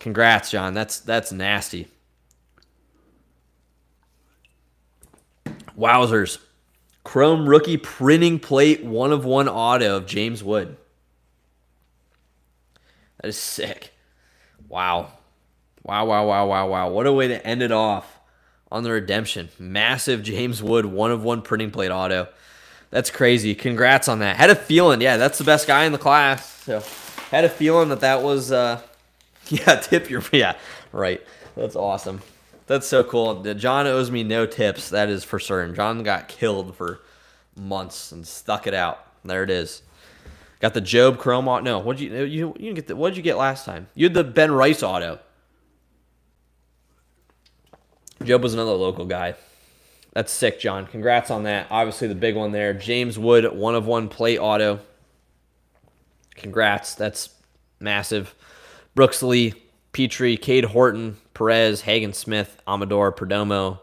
Congrats, John. That's nasty. Wowzers. Chrome rookie printing plate, 1/1 auto of James Wood. That is sick. Wow. Wow. What a way to end it off on the redemption. Massive James Wood, 1/1 printing plate auto. That's crazy. Congrats on that. Had a feeling, yeah, that's the best guy in the class. So had a feeling that was, yeah, right. That's awesome. That's so cool. John owes me no tips. That is for certain. John got killed for months and stuck it out. There it is. Got the Job Chrome auto. No, what did you get last time? You had the Ben Rice auto. Job was another local guy. That's sick, John. Congrats on that. Obviously the big one there. James Wood, 1/1 plate auto. Congrats. That's massive. Brooks Lee, Petrie, Cade Horton, Perez, Hagen Smith, Amador, Perdomo,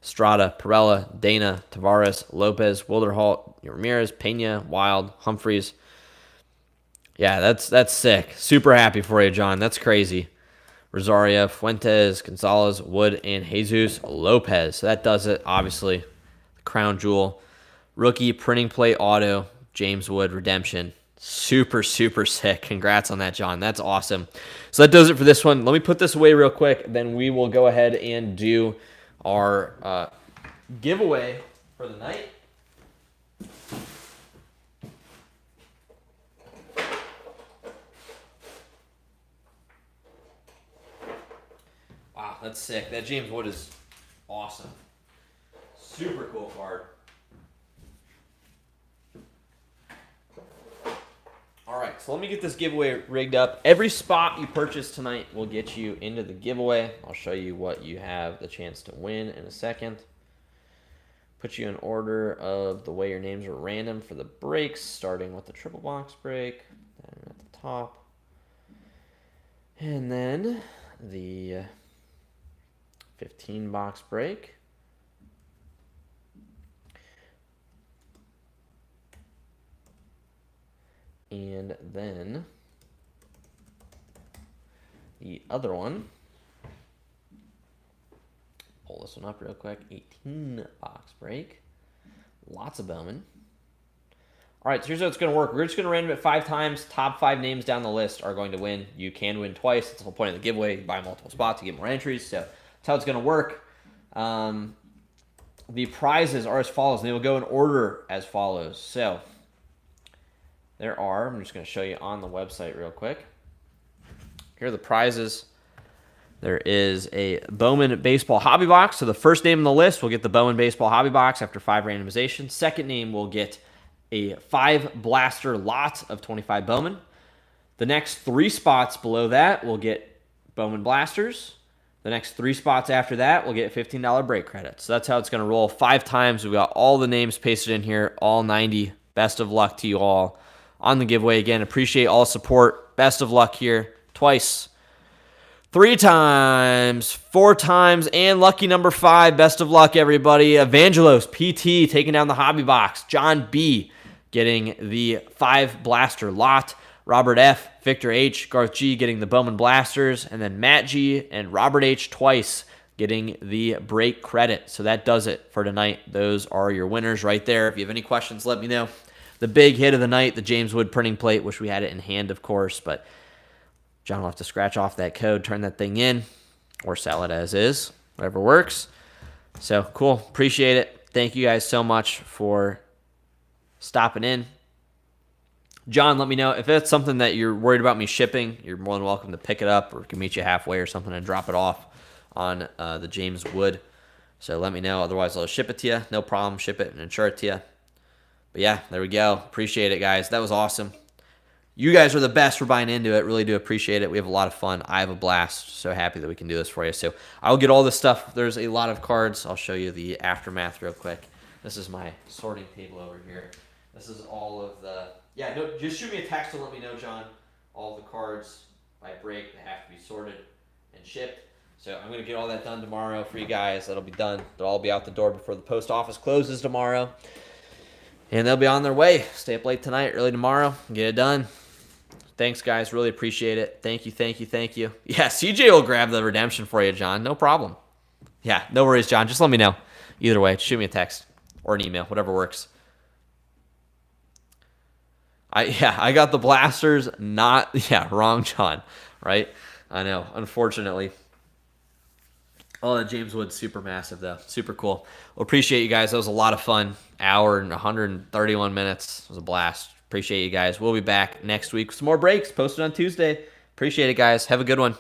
Strada, Perella, Dana, Tavares, Lopez, Wilderhalt, Ramirez, Pena, Wild, Humphreys. Yeah, that's sick. Super happy for you, John. That's crazy. Rosario, Fuentes, Gonzalez, Wood, and Jesus Lopez. So that does it, obviously. The crown jewel. Rookie printing plate auto, James Wood redemption. Super sick. Congrats on that, John. That's awesome. So that does it for this one. Let me put this away real quick. Then we will go ahead and do our giveaway for the night. Wow, that's sick. That James Wood is awesome. Super cool card. All right, so let me get this giveaway rigged up. Every spot you purchase tonight will get you into the giveaway. I'll show you what you have the chance to win in a second. Put you in order of the way your names are random for the breaks, starting with the triple box break, then at the top. And then the 15 box break. And then the other one, pull this one up real quick, 18 box break. Lots of Bowman. All right, so here's how it's going to work. We're just going to random it 5 times. Top 5 names down the list are going to win. You can win twice. That's the whole point of the giveaway. You buy multiple spots, you get more entries. So that's how it's going to work. The prizes are as follows. And they will go in order as follows. So there are, I'm just going to show you on the website real quick. Here are the prizes. There is a Bowman Baseball Hobby Box. So the first name on the list will get the Bowman Baseball Hobby Box after 5 randomizations. Second name will get a 5 blaster lot of 25 Bowman. The next 3 spots below that will get Bowman blasters. The next 3 spots after that will get $15 break credits. So that's how it's going to roll 5 times. We've got all the names pasted in here, all 90. Best of luck to you all on the giveaway. Again, appreciate all support. Best of luck here. Twice. 3 times, 4 times, and lucky number 5. Best of luck, everybody. Evangelos, PT, taking down the hobby box. John B, getting the 5 blaster lot. Robert F, Victor H, Garth G getting the Bowman blasters. And then Matt G and Robert H twice getting the break credit. So that does it for tonight. Those are your winners right there. If you have any questions, let me know. The big hit of the night, the James Wood printing plate. Wish we had it in hand, of course, but John will have to scratch off that code, turn that thing in, or sell it as is, whatever works. So cool. Appreciate it. Thank you guys so much for stopping in. John, let me know if it's something that you're worried about me shipping. You're more than welcome to pick it up, or we can meet you halfway or something and drop it off on the James Wood. So let me know. Otherwise, I'll ship it to you. No problem. Ship it and insure it to you. But yeah, there we go. Appreciate it, guys. That was awesome. You guys are the best for buying into it. Really do appreciate it. We have a lot of fun. I have a blast. So happy that we can do this for you. So I'll get all this stuff. There's a lot of cards. I'll show you the aftermath real quick. This is my sorting table over here. This is all of the... Yeah, no, just shoot me a text and let me know, John. All the cards by break that have to be sorted and shipped. So I'm going to get all that done tomorrow for you guys. That'll be done. They'll all be out the door before the post office closes tomorrow. And they'll be on their way. Stay up late tonight, early tomorrow, and get it done. Thanks, guys. Really appreciate it. Thank you, thank you, thank you. Yeah, CJ will grab the redemption for you, John. No problem. Yeah, no worries, John. Just let me know. Either way, shoot me a text or an email, whatever works. I got the blasters, wrong John, right? I know, unfortunately. Oh, the James Wood's super massive, though. Super cool. Well, appreciate you guys. That was a lot of fun. Hour and 131 minutes. It was a blast. Appreciate you guys. We'll be back next week with some more breaks posted on Tuesday. Appreciate it, guys. Have a good one.